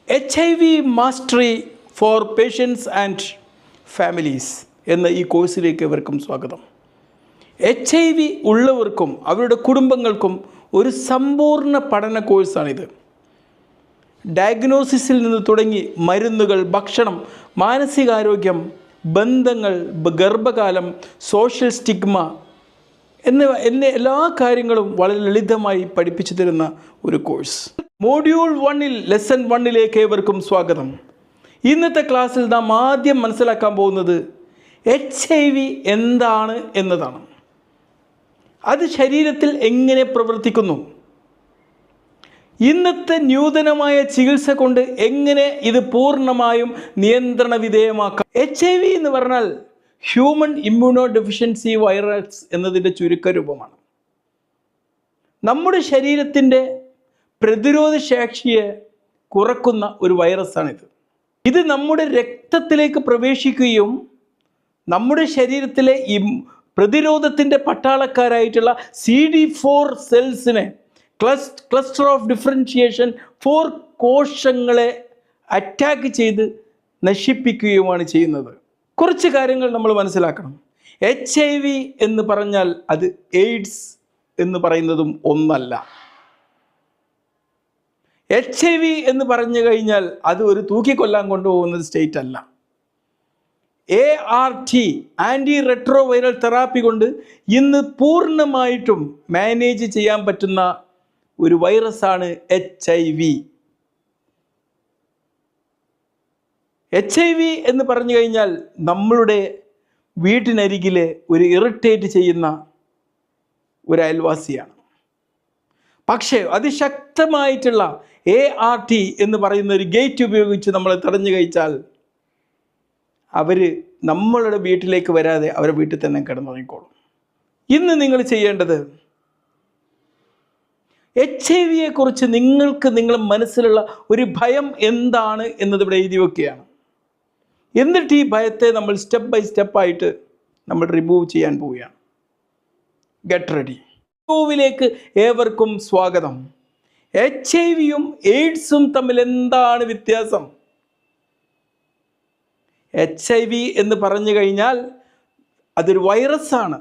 HIV mastery for patients and families എന്ന ഈ കോഴ്സിലേക്ക് ഇവർക്കും സ്വാഗതം. HIV ഉള്ളവർക്കും അവരുടെ കുടുംബങ്ങൾക്കും ഒരു സമ്പൂർണ്ണ പഠന കോഴ്സാണിത്. ഡയഗ്നോസിസിൽ നിന്ന് തുടങ്ങി മരുന്നുകൾ, ഭക്ഷണം, മാനസികാരോഗ്യം, ബന്ധങ്ങൾ, ഗർഭകാലം, സോഷ്യൽ സ്റ്റിഗ്മ എന്ന എല്ലാ കാര്യങ്ങളും വളരെ ലളിതമായി പഠിപ്പിച്ചു തരുന്ന ഒരു കോഴ്സ്. മോഡ്യൂൾ 1-ൽ ലെസൺ 1-ലേക്ക് ഏവർക്കും സ്വാഗതം. ഇന്നത്തെ ക്ലാസ്സിൽ നാം ആദ്യം മനസ്സിലാക്കാൻ പോകുന്നത് HIV എന്താണ് എന്നതാണ്. അത് ശരീരത്തിൽ എങ്ങനെ പ്രവർത്തിക്കുന്നു, ഇന്നത്തെ നൂതനമായ ചികിത്സ കൊണ്ട് എങ്ങനെ ഇത് പൂർണ്ണമായും നിയന്ത്രണ വിധേയമാക്കാം. HIV എന്ന് പറഞ്ഞാൽ ഹ്യൂമൻ ഇമ്മ്യൂണോ ഡെഫിഷ്യൻസി വൈറസ് എന്നതിൻ്റെ ചുരുക്കരൂപമാണ്. നമ്മുടെ ശരീരത്തിൻ്റെ പ്രതിരോധ ശേഷിയെ കുറക്കുന്ന ഒരു വൈറസാണിത്. ഇത് നമ്മുടെ രക്തത്തിലേക്ക് പ്രവേശിക്കുകയും നമ്മുടെ ശരീരത്തിലെ ഈ പ്രതിരോധത്തിൻ്റെ പട്ടാളക്കാരായിട്ടുള്ള CD4 സെൽസിനെ, ക്ലസ്റ്റർ ഓഫ് ഡിഫറൻഷിയേഷൻ 4 കോശങ്ങളെ അറ്റാക്ക് ചെയ്ത് നശിപ്പിക്കുകയുമാണ് ചെയ്യുന്നത്. കുറച്ച് കാര്യങ്ങൾ നമ്മൾ മനസ്സിലാക്കണം. HIV എന്ന് പറഞ്ഞാൽ അത് എയ്ഡ്സ് എന്ന് പറയുന്നതും ഒന്നല്ല. HIV എന്ന് പറഞ്ഞു കഴിഞ്ഞാൽ അത് ഒരു തൂക്കിക്കൊല്ലാൻ കൊണ്ടുപോകുന്ന സ്റ്റേറ്റ് അല്ല. ART ആൻറ്റി റെട്രോവൈറൽ തെറാപ്പി കൊണ്ട് ഇന്ന് പൂർണ്ണമായിട്ടും മാനേജ് ചെയ്യാൻ പറ്റുന്ന ഒരു വൈറസാണ് HIV. HIV എന്ന് പറഞ്ഞു കഴിഞ്ഞാൽ നമ്മളുടെ വീട്ടിനരികിലെ ഒരു ഇറിറ്റേറ്റ് ചെയ്യുന്ന ഒരു അയൽവാസിയാണ്. പക്ഷേ അതിശക്തമായിട്ടുള്ള ART എന്ന് പറയുന്ന ഒരു ഗേറ്റ് ഉപയോഗിച്ച് നമ്മൾ തടഞ്ഞു കഴിച്ചാൽ അവർ നമ്മളുടെ വീട്ടിലേക്ക് വരാതെ അവരുടെ വീട്ടിൽ തന്നെ കിടന്നുറങ്ങിക്കോളും. ഇന്ന് നിങ്ങൾ ചെയ്യേണ്ടത് HIV കുറിച്ച് നിങ്ങളുടെ മനസ്സിലുള്ള ഒരു ഭയം എന്താണ് എന്നത് ഇവിടെ എഴുതി വെക്കുകയാണ്. എന്നിട്ട് ഈ ഭയത്തെ നമ്മൾ സ്റ്റെപ്പ് ബൈ സ്റ്റെപ്പായിട്ട് നമ്മൾ റിമൂവ് ചെയ്യാൻ പോവുകയാണ്. Get ready. റിമൂവിലേക്ക് ഏവർക്കും സ്വാഗതം. HIV-യും എയ്ഡ്സും തമ്മിൽ എന്താണ് വ്യത്യാസം? HIV എന്ന് പറഞ്ഞു കഴിഞ്ഞാൽ അതൊരു വൈറസാണ്.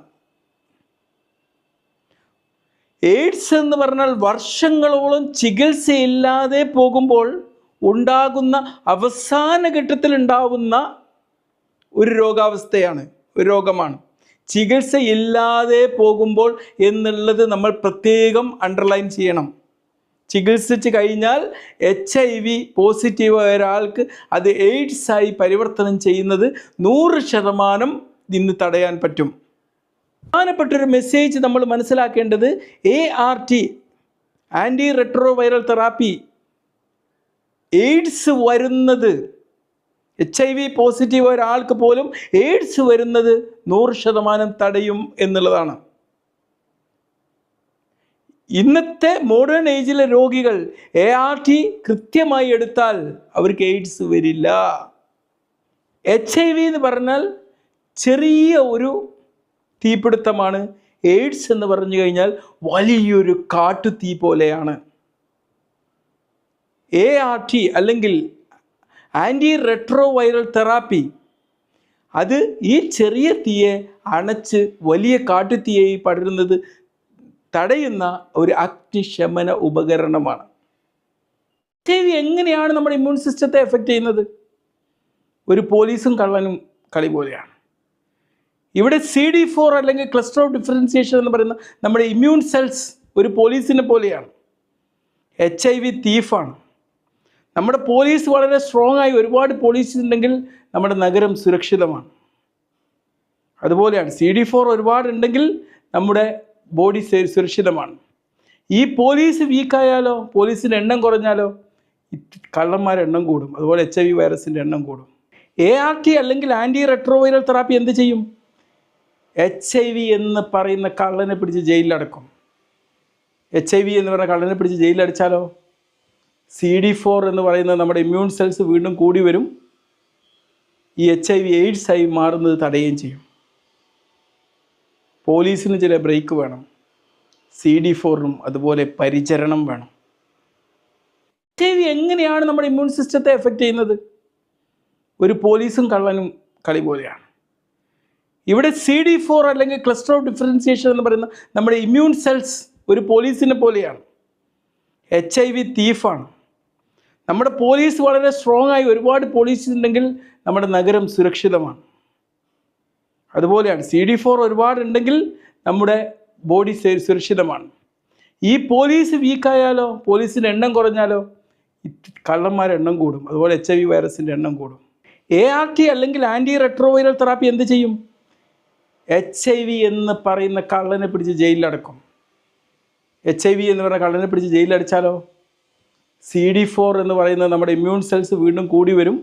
എയ്ഡ്സ് എന്ന് പറഞ്ഞാൽ വർഷങ്ങളോളം ചികിത്സയില്ലാതെ പോകുമ്പോൾ ഉണ്ടാകുന്ന അവസാന ഘട്ടത്തിൽ ഉണ്ടാവുന്ന ഒരു രോഗാവസ്ഥയാണ്, ഒരു രോഗമാണ്. ചികിത്സയില്ലാതെ പോകുമ്പോൾ എന്നുള്ളത് നമ്മൾ പ്രത്യേകം അണ്ടർലൈൻ ചെയ്യണം. ചികിത്സിച്ച് കഴിഞ്ഞാൽ HIV പോസിറ്റീവായ ഒരാൾക്ക് അത് എയ്ഡ്സായി പരിവർത്തനം ചെയ്യുന്നത് 100% ഇന്ന് തടയാൻ പറ്റും. പ്രധാനപ്പെട്ടൊരു മെസ്സേജ് നമ്മൾ മനസ്സിലാക്കേണ്ടത് ART anti retroviral therapy AIDS വരുന്നത്, HIV പോസിറ്റീവ് ഒരാൾക്ക് പോലും എയ്ഡ്സ് വരുന്നത് 100% തടയും എന്നുള്ളതാണ്. ഇന്നത്തെ മോഡേൺ ഏജിലെ രോഗികൾ ART കൃത്യമായി എടുത്താൽ അവർക്ക് എയ്ഡ്സ് വരില്ല. HIV എന്ന് പറഞ്ഞാൽ ചെറിയ ഒരു തീപിടുത്തമാണ്. എയ്ഡ്സ് എന്ന് പറഞ്ഞു കഴിഞ്ഞാൽ വലിയൊരു കാട്ടുതീ പോലെയാണ്. ART അല്ലെങ്കിൽ ആൻറ്റി റെട്രോവൈറൽ തെറാപ്പി അത് ഈ ചെറിയ തീയെ അണച്ച് വലിയ കാട്ടുതീയായി പടരുന്നത് തടയുന്ന ഒരു അഗ്നിശമന ഉപകരണമാണ്. HIV എങ്ങനെയാണ് നമ്മുടെ ഇമ്മ്യൂൺ സിസ്റ്റത്തെ എഫക്റ്റ് ചെയ്യുന്നത്? ഒരു പോലീസും കള്ളനും കളി പോലെയാണ്. ഇവിടെ CD4 അല്ലെങ്കിൽ ക്ലസ്റ്റർ ഓഫ് ഡിഫറൻഷിയേഷൻ എന്ന് പറയുന്ന നമ്മുടെ ഇമ്മ്യൂൺ സെൽസ് ഒരു പോലീസിനെ പോലെയാണ്. HIV തീഫാണ്. നമ്മുടെ പോലീസ് വളരെ സ്ട്രോങ് ആയി ഒരുപാട് പോലീസ് ഉണ്ടെങ്കിൽ നമ്മുടെ നഗരം സുരക്ഷിതമാണ്. അതുപോലെയാണ് CD4 ഒരുപാടുണ്ടെങ്കിൽ നമ്മുടെ ബോഡി സുരക്ഷിതമാണ്. ഈ പോലീസ് വീക്കായാലോ, പോലീസിൻ്റെ എണ്ണം കുറഞ്ഞാലോ കള്ളന്മാരുടെ എണ്ണം കൂടും. അതുപോലെ HIV വൈറസിൻ്റെ എണ്ണം കൂടും. ART അല്ലെങ്കിൽ ആൻറ്റി റെട്രോവൈറൽ തെറാപ്പി എന്ത് ചെയ്യും? HIV എന്ന് പറയുന്ന കള്ളനെ പിടിച്ച് ജയിലിലടക്കും. HIV എന്ന് പറയുന്ന കള്ളനെ പിടിച്ച് ജയിലിലടച്ചാലോ CD4 എന്ന് പറയുന്ന നമ്മുടെ ഇമ്മ്യൂൺ സെൽസ് വീണ്ടും കൂടി വരും. ഈ HIV എയ്ഡ്സായി മാറുന്നത് തടയുകയും ചെയ്യും. പോലീസിന് ചില ബ്രേക്ക് വേണം, CD4-നും അതുപോലെ പരിചരണം വേണം. HIV എങ്ങനെയാണ് നമ്മുടെ ഇമ്മ്യൂൺ സിസ്റ്റത്തെ എഫക്റ്റ് ചെയ്യുന്നത്? ഒരു പോലീസും കള്ളനും കളി പോലെയാണ്. ഇവിടെ CD4 അല്ലെങ്കിൽ ക്ലസ്റ്റർ ഓഫ് ഡിഫറൻസിയേഷൻ എന്ന് പറയുന്ന നമ്മുടെ ഇമ്മ്യൂൺ സെൽസ് ഒരു പോലീസിനെ പോലെയാണ്. HIV തീഫാണ്. നമ്മുടെ പോലീസ് വളരെ സ്ട്രോങ് ആയി ഒരുപാട് പോലീസ് ഉണ്ടെങ്കിൽ നമ്മുടെ നഗരം സുരക്ഷിതമാണ്. അതുപോലെയാണ് CD4 ഒരുപാടുണ്ടെങ്കിൽ നമ്മുടെ ബോഡി സുരക്ഷിതമാണ്. ഈ പോലീസ് വീക്കായാലോ, പോലീസിൻ്റെ എണ്ണം കുറഞ്ഞാലോ കള്ളന്മാരുടെ എണ്ണം കൂടും. അതുപോലെ HIV വൈറസിൻ്റെ എണ്ണം കൂടും. ART അല്ലെങ്കിൽ ആൻറ്റി റെട്രോവൈറൽ തെറാപ്പി എന്ത് ചെയ്യും? HIV എന്ന് പറയുന്ന കള്ളനെ പിടിച്ച് ജയിലിലടക്കും. HIV എന്ന് പറയുന്ന കള്ളനെ പിടിച്ച് ജയിലിലടിച്ചാലോ CD4 എന്ന് പറയുന്ന നമ്മുടെ ഇമ്മ്യൂൺ സെൽസ് വീണ്ടും കൂടി വരും.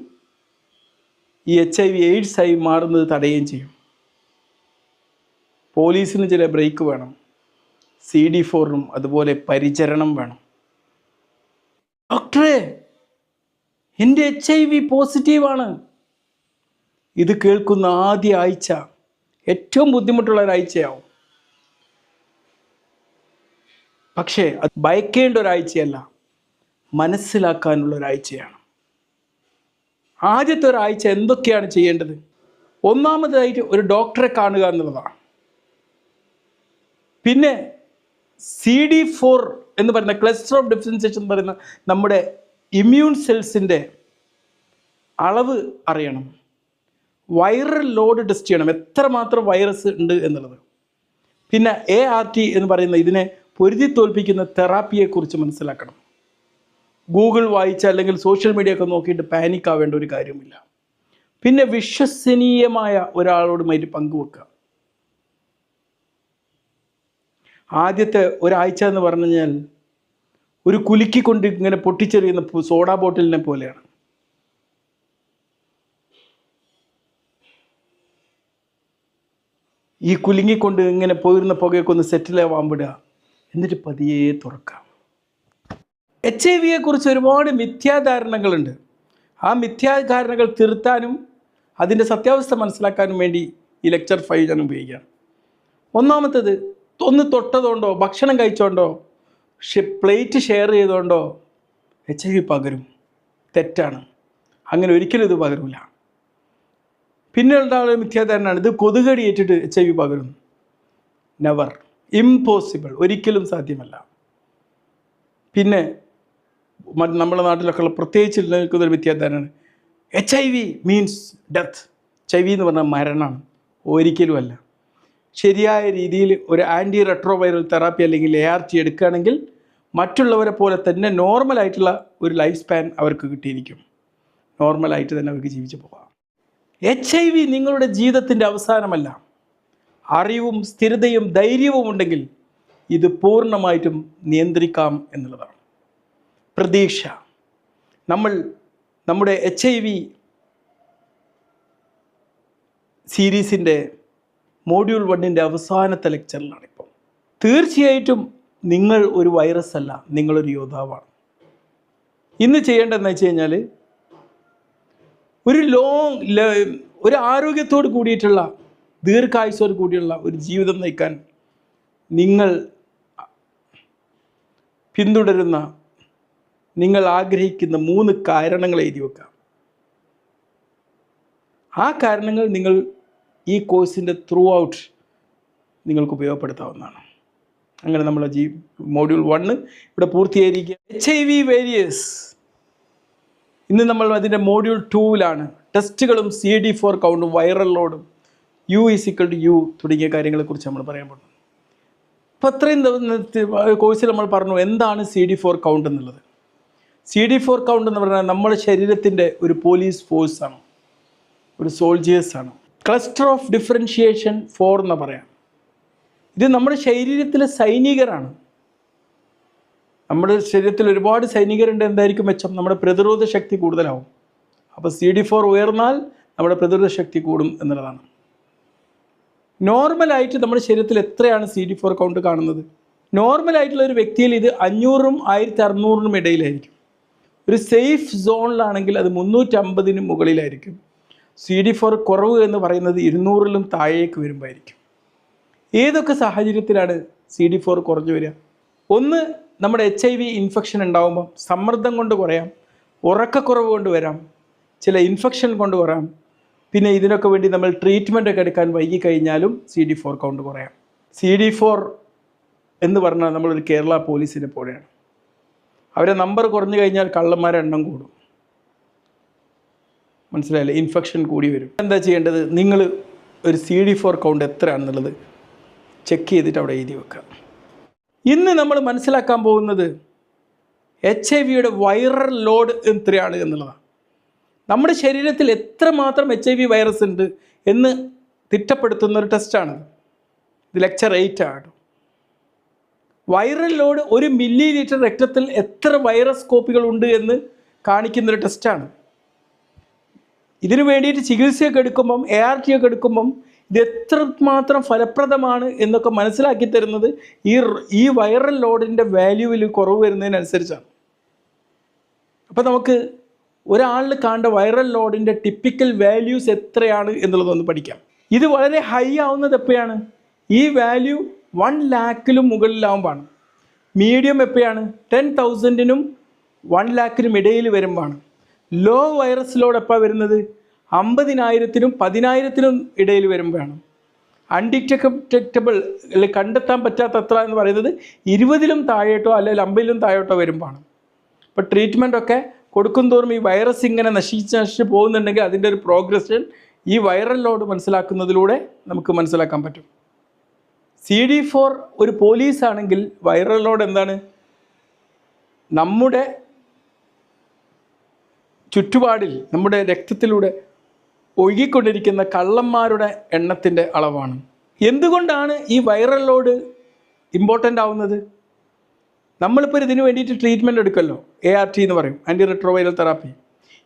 ഈ HIV AIDS ആയി മാറുന്നത് തടയുകയും ചെയ്യും. പോലീസിന് ചില ബ്രേക്ക് വേണം, CD4നും അതുപോലെ പരിചരണം വേണം. ഡോക്ടറെ, എൻ്റെ HIV പോസിറ്റീവാണ്. ഇത് കേൾക്കുന്ന ആദ്യ ആഴ്ച ഏറ്റവും ബുദ്ധിമുട്ടുള്ള ഒരാഴ്ചയാവും. പക്ഷേ അത് ഭയക്കേണ്ട ഒരാഴ്ചയല്ല, മനസ്സിലാക്കാനുള്ള ഒരാഴ്ചയാണ്. ആദ്യത്തെ ഒരാഴ്ച എന്തൊക്കെയാണ് ചെയ്യേണ്ടത്? ഒന്നാമതായിട്ട് ഒരു ഡോക്ടറെ കാണുക എന്നുള്ളതാണ്. പിന്നെ CD4 എന്ന് പറയുന്ന ക്ലസ്റ്റർ ഓഫ് ഡിഫറൻസിയേഷൻ എന്ന് പറയുന്ന നമ്മുടെ ഇമ്മ്യൂൺ സെൽസിൻ്റെ അളവ് അറിയണം. വൈറൽ ലോഡ് ടെസ്റ്റ് ചെയ്യണം, എത്രമാത്രം വൈറസ് ഉണ്ട് എന്നുള്ളത്. പിന്നെ ART എന്ന് പറയുന്ന ഇതിനെ പൊരുതി തോൽപ്പിക്കുന്ന തെറാപ്പിയെക്കുറിച്ച് മനസ്സിലാക്കണം. ഗൂഗിൾ വായിച്ച അല്ലെങ്കിൽ സോഷ്യൽ മീഡിയ ഒക്കെ നോക്കിയിട്ട് പാനിക് ആവേണ്ട ഒരു കാര്യമില്ല. പിന്നെ വിശ്വസനീയമായ ഒരാളോടുമായിട്ട് പങ്കുവെക്കുക. ആദ്യത്തെ ഒരാഴ്ച എന്ന് പറഞ്ഞു കഴിഞ്ഞാൽ ഒരു കുലുക്കിക്കൊണ്ട് ഇങ്ങനെ പൊട്ടിച്ചെറിയുന്ന സോഡാ ബോട്ടിലിനെ പോലെയാണ്. ഈ കുലുങ്ങിക്കൊണ്ട് ഇങ്ങനെ പോയിരുന്ന പുകയൊക്കെ ഒന്ന് സെറ്റിലാവാൻ വിടുക, എന്നിട്ട് പതിയെ തുറക്കാം. HIV ഒരുപാട് മിഥ്യാധാരണകളുണ്ട്. ആ മിഥ്യാധാരണകൾ തിരുത്താനും അതിൻ്റെ സത്യാവസ്ഥ മനസ്സിലാക്കാനും വേണ്ടി ഈ ലെക്ചർ 5 ഞാൻ ഉപയോഗിക്കാം. ഒന്നാമത്തേത്, ഒന്ന് തൊട്ടതുകൊണ്ടോ ഭക്ഷണം കഴിച്ചോണ്ടോ പ്ലേറ്റ് ഷെയർ ചെയ്തുകൊണ്ടോ HIV പകരും. തെറ്റാണ്. അങ്ങനെ ഒരിക്കലും ഇത് പകരില്ല. പിന്നെ ഉണ്ടാകുന്ന മിഥ്യാധാരണയാണ് ഇത് കൊതുകടി ഏറ്റിട്ട് HIV പകരും. നെവർ, ഇംപോസിബിൾ, ഒരിക്കലും സാധ്യമല്ല. പിന്നെ നമ്മുടെ നാട്ടിലൊക്കെ പ്രത്യേകിച്ച് നിൽക്കുന്നൊരു മിഥ്യാധാരണയാണ് HIV മീൻസ് ഡെത്ത്. HIV എന്ന് പറഞ്ഞാൽ മരണമാണ്. ഒരിക്കലുമല്ല. ശരിയായ രീതിയിൽ ഒരു ആൻറ്റി റെട്രോവൈറൽ തെറാപ്പി അല്ലെങ്കിൽ ART എടുക്കുകയാണെങ്കിൽ മറ്റുള്ളവരെ പോലെ തന്നെ നോർമലായിട്ടുള്ള ഒരു ലൈഫ് സ്പാൻ അവർക്ക് കിട്ടിയിരിക്കും. നോർമലായിട്ട് തന്നെ അവർക്ക് ജീവിച്ചു പോകാം. HIV നിങ്ങളുടെ ജീവിതത്തിൻ്റെ അവസാനമല്ല. അറിവും സ്ഥിരതയും ധൈര്യവും ഉണ്ടെങ്കിൽ ഇത് പൂർണ്ണമായിട്ടും നിയന്ത്രിക്കാം എന്നുള്ളതാണ്. പ്രതീക്ഷ. നമ്മുടെ HIV സീരീസിൻ്റെ മോഡ്യൂൾ 1ൻ്റെ അവസാനത്തെ ലെക്ചറിലാണിപ്പോൾ. തീർച്ചയായിട്ടും നിങ്ങൾ ഒരു വൈറസ് അല്ല, നിങ്ങളൊരു യോദ്ധാവാണ്. ഇന്ന് ചെയ്യേണ്ടതെന്ന് വെച്ച് കഴിഞ്ഞാൽ ഒരു ആരോഗ്യത്തോട് കൂടിയിട്ടുള്ള ദീർഘായുസ്സോട് കൂടിയുള്ള ഒരു ജീവിതം നയിക്കാൻ നിങ്ങൾ പിന്തുടരുന്ന, നിങ്ങൾ ആഗ്രഹിക്കുന്ന 3 കാരണങ്ങൾ എഴുതി വെക്കാം. ആ കാരണങ്ങൾ നിങ്ങൾ ഈ കോഴ്സിൻ്റെ ത്രൂ ഔട്ട് നിങ്ങൾക്ക് ഉപയോഗപ്പെടുത്താവുന്നതാണ്. അങ്ങനെ നമ്മൾ മോഡ്യൂൾ 1 ഇവിടെ പൂർത്തീകരിക്കുക. HIV various. ഇന്ന് നമ്മൾ അതിൻ്റെ മോഡ്യൂൾ 2ലാണ്. ടെസ്റ്റുകളും CD4 കൗണ്ടും വൈറൽ ലോഡും U തുടങ്ങിയ കാര്യങ്ങളെക്കുറിച്ച് നമ്മൾ പറയാൻ പോകുന്നത്. അപ്പോൾ അത്രയും കോഴ്സിൽ നമ്മൾ പറഞ്ഞു എന്താണ് CD4 കൗണ്ട് എന്നുള്ളത്. CD4 കൗണ്ട് എന്ന് പറഞ്ഞാൽ നമ്മുടെ ശരീരത്തിൻ്റെ ഒരു പോലീസ് ഫോഴ്സാണ്, ഒരു സോൾജിയേഴ്സാണ്. ക്ലസ്റ്റർ ഓഫ് ഡിഫറൻഷിയേഷൻ 4 എന്ന് പറയാം. ഇത് നമ്മുടെ ശരീരത്തിലെ സൈനികരാണ്. നമ്മുടെ ശരീരത്തിൽ ഒരുപാട് സൈനികരുണ്ട്. എന്തായിരിക്കും മെച്ചം? നമ്മുടെ പ്രതിരോധ ശക്തി കൂടുതലാവും. അപ്പോൾ CD4 ഉയർന്നാൽ നമ്മുടെ പ്രതിരോധ ശക്തി കൂടും എന്നുള്ളതാണ്. നോർമലായിട്ട് നമ്മുടെ ശരീരത്തിൽ എത്രയാണ് CD4 കൗണ്ട് കാണുന്നത്? നോർമലായിട്ടുള്ള ഒരു വ്യക്തിയിൽ ഇത് 500-നും 1600-നും ഇടയിലായിരിക്കും. ഒരു സേഫ് സോണിലാണെങ്കിൽ അത് 350-ന് മുകളിലായിരിക്കും. CD4 കുറവ് എന്ന് പറയുന്നത് 200-ലും താഴേക്ക് വരുമ്പോഴായിരിക്കും. ഏതൊക്കെ സാഹചര്യത്തിലാണ് CD4 കുറഞ്ഞു വരിക? ഒന്ന്, നമ്മുടെ HIV ഇൻഫെക്ഷൻ ഉണ്ടാകുമ്പോൾ സമ്മർദ്ദം കൊണ്ട് കുറയാം, ഉറക്കക്കുറവ് കൊണ്ട് വരാം, ചില ഇൻഫെക്ഷൻ കൊണ്ട് വരാം. പിന്നെ ഇതിനൊക്കെ വേണ്ടി നമ്മൾ ട്രീറ്റ്മെൻ്റ് ഒക്കെ എടുക്കാൻ വൈകിക്കഴിഞ്ഞാലും CD4 കൗണ്ട് കുറയാം. CD4 എന്ന് പറഞ്ഞാൽ നമ്മളൊരു കേരള പോലീസിനെ പോലെയാണ്. അവരെ നമ്പർ കുറഞ്ഞു കഴിഞ്ഞാൽ കള്ളന്മാരുടെ എണ്ണം കൂടും. മനസ്സിലായില്ലേ? ഇൻഫെക്ഷൻ കൂടി വരും. എന്താ ചെയ്യേണ്ടത്? നിങ്ങൾ ഒരു CD4 കൗണ്ട് എത്രയാണെന്നുള്ളത് ചെക്ക് ചെയ്തിട്ട് അവിടെ എഴുതി വെക്കുക. ഇന്ന് നമ്മൾ മനസ്സിലാക്കാൻ പോകുന്നത് HIV-യുടെ വൈറൽ ലോഡ് എത്രയാണ് എന്നുള്ളതാണ്. നമ്മുടെ ശരീരത്തിൽ എത്രമാത്രം HIV വൈറസ് ഉണ്ട് എന്ന് തിട്ടപ്പെടുത്തുന്ന ഒരു ടെസ്റ്റാണ്. ഇത് ലെക്ചർ 8 ആണ്. വൈറൽ ലോഡ് 1 മില്ലി ലിറ്റർ രക്തത്തിൽ എത്ര വൈറസ് കോപ്പികൾ ഉണ്ട് എന്ന് കാണിക്കുന്നൊരു ടെസ്റ്റാണ്. ഇതിനു വേണ്ടിയിട്ട് ചികിത്സയൊക്കെ എടുക്കുമ്പം ART ഒക്കെ എടുക്കുമ്പം ഇത് എത്രമാത്രം ഫലപ്രദമാണ് എന്നൊക്കെ മനസ്സിലാക്കി തരുന്നത് ഈ വൈറൽ ലോഡിൻ്റെ വാല്യൂവിൽ കുറവ് വരുന്നതിനനുസരിച്ചാണ്. അപ്പോൾ നമുക്ക് ഒരാളിൽ കാണേണ്ട വൈറൽ ലോഡിൻ്റെ ടിപ്പിക്കൽ വാല്യൂസ് എത്രയാണ് എന്നുള്ളതൊന്ന് പഠിക്കാം. ഇത് വളരെ ഹൈ ആവുന്നത് എപ്പോഴാണ്? ഈ വാല്യൂ 1 lakhിലും മുകളിലാവുമ്പോഴാണ്. മീഡിയം എപ്പോഴാണ്? 10,000-നും 1 lakhിനും ഇടയിൽ വരുമ്പോഴാണ്. ലോ വൈറസ് ലോഡ് എപ്പോഴാണ് വരുന്നത്? 50,000-നും 10,000-നും ഇടയിൽ വരുമ്പോഴാണ്. അൺഡിറ്റക്റ്റബിൾ അല്ലെങ്കിൽ കണ്ടെത്താൻ പറ്റാത്തത്ര എന്ന് പറയുന്നത് 20-ലും താഴോട്ടോ അല്ലെങ്കിൽ 50-ലും താഴോട്ടോ വരുമ്പോഴാണ്. ഇപ്പോൾ ട്രീറ്റ്മെൻറ്റൊക്കെ കൊടുക്കും തോറും ഈ വൈറസ് ഇങ്ങനെ നശിച്ച് പോകുന്നുണ്ടെങ്കിൽ അതിൻ്റെ ഒരു പ്രോഗ്രഷൻ ഈ വൈറൽ ലോഡ് മനസ്സിലാക്കുന്നതിലൂടെ നമുക്ക് മനസ്സിലാക്കാൻ പറ്റും. CD4 ഒരു പോലീസാണെങ്കിൽ വൈറൽ ലോഡ് എന്താണ്? നമ്മുടെ ചുറ്റുപാടിൽ നമ്മുടെ രക്തത്തിലൂടെ ഒഴുകിക്കൊണ്ടിരിക്കുന്ന കള്ളന്മാരുടെ എണ്ണത്തിൻ്റെ അളവാണ്. എന്തുകൊണ്ടാണ് ഈ വൈറൽ ലോഡ് ഇമ്പോർട്ടൻ്റ് ആവുന്നത്? നമ്മളിപ്പോൾ ഇതിന് വേണ്ടിയിട്ട് ട്രീറ്റ്മെൻറ്റ് എടുക്കുമല്ലോ, ART എന്ന് പറയും, ആൻറ്റി റെട്രോവൈറൽ തെറാപ്പി.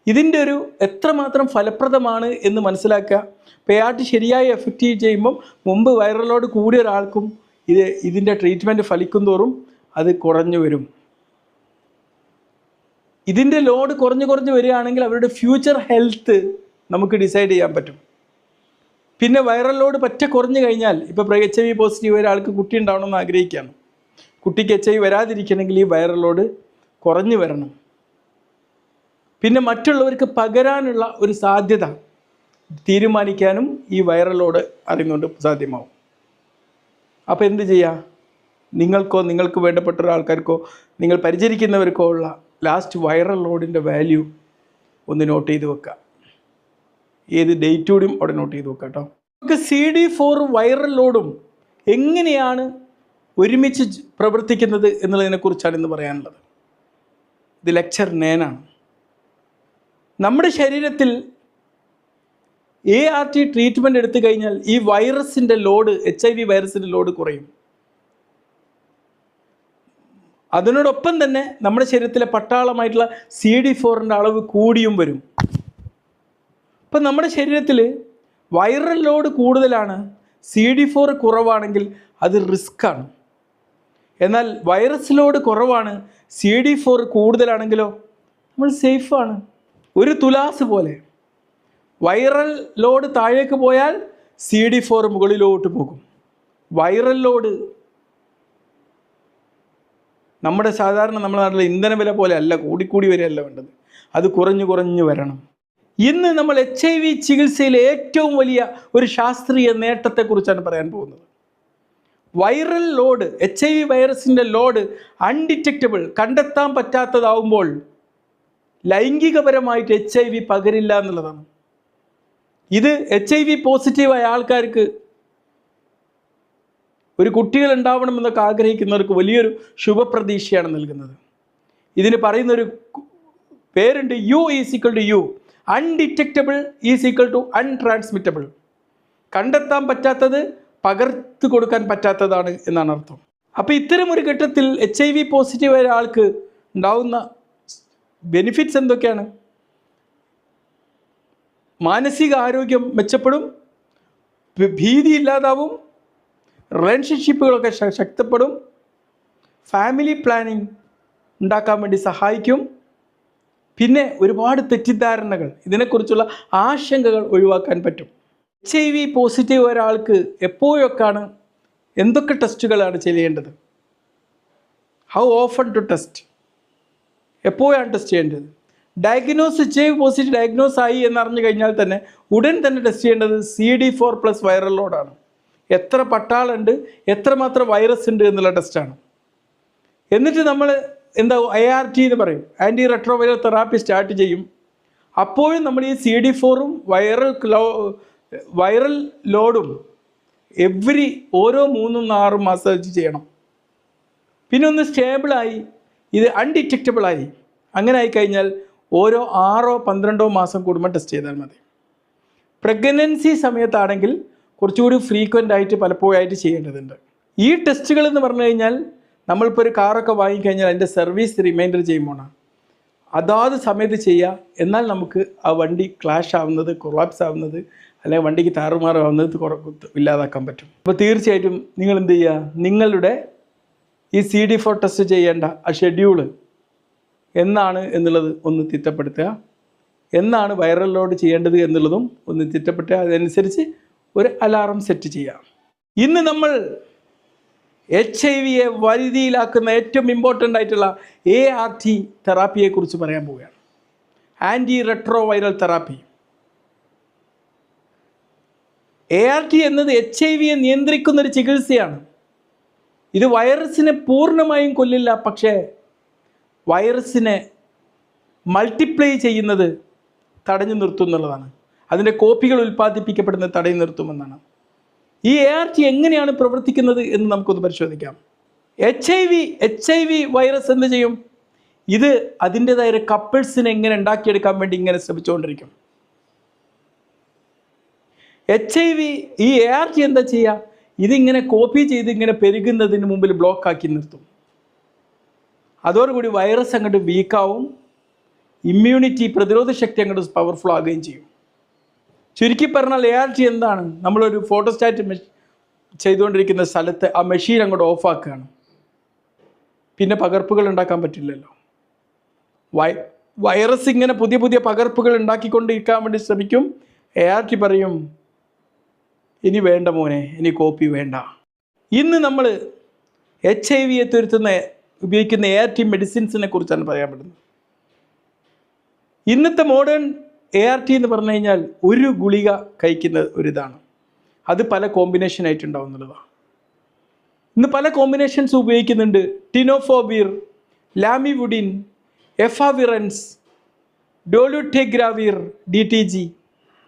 ഇതിൻ്റെ ഒരു എത്രമാത്രം ഫലപ്രദമാണ് എന്ന് മനസ്സിലാക്കുക. ഇപ്പോൾ ART ശരിയായി എഫക്റ്റീവ് ചെയ്യുമ്പം മുമ്പ് വൈറൽ ലോഡ് കൂടിയ ഒരാൾക്കും ഇതിൻ്റെ ട്രീറ്റ്മെൻറ്റ് ഫലിക്കും തോറും അത് കുറഞ്ഞു വരും. ഇതിൻ്റെ ലോഡ് കുറഞ്ഞ് വരികയാണെങ്കിൽ അവരുടെ ഫ്യൂച്ചർ ഹെൽത്ത് നമുക്ക് ഡിസൈഡ് ചെയ്യാൻ പറ്റും. പിന്നെ വൈറൽ ലോഡ് പറ്റ കുറഞ്ഞു കഴിഞ്ഞാൽ, ഇപ്പോൾ HIV പോസിറ്റീവ് ഒരാൾക്ക് കുട്ടി ഉണ്ടാവണമെന്ന് ആഗ്രഹിക്കുകയാണ്. കുട്ടിക്ക് HIV വരാതിരിക്കണമെങ്കിൽ ഈ വൈറൽ ലോഡ് കുറഞ്ഞു വരണം. പിന്നെ മറ്റുള്ളവർക്ക് പകരാനുള്ള ഒരു സാധ്യത തീരുമാനിക്കാനും ഈ വൈറൽ ലോഡ് അറിയുന്നുണ്ട് സാധ്യമാവും. അപ്പോൾ എന്ത് ചെയ്യുക? നിങ്ങൾക്കോ നിങ്ങൾക്ക് വേണ്ടപ്പെട്ട ഒരാൾക്കാർക്കോ നിങ്ങൾ പരിചരിക്കുന്നവർക്കോ ഉള്ള ലാസ്റ്റ് വൈറൽ ലോഡിൻ്റെ വാല്യൂ ഒന്ന് നോട്ട് ചെയ്ത് വെക്കുക. ഏത് ഡേറ്റ് കൂടിയും അവിടെ നോട്ട് ചെയ്ത് വെക്കുക കേട്ടോ. നമുക്ക് CD4 വൈറൽ ലോഡും എങ്ങനെയാണ് ഒരുമിച്ച് പ്രവർത്തിക്കുന്നത് എന്നുള്ളതിനെക്കുറിച്ചാണ് ഇന്ന് പറയാനുള്ളത്. ഇത് ലെക്ചർ 9 ആണ്. നമ്മുടെ ശരീരത്തിൽ ART ട്രീറ്റ്മെൻറ്റ് എടുത്തു കഴിഞ്ഞാൽ ഈ വൈറസിൻ്റെ ലോഡ്, HIV വൈറസിൻ്റെ ലോഡ് കുറയും. അതിനോടൊപ്പം തന്നെ നമ്മുടെ ശരീരത്തിലെ പട്ടാളമായിട്ടുള്ള CD4-ൻ്റെ അളവ് കൂടിയും വരും. ഇപ്പം നമ്മുടെ ശരീരത്തിൽ വൈറൽ ലോഡ് കൂടുതലാണ്, CD4 കുറവാണെങ്കിൽ അത് റിസ്ക്കാണ്. എന്നാൽ വൈറസ് ലോഡ് കുറവാണ്, CD4 കൂടുതലാണെങ്കിലോ നമ്മൾ സേഫാണ്. ഒരു തുലാസ് പോലെ വൈറൽ ലോഡ് താഴേക്ക് പോയാൽ CD4 മുകളിലോട്ട് പോകും. വൈറൽ ലോഡ് നമ്മുടെ സാധാരണ നമ്മുടെ നാട്ടിലെ ഇന്ധന വില പോലെ അല്ല, കൂടിക്കൂടി വരികയല്ല വേണ്ടത്, അത് കുറഞ്ഞു വരണം. ഇന്ന് നമ്മൾ HIV ചികിത്സയിലെ ഏറ്റവും വലിയ ഒരു ശാസ്ത്രീയ നേട്ടത്തെക്കുറിച്ചാണ് പറയാൻ പോകുന്നത്. വൈറൽ ലോഡ്, HIV വൈറസിൻ്റെ ലോഡ് അൺഡിറ്റക്റ്റബിൾ, കണ്ടെത്താൻ പറ്റാത്തതാവുമ്പോൾ ലൈംഗികപരമായിട്ട് HIV പകരില്ല എന്നുള്ളതാണ്. ഇത് HIV പോസിറ്റീവായ ആൾക്കാർക്ക്, ഒരു കുട്ടികൾ ഉണ്ടാവണമെന്നൊക്കെ ആഗ്രഹിക്കുന്നവർക്ക് വലിയൊരു ശുഭപ്രതീക്ഷയാണ് നൽകുന്നത്. ഇതിന് പറയുന്നൊരു പേരുണ്ട്, U=U. അൺഡിറ്റക്റ്റബിൾ = അൺട്രാൻസ്മിറ്റബിൾ. കണ്ടെത്താൻ പറ്റാത്തത് പകർത്ത് കൊടുക്കാൻ പറ്റാത്തതാണ് എന്നാണ് അർത്ഥം. അപ്പോൾ ഇത്തരം ഒരു ഘട്ടത്തിൽ HIV പോസിറ്റീവായ ഒരാൾക്ക് ഉണ്ടാവുന്ന ബെനിഫിറ്റ്സ് എന്തൊക്കെയാണ്? മാനസിക ആരോഗ്യം മെച്ചപ്പെടും, ഭീതി ഇല്ലാതാവും, റിലേഷൻഷിപ്പുകളൊക്കെ ശക്തിപ്പെടും, ഫാമിലി പ്ലാനിങ് ഉണ്ടാക്കാൻ വേണ്ടി സഹായിക്കും. പിന്നെ ഒരുപാട് തെറ്റിദ്ധാരണകൾ, ഇതിനെക്കുറിച്ചുള്ള ആശങ്കകൾ ഒഴിവാക്കാൻ പറ്റും. HIV പോസിറ്റീവ് ഒരാൾക്ക് എപ്പോഴൊക്കെയാണ് എന്തൊക്കെ ടെസ്റ്റുകളാണ് ചെയ്യേണ്ടത്? ഹൗ ഓഫൺ ടു ടെസ്റ്റ്, എപ്പോഴാണ് ടെസ്റ്റ് ചെയ്യേണ്ടത്. ഡയഗ്നോസ് HIV പോസിറ്റീവ് ഡയഗ്നോസ് ആയി എന്നറിഞ്ഞു കഴിഞ്ഞാൽ തന്നെ ഉടൻ തന്നെ ടെസ്റ്റ് ചെയ്യേണ്ടത് CD4+ വൈറൽ ലോഡാണ്. എത്ര പട്ടാളുണ്ട്, എത്രമാത്രം വൈറസ് ഉണ്ട് എന്നുള്ള ടെസ്റ്റാണ്. എന്നിട്ട് നമ്മൾ എന്താ ART എന്ന് പറയും, anti retro viral therapy start ചെയ്യും. അപ്പോഴും നമ്മൾ ഈ CD4ഉം വൈറൽ ലോഡും ഓരോ 3-6 മാസം വെച്ച് ചെയ്യണം. പിന്നെ ഒന്ന് സ്റ്റേബിളായി ഇത് അൺഡിറ്റക്റ്റബിളായി, അങ്ങനെ ആയിക്കഴിഞ്ഞാൽ ഓരോ 6-12 മാസം കൂടുമ്പോൾ ടെസ്റ്റ് ചെയ്താൽ മതി. പ്രഗ്നൻസി സമയത്താണെങ്കിൽ കുറച്ചുകൂടി ഫ്രീക്വൻ്റ് ആയിട്ട് പലപ്പോഴായിട്ട് ചെയ്യേണ്ടതുണ്ട്. ഈ ടെസ്റ്റുകൾ എന്ന് പറഞ്ഞു കഴിഞ്ഞാൽ നമ്മളിപ്പോൾ ഒരു കാറൊക്കെ വാങ്ങിക്കഴിഞ്ഞാൽ അതിൻ്റെ സർവീസ് റിമൈൻഡർ ചെയ്യുമ്പോൾ അതാത് സമയത്ത് ചെയ്യുക. എന്നാൽ നമുക്ക് ആ വണ്ടി ക്ലാഷ് ആവുന്നത്, കൊളാപ്സ് ആവുന്നത്, അല്ലെങ്കിൽ വണ്ടിക്ക് താറുമാറാവുന്നത് ഇല്ലാതാക്കാൻ പറ്റും. അപ്പോൾ തീർച്ചയായിട്ടും നിങ്ങൾ എന്ത് ചെയ്യുക, നിങ്ങളുടെ ഈ CD4 ടെസ്റ്റ് ചെയ്യേണ്ട ആ ഷെഡ്യൂള് എന്നാണ് എന്നുള്ളത് ഒന്ന് തിട്ടപ്പെടുത്തുക. എന്നാണ് വൈറൽ ലോഡ് ചെയ്യേണ്ടത് എന്നുള്ളതും ഒന്ന് തിട്ടപ്പെടുത്തുക. അതനുസരിച്ച് ഒരു അലാറം സെറ്റ് ചെയ്യുക. ഇന്ന് നമ്മൾ HIV വരുതിയിലാക്കുന്ന ഏറ്റവും ഇമ്പോർട്ടൻ്റ് ആയിട്ടുള്ള ART തെറാപ്പിയെക്കുറിച്ച് പറയാൻ പോവുകയാണ്. Anti retro viral therapy. ART എന്നത് HIV നിയന്ത്രിക്കുന്നൊരു ചികിത്സയാണ്. ഇത് വൈറസിനെ പൂർണ്ണമായും കൊല്ലില്ല, പക്ഷേ വൈറസിനെ മൾട്ടിപ്ലൈ ചെയ്യുന്നത് തടഞ്ഞു നിർത്തുന്നുള്ളതാണ്. അതിൻ്റെ കോപ്പികൾ ഉൽപ്പാദിപ്പിക്കപ്പെടുന്നത് തടഞ്ഞു നിർത്തുമെന്നാണ്. ഈ ART എങ്ങനെയാണ് പ്രവർത്തിക്കുന്നത് എന്ന് നമുക്കൊന്ന് പരിശോധിക്കാം. HIV വൈറസ് എന്ത് ചെയ്യും? ഇത് അതിൻ്റെതായ കപ്പിൾസിനെ എങ്ങനെ ഉണ്ടാക്കിയെടുക്കാൻ വേണ്ടി ഇങ്ങനെ ശ്രമിച്ചുകൊണ്ടിരിക്കും. ഈ ART എന്താ ചെയ്യുക? ഇതിങ്ങനെ കോപ്പി ചെയ്ത് ഇങ്ങനെ പെരുകുന്നതിന് മുമ്പിൽ ബ്ലോക്കാക്കി നിർത്തും. അതോടുകൂടി വൈറസ് അങ്ങോട്ട് വീക്കാവും, ഇമ്മ്യൂണിറ്റി പ്രതിരോധ ശക്തി അങ്ങോട്ട് പവർഫുൾ ആകുകയും ചെയ്യും. ചുരുക്കി പറഞ്ഞാൽ ART എന്താണ്? നമ്മളൊരു ഫോട്ടോസ്റ്റാറ്റ് ചെയ്തുകൊണ്ടിരിക്കുന്ന സ്ഥലത്ത് ആ മെഷീൻ അങ്ങോട്ട് ഓഫാക്കുകയാണ്. പിന്നെ പകർപ്പുകൾ ഉണ്ടാക്കാൻ പറ്റില്ലല്ലോ. വൈറസ് ഇങ്ങനെ പുതിയ പുതിയ പകർപ്പുകൾ ഉണ്ടാക്കിക്കൊണ്ടിരിക്കാൻ വേണ്ടി ശ്രമിക്കും. ART പറയും, ഇനി വേണ്ട മോനെ, ഇനി കോപ്പി വേണ്ട. ഇന്ന് നമ്മൾ HIV ഉപയോഗിക്കുന്ന ART മെഡിസിൻസിനെ കുറിച്ചാണ് പറയാൻ പറ്റുന്നത്. ഇന്നത്തെ മോഡേൺ ART എന്ന് പറഞ്ഞു കഴിഞ്ഞാൽ ഒരു ഗുളിക കഴിക്കുന്ന ഒരിതാണ്. അത് പല കോമ്പിനേഷൻ ആയിട്ടുണ്ടാവുന്നതാണ്. ഇന്ന് പല കോമ്പിനേഷൻസ് ഉപയോഗിക്കുന്നുണ്ട്. ടിനോഫോവിർ, ലാമിവുഡിൻ, എഫാവിറൻസ്, ഡോലുടെഗ്രാവിർ, DTG.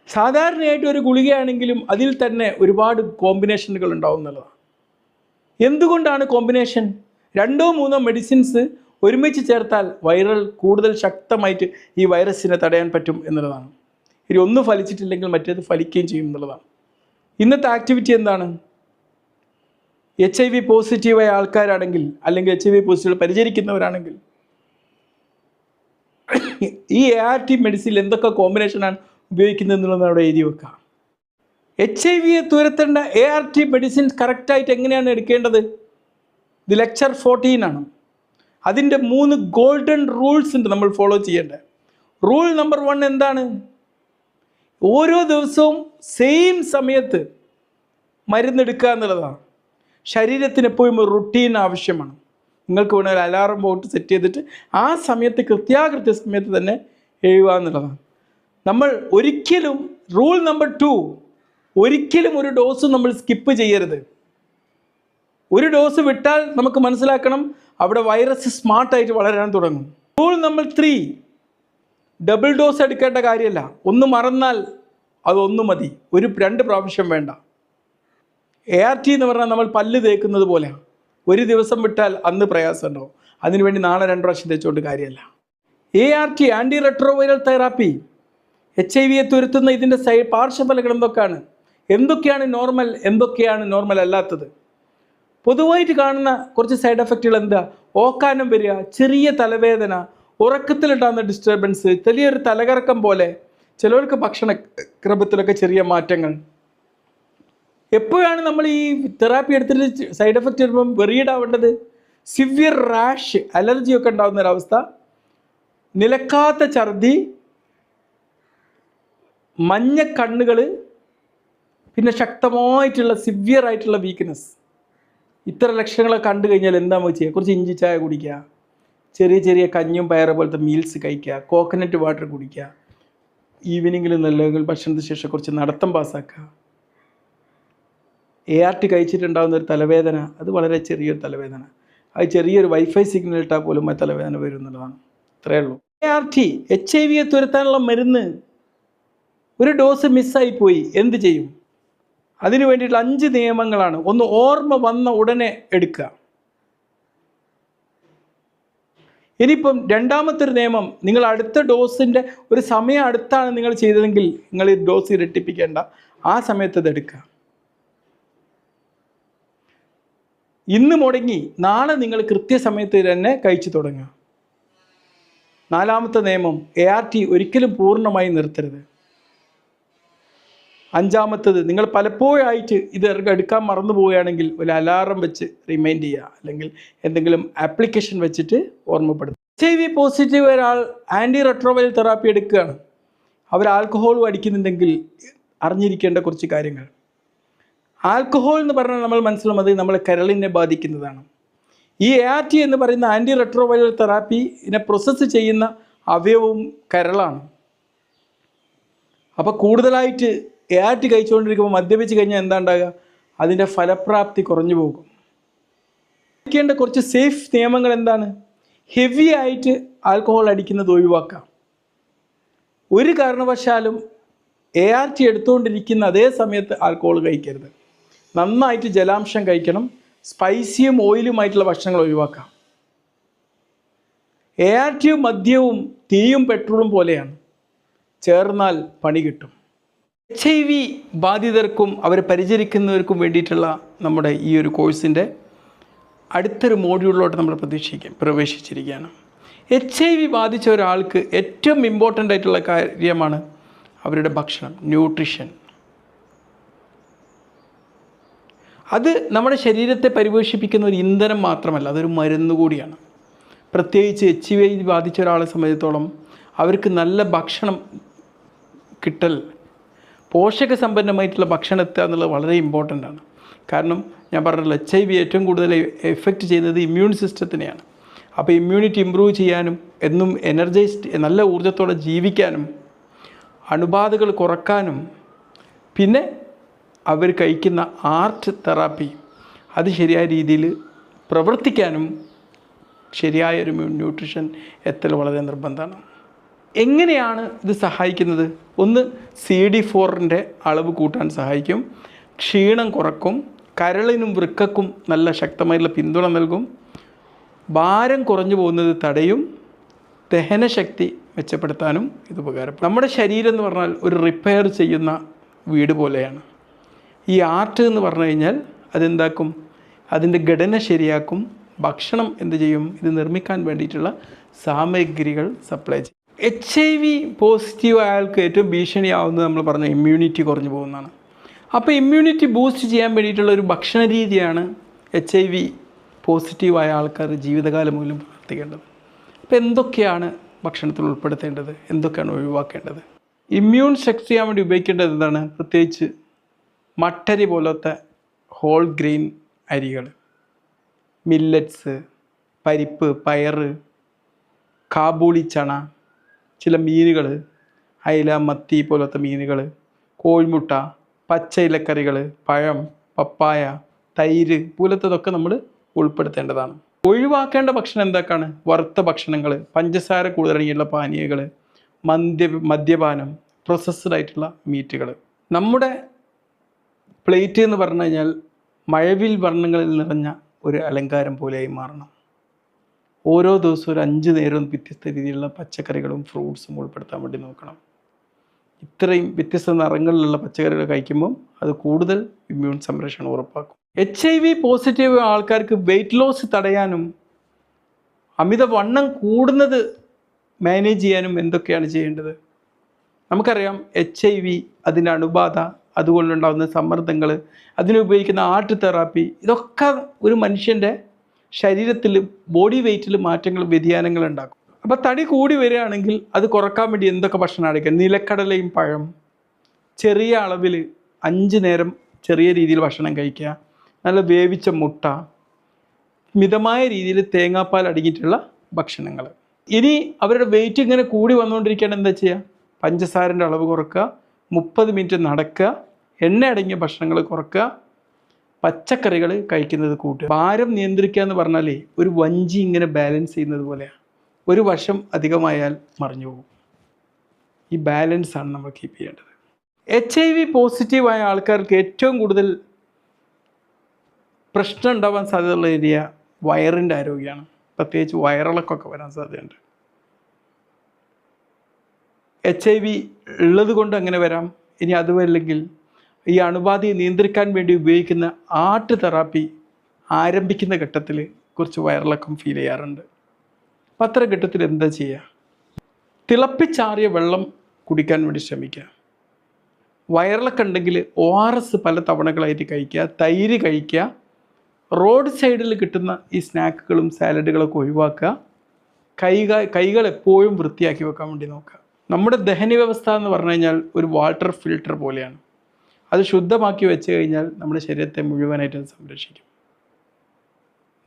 സാധാരണയായിട്ട് ഒരു ഗുളികയാണെങ്കിലും അതിൽ തന്നെ ഒരുപാട് കോമ്പിനേഷനുകൾ ഉണ്ടാവുന്നതാണ്. എന്തുകൊണ്ടാണ് കോമ്പിനേഷൻ? 2-3 മെഡിസിൻസ് ഒരുമിച്ച് ചേർത്താൽ വൈറൽ കൂടുതൽ ശക്തമായിട്ട് ഈ വൈറസിനെ തടയാൻ പറ്റും എന്നുള്ളതാണ്. ഇനി ഒന്ന് ഫലിച്ചിട്ടില്ലെങ്കിൽ മറ്റേത് ഫലിക്കുകയും ചെയ്യും എന്നുള്ളതാണ്. ഇന്നത്തെ ആക്ടിവിറ്റി എന്താണ്? HIV പോസിറ്റീവായ ആൾക്കാരാണെങ്കിൽ, അല്ലെങ്കിൽ HIV പോസിറ്റീവ് പരിചരിക്കുന്നവരാണെങ്കിൽ ഈ ART മെഡിസിൻ എന്തൊക്കെ കോമ്പിനേഷനാണ് ഉപയോഗിക്കുന്നത് എന്നുള്ളത് അവിടെ എഴുതി വെക്കുക. HIV തുരത്തേണ്ട ART മെഡിസിൻ കറക്റ്റായിട്ട് എങ്ങനെയാണ് എടുക്കേണ്ടത്? ഇത് ലെക്ചർ 14 ആണ്. അതിൻ്റെ 3 ഗോൾഡൻ റൂൾസ് ഉണ്ട് നമ്മൾ ഫോളോ ചെയ്യേണ്ടത്. റൂൾ നമ്പർ 1 എന്താണ്? ഓരോ ദിവസവും സെയിം സമയത്ത് മരുന്നെടുക്കുക എന്നുള്ളതാണ്. ശരീരത്തിന് എപ്പോഴും ഒരു റുട്ടീൻ ആവശ്യമാണ്. നിങ്ങൾക്ക് വേണമെങ്കിൽ അലാറം ബോട്ട് സെറ്റ് ചെയ്തിട്ട് ആ സമയത്ത് കൃത്യ സമയത്ത് തന്നെ എഴുതുക എന്നുള്ളതാണ്. നമ്മൾ ഒരിക്കലും റൂൾ നമ്പർ 2, ഒരിക്കലും ഒരു ഡോസ് നമ്മൾ സ്കിപ്പ് ചെയ്യരുത്. ഒരു ഡോസ് വിട്ടാൽ നമുക്ക് മനസ്സിലാക്കണം അവിടെ വൈറസ് സ്മാർട്ടായിട്ട് വളരാൻ തുടങ്ങും. റൂൾ നമ്പർ 3, ഡബിൾ ഡോസ് എടുക്കേണ്ട കാര്യമല്ല. ഒന്ന് മറന്നാൽ അതൊന്നു മതി, 2 പ്രാവശ്യം വേണ്ട. ART എന്ന് പറഞ്ഞാൽ നമ്മൾ പല്ല് തേക്കുന്നത് പോലെയാണ്. ഒരു ദിവസം വിട്ടാൽ അന്ന് പ്രയാസം ഉണ്ടാവും. അതിനുവേണ്ടി നാളെ 2 പ്രാവശ്യം തേച്ചുകൊണ്ട് കാര്യമല്ല. ART anti retro viral therapy HIV തുരത്തുന്ന ഇതിൻ്റെ പാർശ്വഫലങ്ങൾ എന്തൊക്കെയാണ് നോർമൽ, എന്തൊക്കെയാണ് നോർമൽ അല്ലാത്തത്? പൊതുവായിട്ട് കാണുന്ന കുറച്ച് സൈഡ് എഫക്റ്റുകൾ എന്താ? ഓക്കാനം വരിക, ചെറിയ തലവേദന, ഉറക്കത്തിലുണ്ടാകുന്ന ഡിസ്റ്റർബൻസ്, ചെറിയൊരു തലകറക്കം പോലെ, ചിലർക്ക് ഭക്ഷണക്രമത്തിലൊക്കെ ചെറിയ മാറ്റങ്ങൾ. എപ്പോഴാണ് നമ്മൾ ഈ തെറാപ്പി എടുത്തിട്ട് സൈഡ് എഫക്റ്റ് വരുമ്പം വെറിയിടാവേണ്ടത്? സിവിയർ റാഷ്, അലർജിയൊക്കെ ഉണ്ടാകുന്ന ഒരവസ്ഥ, നിലക്കാത്ത ഛർദി, മഞ്ഞ കണ്ണുകൾ, പിന്നെ ശക്തമായിട്ടുള്ള സിവിയർ ആയിട്ടുള്ള വീക്ക്നെസ്. ഇത്ര ലക്ഷണങ്ങളൊക്കെ കണ്ടു കഴിഞ്ഞാൽ എന്താ നമുക്ക് ചെയ്യുക? കുറച്ച് ഇഞ്ചി ചായ കുടിക്കുക, ചെറിയ ചെറിയ കഞ്ഞും പയറ് പോലത്തെ മീൽസ് കഴിക്കുക, കോക്കനട്ട് വാട്ടർ കുടിക്കുക, ഈവനിങ്ങിൽ നല്ല ഭക്ഷണത്തിന് ശേഷം കുറച്ച് നടത്തം പാസ്സാക്കുക. ART കഴിച്ചിട്ടുണ്ടാകുന്ന ഒരു തലവേദന, അത് വളരെ ചെറിയൊരു തലവേദന, അത് ചെറിയൊരു വൈഫൈ സിഗ്നൽ ഇട്ടാൽ പോലും ആ തലവേദന വരും എന്നുള്ളതാണ്. ഇത്രയേ ഉള്ളൂ. ART HIV തുരത്താനുള്ള മരുന്ന് ഒരു ഡോസ് മിസ്സായിപ്പോയി, എന്ത് ചെയ്യും? അതിന് വേണ്ടിയിട്ടുള്ള 5 നിയമങ്ങളാണ്. ഒന്ന്, ഓർമ്മ വന്ന ഉടനെ എടുക്കുക. ഇനിയിപ്പം രണ്ടാമത്തെ ഒരു നിയമം, നിങ്ങൾ അടുത്ത ഡോസിൻ്റെ ഒരു സമയം അടുത്താണ് നിങ്ങൾ ചെയ്തതെങ്കിൽ നിങ്ങൾ ഈ ഡോസ് ഇരട്ടിപ്പിക്കേണ്ട, ആ സമയത്ത് അത് എടുക്കുക. ഇന്ന് മുടങ്ങി നാളെ നിങ്ങൾ കൃത്യസമയത്ത് തന്നെ കഴിച്ചു തുടങ്ങുക. 4ാമത്തെ നിയമം, ART ഒരിക്കലും പൂർണ്ണമായി നിർത്തരുത്. 5ാമത്തത്, നിങ്ങൾ പലപ്പോഴായിട്ട് ഇത് എടുക്കാൻ മറന്നു പോവുകയാണെങ്കിൽ ഒരു അലാറം വെച്ച് റിമൈൻഡ് ചെയ്യുക, അല്ലെങ്കിൽ എന്തെങ്കിലും ആപ്ലിക്കേഷൻ വെച്ചിട്ട് ഓർമ്മപ്പെടുത്തുക. HIV പോസിറ്റീവ് ഒരാൾ ആൻറ്റി റെട്രോവൈറൽ തെറാപ്പി എടുക്കുകയാണ്, അവർ ആൽക്കഹോളും അടിക്കുന്നുണ്ടെങ്കിൽ അറിഞ്ഞിരിക്കേണ്ട കുറച്ച് കാര്യങ്ങൾ. ആൽക്കഹോൾ എന്ന് പറഞ്ഞാൽ നമ്മൾ മനസ്സിലാക്കുന്നത് നമ്മളെ കരളിനെ ബാധിക്കുന്നതാണ്. ഈ ART എന്ന് പറയുന്ന ആൻറ്റി റെട്രോവൈറൽ തെറാപ്പിനെ പ്രോസസ്സ് ചെയ്യുന്ന അവയവവും കരളാണ്. അപ്പോൾ കൂടുതലായിട്ട് ART കഴിച്ചുകൊണ്ടിരിക്കുമ്പോൾ മദ്യപിച്ച് കഴിഞ്ഞാൽ എന്താ ഉണ്ടാകുക? അതിൻ്റെ ഫലപ്രാപ്തി കുറഞ്ഞു പോകും. പാലിക്കേണ്ട കുറച്ച് സേഫ് നിയമങ്ങൾ എന്താണ്? ഹെവി ആയിട്ട് ആൽക്കഹോൾ അടിക്കുന്നത് ഒഴിവാക്കാം. ഒരു കാരണവശാലും ART എടുത്തുകൊണ്ടിരിക്കുന്ന അതേ സമയത്ത് ആൽക്കഹോൾ കഴിക്കരുത്. നന്നായിട്ട് ജലാംശം കഴിക്കണം. സ്പൈസിയും ഓയിലുമായിട്ടുള്ള ഭക്ഷണങ്ങൾ ഒഴിവാക്കാം. ART മദ്യവും തീയും പെട്രോളും പോലെയാണ്, ചേർന്നാൽ പണി കിട്ടും. HIV ബാധിതർക്കും അവരെ പരിചരിക്കുന്നവർക്കും വേണ്ടിയിട്ടുള്ള നമ്മുടെ ഈ ഒരു കോഴ്സിൻ്റെ അടുത്തൊരു മോഡ്യൂളിലോട്ട് നമ്മൾ പ്രവേശിച്ചിരിക്കുകയാണ്. HIV ബാധിച്ച ഒരാൾക്ക് ഏറ്റവും ഇമ്പോർട്ടൻ്റ് ആയിട്ടുള്ള കാര്യമാണ് അവരുടെ ഭക്ഷണം, ന്യൂട്രീഷൻ. അത് നമ്മുടെ ശരീരത്തെ പരിപോഷിപ്പിക്കുന്ന ഒരു ഇന്ധനം മാത്രമല്ല, അതൊരു മരുന്ന് കൂടിയാണ്. പ്രത്യേകിച്ച് HIV ബാധിച്ച ഒരാളെ സംബന്ധിച്ചിടത്തോളം അവർക്ക് നല്ല ഭക്ഷണം കിട്ടൽ, പോഷകസമ്പന്നമായിട്ടുള്ള ഭക്ഷണം എത്തുക എന്നുള്ളത് വളരെ ഇമ്പോർട്ടൻ്റ് ആണ്. കാരണം ഞാൻ പറഞ്ഞല്ലോ, HIV ഏറ്റവും കൂടുതൽ എഫക്റ്റ് ചെയ്യുന്നത് ഇമ്മ്യൂൺ സിസ്റ്റത്തിനെയാണ്. അപ്പോൾ ഇമ്മ്യൂണിറ്റി ഇമ്പ്രൂവ് ചെയ്യാനും എന്നും എനർജൈസ്ഡ് നല്ല ഊർജ്ജത്തോടെ ജീവിക്കാനും അണുബാധകൾ കുറക്കാനും പിന്നെ അവർ കഴിക്കുന്ന ആർട്ട് തെറാപ്പി അത് ശരിയായ രീതിയിൽ പ്രവർത്തിക്കാനും ശരിയായൊരു ന്യൂട്രീഷൻ എത്തൽ വളരെ നിർബന്ധമാണ്. എങ്ങനെയാണ് ഇത് സഹായിക്കുന്നത്? ഒന്ന്, CD4ൻ്റെ അളവ് കൂട്ടാൻ സഹായിക്കും, ക്ഷീണം കുറക്കും, കരളിനും വൃക്കക്കും നല്ല ശക്തമായിട്ടുള്ള പിന്തുണ നൽകും, ഭാരം കുറഞ്ഞു പോകുന്നത് തടയും, ദഹനശക്തി മെച്ചപ്പെടുത്താനും ഇത് ഉപകാരപ്പെടും. നമ്മുടെ ശരീരം എന്ന് പറഞ്ഞാൽ ഒരു റിപ്പയർ ചെയ്യുന്ന വീട് പോലെയാണ്. ഈ ആർട്ട് എന്ന് പറഞ്ഞു കഴിഞ്ഞാൽ അതെന്താക്കും? അതിൻ്റെ ഘടന ശരിയാക്കും. ഭക്ഷണം എന്ത് ചെയ്യും? ഇത് നിർമ്മിക്കാൻ വേണ്ടിയിട്ടുള്ള സാമഗ്രികൾ സപ്ലൈ ചെയ്യും. HIV പോസിറ്റീവ് അയാൾക്ക് ഏറ്റവും ഭീഷണിയാവുന്നത് നമ്മൾ പറഞ്ഞ ഇമ്മ്യൂണിറ്റി കുറഞ്ഞു പോകുന്നതാണ്. അപ്പോൾ ഇമ്മ്യൂണിറ്റി ബൂസ്റ്റ് ചെയ്യാൻ വേണ്ടിയിട്ടുള്ള ഒരു ഭക്ഷണ രീതിയാണ് HIV പോസിറ്റീവായ ആൾക്കാർ ജീവിതകാലം മുഴുവൻ പ്രവർത്തിക്കേണ്ടത്. അപ്പോൾ എന്തൊക്കെയാണ് ഭക്ഷണത്തിൽ ഉൾപ്പെടുത്തേണ്ടത്, എന്തൊക്കെയാണ് ഒഴിവാക്കേണ്ടത്? ഇമ്മ്യൂൺ ശക്തി ചെയ്യാൻ വേണ്ടി ഉപയോഗിക്കേണ്ടത് എന്താണ്? പ്രത്യേകിച്ച് മട്ടരി പോലത്തെ ഹോൾ ഗ്രെയിൻ അരികൾ, മില്ലറ്റ്സ്, പരിപ്പ്, പയറ്, കാബൂളി ചണ, ചില മീനുകൾ, അയില, മത്തി പോലത്തെ മീനുകൾ, കോഴിമുട്ട, പച്ച ഇലക്കറികൾ, പഴം, പപ്പായ, തൈര് പോലത്തതൊക്കെ നമ്മൾ ഉൾപ്പെടുത്തേണ്ടതാണ്. ഒഴിവാക്കേണ്ട ഭക്ഷണം എന്തൊക്കെയാണ്? വറുത്ത ഭക്ഷണങ്ങൾ, പഞ്ചസാര കൂടുതലടങ്ങിയുള്ള പാനീയങ്ങൾ, മദ്യപാനം, പ്രോസസ്ഡ് ആയിട്ടുള്ള മീറ്റുകൾ. നമ്മുടെ പ്ലേറ്റ് എന്ന് പറഞ്ഞു കഴിഞ്ഞാൽ മഴവിൽ വർണ്ണങ്ങളിൽ നിറഞ്ഞ ഒരു അലങ്കാരം പോലെയായി മാറണം. ഓരോ ദിവസവും ഒരു 5 നേരവും വ്യത്യസ്ത രീതിയിലുള്ള പച്ചക്കറികളും ഫ്രൂട്ട്സും ഉൾപ്പെടുത്താൻ വേണ്ടി നോക്കണം. ഇത്രയും വ്യത്യസ്ത നിറങ്ങളിലുള്ള പച്ചക്കറികൾ കഴിക്കുമ്പം അത് കൂടുതൽ ഇമ്മ്യൂൺ സംരക്ഷണം ഉറപ്പാക്കും. HIV പോസിറ്റീവ് ആൾക്കാർക്ക് വെയിറ്റ് ലോസ് തടയാനും അമിതവണ്ണം കൂടുന്നത് മാനേജ് ചെയ്യാനും എന്തൊക്കെയാണ് ചെയ്യേണ്ടത്? നമുക്കറിയാം HIV, അതിൻ്റെ അണുബാധ, അതുകൊണ്ടുണ്ടാകുന്ന സമ്മർദ്ദങ്ങൾ, അതിനുപയോഗിക്കുന്ന ആർട്ട് തെറാപ്പി, ഇതൊക്കെ ഒരു മനുഷ്യൻ്റെ ശരീരത്തിൽ ബോഡി വെയ്റ്റിൽ മാറ്റങ്ങൾ, വ്യതിയാനങ്ങൾ ഉണ്ടാക്കും. അപ്പോൾ തടി കൂടി വരികയാണെങ്കിൽ അത് കുറക്കാൻ വേണ്ടി എന്തൊക്കെ ഭക്ഷണം കഴിക്കുക? നിലക്കടലയും പഴം, ചെറിയ അളവിൽ 5 നേരം ചെറിയ രീതിയിൽ ഭക്ഷണം കഴിക്കുക, നല്ല വേവിച്ച മുട്ട, മിതമായ രീതിയിൽ തേങ്ങാപ്പാൽ അടങ്ങിയിട്ടുള്ള ഭക്ഷണങ്ങൾ. ഇനി അവരുടെ വെയിറ്റ് ഇങ്ങനെ കൂടി വന്നുകൊണ്ടിരിക്കുകയാണ്, എന്താ ചെയ്യുക? പഞ്ചസാരൻ്റെ അളവ് കുറക്കുക, 30 മിനിറ്റ് നടക്കുക, എണ്ണ അടങ്ങിയ ഭക്ഷണങ്ങൾ കുറക്കുക, പച്ചക്കറികൾ കഴിക്കുന്നത് കൂട്ടുക. ഭാരം നിയന്ത്രിക്കുക എന്ന് പറഞ്ഞാൽ ഒരു വഞ്ചി ഇങ്ങനെ ബാലൻസ് ചെയ്യുന്നത് പോലെയാണ്. ഒരു വശം അധികമായാൽ മറിഞ്ഞു പോകും. ഈ ബാലൻസാണ് നമ്മൾ കീപ്പ് ചെയ്യേണ്ടത്. HIV പോസിറ്റീവായ ആൾക്കാർക്ക് ഏറ്റവും കൂടുതൽ പ്രശ്നം ഉണ്ടാവാൻ സാധ്യതയുള്ള ഏരിയ വയറിൻ്റെ ആരോഗ്യമാണ്. പ്രത്യേകിച്ച് വയറിളക്കമൊക്കെ വരാൻ സാധ്യതയുണ്ട്. HIV ഉള്ളത് കൊണ്ട് അങ്ങനെ വരാം. ഇനി അതുമല്ലെങ്കിൽ ഈ അണുബാധയെ നിയന്ത്രിക്കാൻ വേണ്ടി ഉപയോഗിക്കുന്ന ആർട്ട് തെറാപ്പി ആരംഭിക്കുന്ന ഘട്ടത്തിൽ കുറച്ച് വയറിളക്കം ഫീൽ ചെയ്യാറുണ്ട്. അപ്പം അത്തരം ഘട്ടത്തിൽ എന്താ ചെയ്യുക? തിളപ്പിച്ചാറിയ വെള്ളം കുടിക്കാൻ വേണ്ടി ശ്രമിക്കുക. വയറിളക്കം ഉണ്ടെങ്കിൽ ORS പല തവണകളായിട്ട് കഴിക്കുക, തൈര് കഴിക്കുക, റോഡ് സൈഡിൽ കിട്ടുന്ന ഈ സ്നാക്കുകളും സാലഡുകളൊക്കെ ഒഴിവാക്കുക, കൈകൾ എപ്പോഴും വൃത്തിയാക്കി വെക്കാൻ വേണ്ടി നോക്കുക. നമ്മുടെ ദഹന വ്യവസ്ഥ എന്ന് പറഞ്ഞു കഴിഞ്ഞാൽ ഒരു വാട്ടർ ഫിൽട്ടർ പോലെയാണ്. അത് ശുദ്ധമാക്കി വെച്ച് കഴിഞ്ഞാൽ നമ്മുടെ ശരീരത്തെ മുഴുവനായിട്ടും സംരക്ഷിക്കും.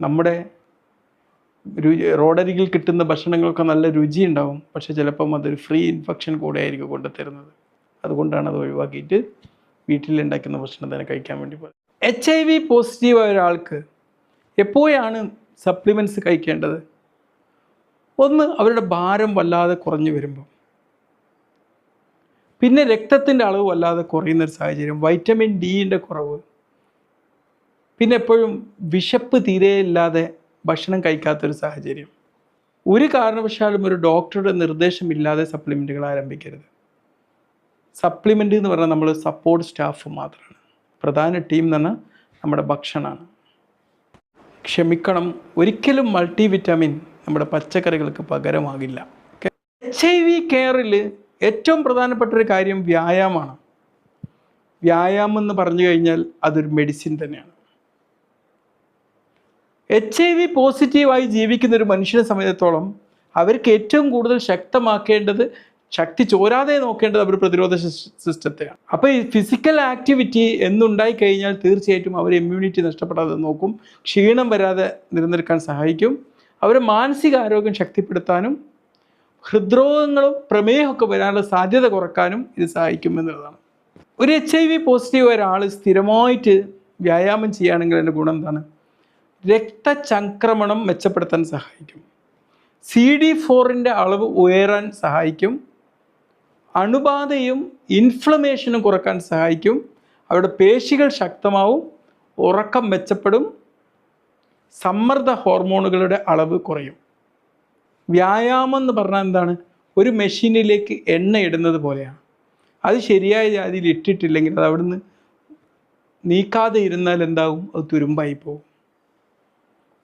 നമ്മുടെ റോഡരികിൽ കിട്ടുന്ന ഭക്ഷണങ്ങളൊക്കെ നല്ല രുചി ഉണ്ടാവും, പക്ഷേ ചിലപ്പം അതൊരു ഫ്രീ ഇൻഫെക്ഷൻ കൂടെ ആയിരിക്കും കൊണ്ടുതരുന്നത്. അതുകൊണ്ടാണ് അത് ഒഴിവാക്കിയിട്ട് വീട്ടിലുണ്ടാക്കുന്ന ഭക്ഷണം തന്നെ കഴിക്കാൻ വേണ്ടി പോകുന്നത്. HIV പോസിറ്റീവായ ഒരാൾക്ക് എപ്പോഴാണ് സപ്ലിമെൻറ്റ്സ് കഴിക്കേണ്ടത്? ഒന്ന്, അവരുടെ ഭാരം വല്ലാതെ കുറഞ്ഞു വരുമ്പോൾ. പിന്നെ രക്തത്തിൻ്റെ അളവ് വല്ലാതെ കുറയുന്നൊരു സാഹചര്യം, വൈറ്റമിൻ ഡിയുടെ കുറവ്, പിന്നെ എപ്പോഴും വിശപ്പ് തീരെ ഇല്ലാതെ ഭക്ഷണം കഴിക്കാത്തൊരു സാഹചര്യം. ഒരു കാരണവശാലും ഒരു ഡോക്ടറുടെ നിർദ്ദേശമില്ലാതെ സപ്ലിമെൻറ്റുകൾ ആരംഭിക്കരുത്. സപ്ലിമെൻ്റ് എന്ന് പറഞ്ഞാൽ നമ്മൾ സപ്പോർട്ട് സ്റ്റാഫ് മാത്രമാണ്. പ്രധാന ടീം എന്ന് പറഞ്ഞാൽ നമ്മുടെ ഭക്ഷണമാണ്. ക്ഷമിക്കണം, ഒരിക്കലും മൾട്ടി വിറ്റാമിൻ നമ്മുടെ പച്ചക്കറികൾക്ക് പകരമാകില്ല. HIV കെയറിൽ ഏറ്റവും പ്രധാനപ്പെട്ട ഒരു കാര്യം വ്യായാമമാണ്. വ്യായാമം എന്ന് പറഞ്ഞു കഴിഞ്ഞാൽ അതൊരു മെഡിസിൻ തന്നെയാണ്. HIV പോസിറ്റീവായി ജീവിക്കുന്ന ഒരു മനുഷ്യനെ സംബന്ധിച്ചിടത്തോളം അവർക്ക് ഏറ്റവും കൂടുതൽ ശക്തി ചോരാതെ നോക്കേണ്ടത് അവർ പ്രതിരോധ സിസ്റ്റത്തെയാണ്. അപ്പോൾ ഈ ഫിസിക്കൽ ആക്ടിവിറ്റി എന്നുണ്ടായി കഴിഞ്ഞാൽ തീർച്ചയായിട്ടും അവർ ഇമ്മ്യൂണിറ്റി നഷ്ടപ്പെടാതെ നോക്കും, ക്ഷീണം വരാതെ നിലനിൽക്കാൻ സഹായിക്കും, അവരെ മാനസികാരോഗ്യം ശക്തിപ്പെടുത്താനും ഹൃദ്രോഗങ്ങളും പ്രമേഹമൊക്കെ വരാനുള്ള സാധ്യത കുറക്കാനും ഇത് സഹായിക്കും എന്നുള്ളതാണ്. ഒരു HIV പോസിറ്റീവ് ഒരാൾ സ്ഥിരമായിട്ട് വ്യായാമം ചെയ്യുകയാണെങ്കിൽ അതിൻ്റെ ഗുണം എന്താണ്? രക്തചംക്രമണം മെച്ചപ്പെടുത്താൻ സഹായിക്കും, CD4ൻ്റെ അളവ് ഉയരാൻ സഹായിക്കും, അണുബാധയും ഇൻഫ്ലമേഷനും കുറക്കാൻ സഹായിക്കും, അവരുടെ പേശികൾ ശക്തമാവും, ഉറക്കം മെച്ചപ്പെടും, സമ്മർദ്ദ ഹോർമോണുകളുടെ അളവ് കുറയും. വ്യായാമം എന്ന് പറഞ്ഞാൽ എന്താണ്? ഒരു മെഷീനിലേക്ക് എണ്ണ ഇടുന്നത് പോലെയാണ്. അത് ശരിയായ രീതിയിൽ ഇട്ടിട്ടില്ലെങ്കിൽ അത് അവിടുന്ന് നീക്കാതെ ഇരുന്നാൽ എന്താവും? അത് തുരുമ്പായി പോകും.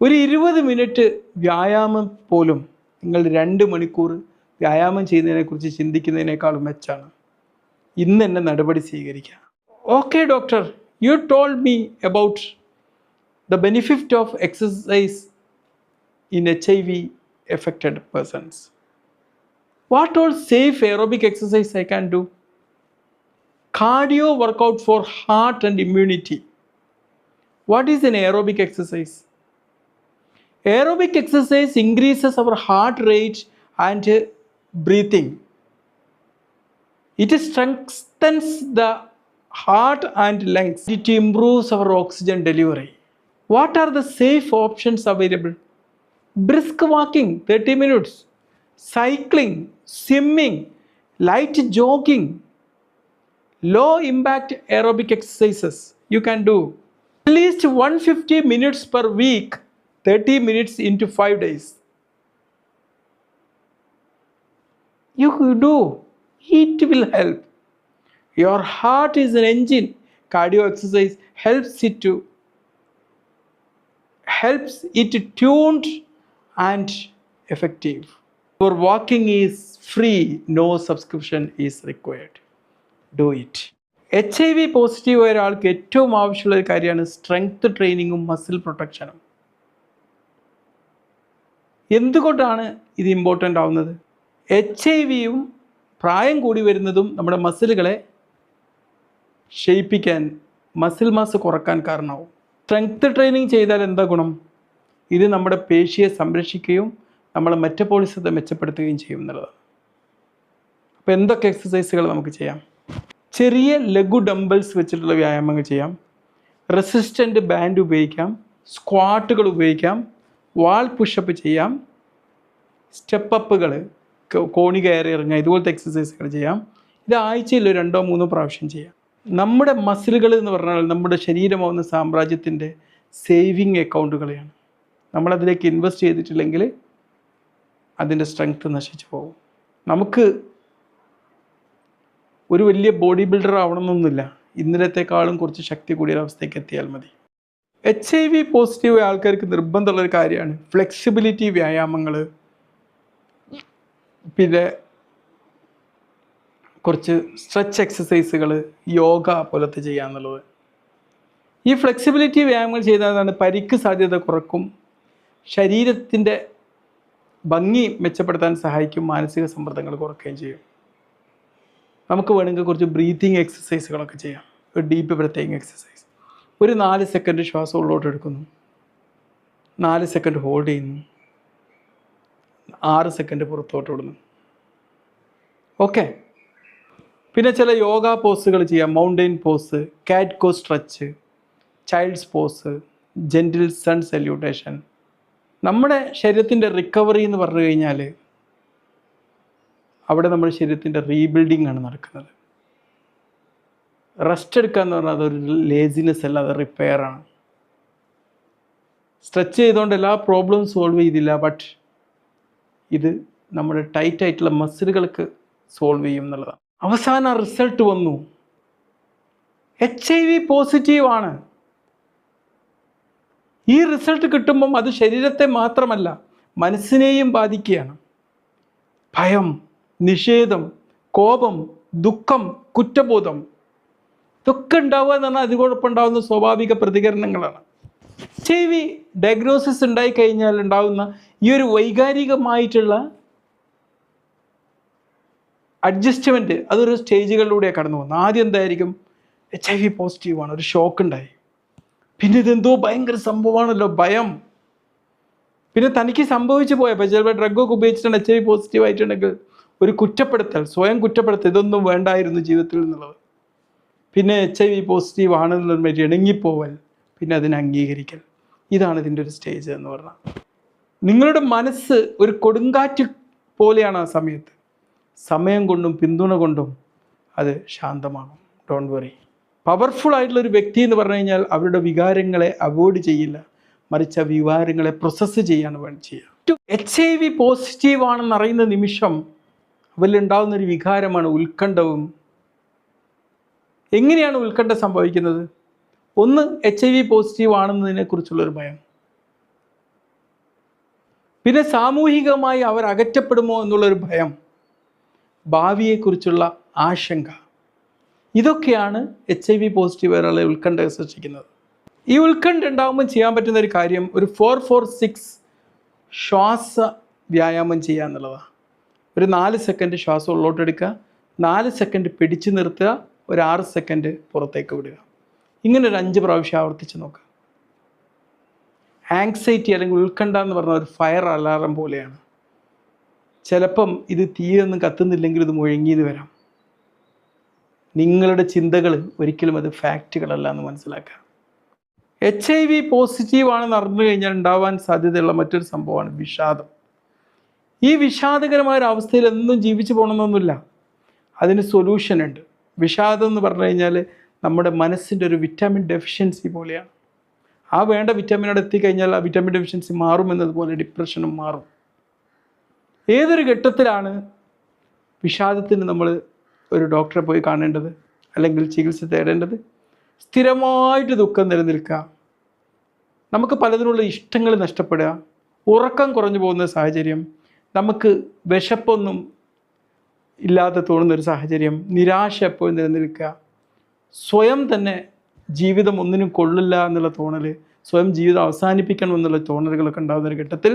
ഒരു 20 മിനിറ്റ് വ്യായാമം പോലും നിങ്ങൾ 2 മണിക്കൂർ വ്യായാമം ചെയ്യുന്നതിനെക്കുറിച്ച് ചിന്തിക്കുന്നതിനേക്കാളും മെച്ചാണ്. ഇന്ന് തന്നെ നടപടി സ്വീകരിക്കുക. Okay doctor, you told me about the benefit of exercise in HIV affected persons. What all safe aerobic exercise I can do? Cardio workout for heart and immunity. What is an aerobic exercise? Aerobic exercise increases our heart rate and breathing. It strengthens the heart and lungs. It improves our oxygen delivery. What are the safe options available? Brisk walking 30 minutes, cycling, swimming, light jogging, low impact aerobic exercises you can do. At least 150 minutes per week, 30 minutes into 5 days. You do. It will help. Your heart is an engine. Cardio exercise helps it tuned and effective. For walking is free, no subscription is required. Do it. HIV positive ഒരാൾക്ക് ഏറ്റവും ആവശ്യമുള്ള ഒരു കാര്യമാണ് strength ട്രെയിനിങ്ങും muscle പ്രൊട്ടക്ഷനും. എന്തുകൊണ്ടാണ് ഇത് important ആവുന്നത്? HIV-യും പ്രായം കൂടി വരുന്നതും നമ്മുടെ മസിലുകളെ ക്ഷയിപ്പിക്കാൻ, മസിൽ മാസ് കുറക്കാൻ കാരണമാവും. സ്ട്രെങ്ത് ട്രെയിനിങ് ചെയ്താൽ എന്താ ഗുണം? ഇത് നമ്മുടെ പേശിയെ സംരക്ഷിക്കുകയും നമ്മളെ മെറ്റബോളിസത്തെ മെച്ചപ്പെടുത്തുകയും ചെയ്യും എന്നുള്ളതാണ്. അപ്പോൾ എന്തൊക്കെ എക്സസൈസുകൾ നമുക്ക് ചെയ്യാം? ചെറിയ ലഘു ഡംബിൾസ് വെച്ചിട്ടുള്ള വ്യായാമങ്ങൾ ചെയ്യാം. റെസിസ്റ്റൻ്റ് ബാൻഡ് ഉപയോഗിക്കാം. സ്ക്വാട്ടുകൾ ഉപയോഗിക്കാം. വാൾ പുഷപ്പ് ചെയ്യാം. സ്റ്റെപ്പപ്പുകൾ, കോണി കയറി ഇറങ്ങുക, ഇതുപോലത്തെ എക്സസൈസുകൾ ചെയ്യാം. ഇത് ആഴ്ചയിൽ 2-3 പ്രാവശ്യം ചെയ്യാം. നമ്മുടെ മസിലുകൾ എന്ന് പറഞ്ഞാൽ നമ്മുടെ ശരീരമാവുന്ന സാമ്രാജ്യത്തിൻ്റെ സേവിങ് അക്കൗണ്ടുകളെയാണ്. നമ്മളതിലേക്ക് ഇൻവെസ്റ്റ് ചെയ്തിട്ടില്ലെങ്കിൽ അതിൻ്റെ സ്ട്രെങ്ത് നശിച്ചു പോകും. നമുക്ക് ഒരു വലിയ ബോഡി ബിൽഡർ ആവണമെന്നൊന്നുമില്ല. ഇന്നലത്തെക്കാളും കുറച്ച് ശക്തി കൂടിയ അവസ്ഥയ്ക്ക് എത്തിയാൽ മതി. HIV പോസിറ്റീവ് ആൾക്കാർക്ക് നിർബന്ധമുള്ളൊരു കാര്യമാണ് ഫ്ലെക്സിബിലിറ്റി വ്യായാമങ്ങൾ, പിന്നെ കുറച്ച് സ്ട്രെച്ച് എക്സസൈസുകൾ, യോഗ പോലത്തെ ചെയ്യാന്നുള്ളത്. ഈ ഫ്ലെക്സിബിലിറ്റി വ്യായാമങ്ങൾ ചെയ്താൽ പരിക്ക് സാധ്യത കുറക്കും, ശരീരത്തിൻ്റെ ഭംഗി മെച്ചപ്പെടുത്താൻ സഹായിക്കും, മാനസിക സമ്മർദ്ദങ്ങൾ കുറയ്ക്കുകയും ചെയ്യും. നമുക്ക് വേണമെങ്കിൽ കുറച്ച് ബ്രീത്തിങ് എക്സസൈസുകളൊക്കെ ചെയ്യാം. ഒരു ഡീപ്പ് ബ്രീത്തിങ് എക്സസൈസ്. ഒരു 4 സെക്കൻഡ് ശ്വാസം ഉള്ളോട്ട് എടുക്കുന്നു, 4 സെക്കൻഡ് ഹോൾഡ് ചെയ്യുന്നു, 6 സെക്കൻഡ് പുറത്തോട്ട് വിടുന്നു. ഓക്കെ. പിന്നെ ചില യോഗ പോസുകൾ ചെയ്യാം. Mountain pose, cat cow stretch, child's pose, gentle sun salutation. നമ്മുടെ ശരീരത്തിൻ്റെ റിക്കവറി എന്ന് പറഞ്ഞു കഴിഞ്ഞാൽ അവിടെ നമ്മുടെ ശരീരത്തിൻ്റെ റീബിൽഡിംഗ് ആണ് നടക്കുന്നത്. റെസ്റ്റ് എടുക്കുക എന്ന് പറഞ്ഞാൽ അതൊരു ലേസിനെസ് അല്ല, അത് റിപ്പയറാണ്. സ്ട്രെച്ച് ചെയ്തുകൊണ്ട് എല്ലാ പ്രോബ്ലവും സോൾവ് ചെയ്തില്ല, ബട്ട് ഇത് നമ്മുടെ ടൈറ്റായിട്ടുള്ള മസിലുകൾക്ക് സോൾവ് ചെയ്യും എന്നുള്ളതാണ്. അവസാന റിസൾട്ട് വന്നു. HIV പോസിറ്റീവ് ആണ്. ഈ റിസൾട്ട് കിട്ടുമ്പം അത് ശരീരത്തെ മാത്രമല്ല മനസ്സിനെയും ബാധിക്കുകയാണ്. ഭയം, നിഷേധം, കോപം, ദുഃഖം, കുറ്റബോധം, ഇതൊക്കെ ഉണ്ടാവുക എന്ന് പറഞ്ഞാൽ അതുകൊണ്ടുണ്ടാകുന്ന സ്വാഭാവിക പ്രതികരണങ്ങളാണ്. HIV ഡയഗ്നോസിസ് ഉണ്ടായിക്കഴിഞ്ഞാൽ ഉണ്ടാകുന്ന ഈ ഒരു വൈകാരികമായിട്ടുള്ള അഡ്ജസ്റ്റ്മെൻറ്റ് അതൊരു സ്റ്റേജുകളിലൂടെ കടന്നു പോകുന്നു. ആദ്യം എന്തായിരിക്കും? HIV പോസിറ്റീവാണ്, ഒരു ഷോക്ക് ഉണ്ടായി. പിന്നെ ഇതെന്തോ ഭയങ്കര സംഭവമാണല്ലോ, ഭയം. പിന്നെ തനിക്ക് സംഭവിച്ചു പോയപ്പോൾ ചിലപ്പോൾ ഡ്രഗൊക്കെ ഉപയോഗിച്ചിട്ടാണ് HIV പോസിറ്റീവ് ആയിട്ടുണ്ടെങ്കിൽ ഒരു കുറ്റപ്പെടുത്തൽ, സ്വയം കുറ്റപ്പെടുത്തൽ, ഇതൊന്നും വേണ്ടായിരുന്നു ജീവിതത്തിൽ എന്നുള്ളത്. പിന്നെ HIV പോസിറ്റീവ് ആണെന്നുള്ളത് ഇണങ്ങിപ്പോവൽ, പിന്നെ അതിനെ അംഗീകരിക്കൽ. ഇതാണ് ഇതിൻ്റെ ഒരു സ്റ്റേജ് എന്ന് പറഞ്ഞാൽ. നിങ്ങളുടെ മനസ്സ് ഒരു കൊടുങ്കാറ്റ് പോലെയാണ് ആ സമയത്ത്. സമയം കൊണ്ടും പിന്തുണ കൊണ്ടും അത് ശാന്തമാകും. Don't worry. പവർഫുൾ ആയിട്ടുള്ളൊരു വ്യക്തി എന്ന് പറഞ്ഞു കഴിഞ്ഞാൽ അവരുടെ വികാരങ്ങളെ അവോയ്ഡ് ചെയ്യില്ല, മറിച്ച് ആ വികാരങ്ങളെ പ്രോസസ്സ് ചെയ്യാണ് ചെയ്യുക. HIV പോസിറ്റീവ് ആണെന്ന് അറിയുന്ന നിമിഷം അവരിലുണ്ടാകുന്നൊരു വികാരമാണ് ഉത്കണ്ഠവും. എങ്ങനെയാണ് ഉത്കണ്ഠ സംഭവിക്കുന്നത്? ഒന്ന്, HIV പോസിറ്റീവ് ആണെന്നതിനെക്കുറിച്ചുള്ളൊരു ഭയം. പിന്നെ സാമൂഹികമായി അവർ അകറ്റപ്പെടുമോ എന്നുള്ളൊരു ഭയം, ഭാവിയെക്കുറിച്ചുള്ള ആശങ്ക. ഇതൊക്കെയാണ് HIV പോസിറ്റീവ് ഒരാളെ ഉത്കണ്ഠ സൃഷ്ടിക്കുന്നത്. ഈ ഉത്കണ്ഠ ഉണ്ടാകുമ്പോൾ ചെയ്യാൻ പറ്റുന്ന ഒരു കാര്യം ഒരു 4-4-6 ശ്വാസ വ്യായാമം ചെയ്യുക എന്നുള്ളതാണ്. ഒരു 4 സെക്കൻഡ് ശ്വാസം ഉള്ളോട്ടെടുക്കുക, 4 സെക്കൻഡ് പിടിച്ചു നിർത്തുക, ഒരു 6 സെക്കൻഡ് പുറത്തേക്ക് വിടുക. ഇങ്ങനെ ഒരു 5 പ്രാവശ്യം ആവർത്തിച്ച് നോക്കുക. ആങ്സൈറ്റി അല്ലെങ്കിൽ ഉത്കണ്ഠ എന്ന് പറഞ്ഞ ഒരു ഫയർ അലാറം പോലെയാണ്. ചിലപ്പം ഇത് തീയൊന്നും കത്തുന്നില്ലെങ്കിൽ ഇത് മുഴങ്ങിയെന്ന് വരാം. നിങ്ങളുടെ ചിന്തകൾ ഒരിക്കലും അത് ഫാക്റ്റുകളല്ല എന്ന് മനസ്സിലാക്കുക. HIV പോസിറ്റീവ് ആണെന്ന് അറിഞ്ഞു കഴിഞ്ഞാൽ ഉണ്ടാവാൻ സാധ്യതയുള്ള മറ്റൊരു സംഭവമാണ് വിഷാദം. ഈ വിഷാദകരമായ ഒരു അവസ്ഥയിൽ എന്നും ജീവിച്ചു പോകണമെന്നൊന്നുമില്ല, അതിന് സൊല്യൂഷൻ ഉണ്ട്. വിഷാദം എന്ന് പറഞ്ഞു കഴിഞ്ഞാൽ നമ്മുടെ മനസ്സിൻ്റെ ഒരു വിറ്റാമിൻ ഡെഫിഷ്യൻസി പോലെയാണ്. ആ വേണ്ട വിറ്റാമിനോട് എത്തിക്കഴിഞ്ഞാൽ ആ വിറ്റാമിൻ ഡെഫിഷ്യൻസി മാറുമെന്നതുപോലെ ഡിപ്രഷനും മാറും. ഏതൊരു ഘട്ടത്തിലാണ് വിഷാദത്തിന് നമ്മൾ ഒരു ഡോക്ടറെ പോയി കാണേണ്ടത് അല്ലെങ്കിൽ ചികിത്സ തേടേണ്ടത്? സ്ഥിരമായിട്ട് ദുഃഖം നിലനിൽക്കുക, നമുക്ക് പലതിനുള്ള ഇഷ്ടങ്ങൾ നഷ്ടപ്പെടുക, ഉറക്കം കുറഞ്ഞു പോകുന്ന സാഹചര്യം, നമുക്ക് വിശപ്പൊന്നും ഇല്ലാതെ തോന്നുന്നൊരു സാഹചര്യം, നിരാശ എപ്പോഴും നിലനിൽക്കുക, സ്വയം തന്നെ ജീവിതം ഒന്നിനും കൊള്ളില്ല എന്നുള്ള തോന്നൽ, സ്വയം ജീവിതം അവസാനിപ്പിക്കണം എന്നുള്ള തോന്നലുകളൊക്കെ ഉണ്ടാകുന്നൊരു ഘട്ടത്തിൽ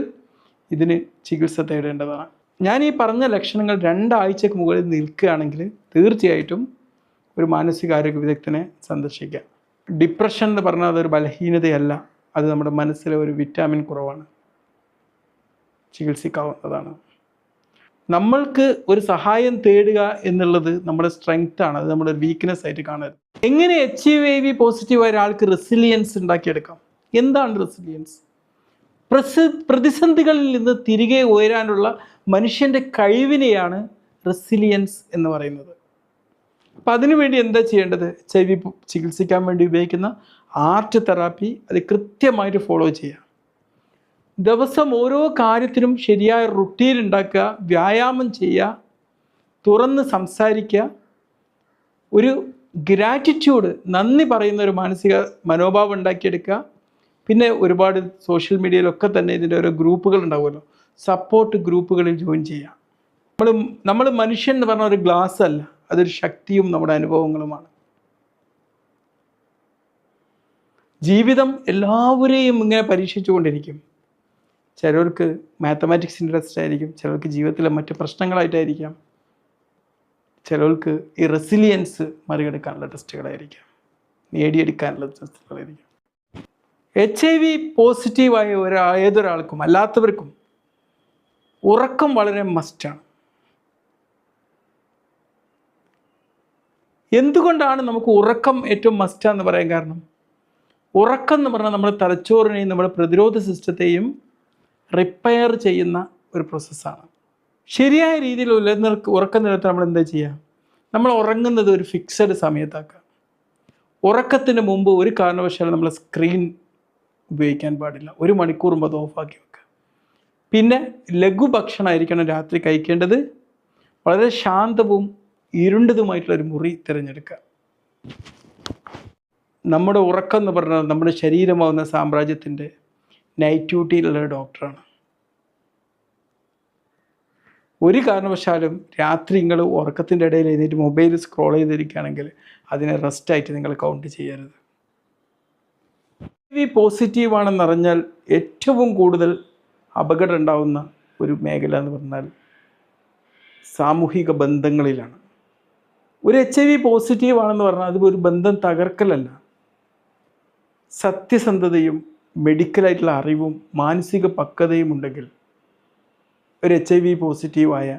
ഇതിന് ചികിത്സ തേടേണ്ടതാണ്. ഞാൻ ഈ പറഞ്ഞ ലക്ഷണങ്ങൾ 2 ആഴ്ചക്ക് മുകളിൽ നിൽക്കുകയാണെങ്കിൽ തീർച്ചയായിട്ടും ഒരു മാനസികാരോഗ്യ വിദഗ്ധനെ സന്ദർശിക്കുക. ഡിപ്രഷൻ എന്ന് പറഞ്ഞാൽ അതൊരു ബലഹീനതയല്ല, അത് നമ്മുടെ മനസ്സിലെ ഒരു വിറ്റാമിൻ കുറവാണ്, ചികിത്സിക്കാവുന്നതാണ്. നമ്മൾക്ക് ഒരു സഹായം തേടുക എന്നുള്ളത് നമ്മുടെ സ്ട്രെങ്ത്താണ്, അത് നമ്മുടെ വീക്ക്നെസ് ആയിട്ട് കാണരുത്. എങ്ങനെ HIV പോസിറ്റീവായ ഒരാൾക്ക് റെസിലിയൻസ് ഉണ്ടാക്കിയെടുക്കാം? എന്താണ് റെസിലിയൻസ്? പ്രതിസന്ധികളിൽ നിന്ന് തിരികെ ഉയരാനുള്ള മനുഷ്യൻ്റെ കഴിവിനെയാണ് റെസിലിയൻസ് എന്ന് പറയുന്നത്. അപ്പം അതിനുവേണ്ടി എന്താ ചെയ്യേണ്ടത്? HIV ചികിത്സിക്കാൻ വേണ്ടി ഉപയോഗിക്കുന്ന ആർട്ട് തെറാപ്പി അത് കൃത്യമായിട്ട് ഫോളോ ചെയ്യുക. ദിവസം ഓരോ കാര്യത്തിനും ശരിയായ റുട്ടീൻ ഉണ്ടാക്കുക, വ്യായാമം ചെയ്യുക, തുറന്ന് സംസാരിക്കുക, ഒരു ഗ്രാറ്റിറ്റ്യൂഡ്, നന്ദി പറയുന്ന ഒരു മാനസിക മനോഭാവം ഉണ്ടാക്കിയെടുക്കുക. പിന്നെ ഒരുപാട് സോഷ്യൽ മീഡിയയിലൊക്കെ തന്നെ ഇതിൻ്റെ ഓരോ ഗ്രൂപ്പുകൾ ഉണ്ടാവുമല്ലോ, സപ്പോർട്ട് ഗ്രൂപ്പുകളിൽ ജോയിൻ ചെയ്യുക. നമ്മൾ മനുഷ്യൻ എന്ന് പറഞ്ഞ ഒരു ഗ്ലാസ് അല്ല, അതൊരു ശക്തിയും നമ്മുടെ അനുഭവങ്ങളുമാണ്. ജീവിതം എല്ലാവരെയും ഇങ്ങനെ പരീക്ഷിച്ചു കൊണ്ടിരിക്കും. ചിലർക്ക് മാത്തമാറ്റിക്സ് ഇൻട്രസ്റ്റ് ആയിരിക്കും, ചിലർക്ക് ജീവിതത്തിലെ മറ്റ് പ്രശ്നങ്ങളായിട്ടായിരിക്കാം, ചിലർക്ക് ഈ റെസിലിയൻസ് മറികടക്കാനുള്ള ടെസ്റ്റുകളായിരിക്കാം, നേടിയെടുക്കാനുള്ള ടെസ്റ്റുകളായിരിക്കും. HIV പോസിറ്റീവായ ഏതൊരാൾക്കും അല്ലാത്തവർക്കും ഉറക്കം വളരെ മസ്റ്റാണ്. എന്തുകൊണ്ടാണ് നമുക്ക് ഉറക്കം ഏറ്റവും മസ്റ്റാന്ന് പറയാൻ കാരണം? ഉറക്കം എന്ന് പറഞ്ഞാൽ നമ്മുടെ തലച്ചോറിനെയും നമ്മുടെ പ്രതിരോധ സിസ്റ്റത്തെയും റിപ്പയർ ചെയ്യുന്ന ഒരു പ്രോസസ്സാണ്. ശരിയായ രീതിയിൽ ഉറക്കം നിലനിർത്താൻ നമ്മൾ എന്താ ചെയ്യുക? നമ്മൾ ഉറങ്ങുന്നത് ഒരു ഫിക്സഡ് സമയത്താക്കുക. ഉറക്കത്തിന് മുമ്പ് ഒരു കാരണവശാലും നമ്മൾ സ്ക്രീൻ ഉപയോഗിക്കാൻ പാടില്ല. 1 മണിക്കൂർ മുമ്പ് അത് ഓഫാക്കി വെക്കുക. പിന്നെ ലഘുഭക്ഷണമായിരിക്കണം രാത്രി കഴിക്കേണ്ടത്. വളരെ ശാന്തവും ഇരുണ്ടതുമായിട്ടുള്ളൊരു മുറി തിരഞ്ഞെടുക്കുക. നമ്മുടെ ഉറക്കം എന്ന് പറഞ്ഞാൽ നമ്മുടെ ശരീരമാവുന്ന സാമ്രാജ്യത്തിൻ്റെ നൈറ്റ് ഡ്യൂട്ടിയിലുള്ള ഡോക്ടറാണ്. ഒരു കാരണവശാലും രാത്രി നിങ്ങൾ ഉറക്കത്തിൻ്റെ ഇടയിൽ എഴുന്നേറ്റ് മൊബൈൽ സ്ക്രോൾ ചെയ്തിരിക്കുകയാണെങ്കിൽ അതിനെ റെസ്റ്റായിട്ട് നിങ്ങൾ കൗണ്ട് ചെയ്യരുത്. HIV പോസിറ്റീവാണെന്നറിഞ്ഞാൽ ഏറ്റവും കൂടുതൽ അപകടം ഉണ്ടാകുന്ന ഒരു മേഖല എന്ന് പറഞ്ഞാൽ സാമൂഹിക ബന്ധങ്ങളിലാണ്. ഒരു HIV പോസിറ്റീവാണെന്ന് പറഞ്ഞാൽ അത് ഒരു ബന്ധം തകർക്കലല്ല, സത്യസന്ധതയും മെഡിക്കലായിട്ടുള്ള അറിവും മാനസിക പക്വതയും ഉണ്ടെങ്കിൽ ഒരു HIV പോസിറ്റീവായ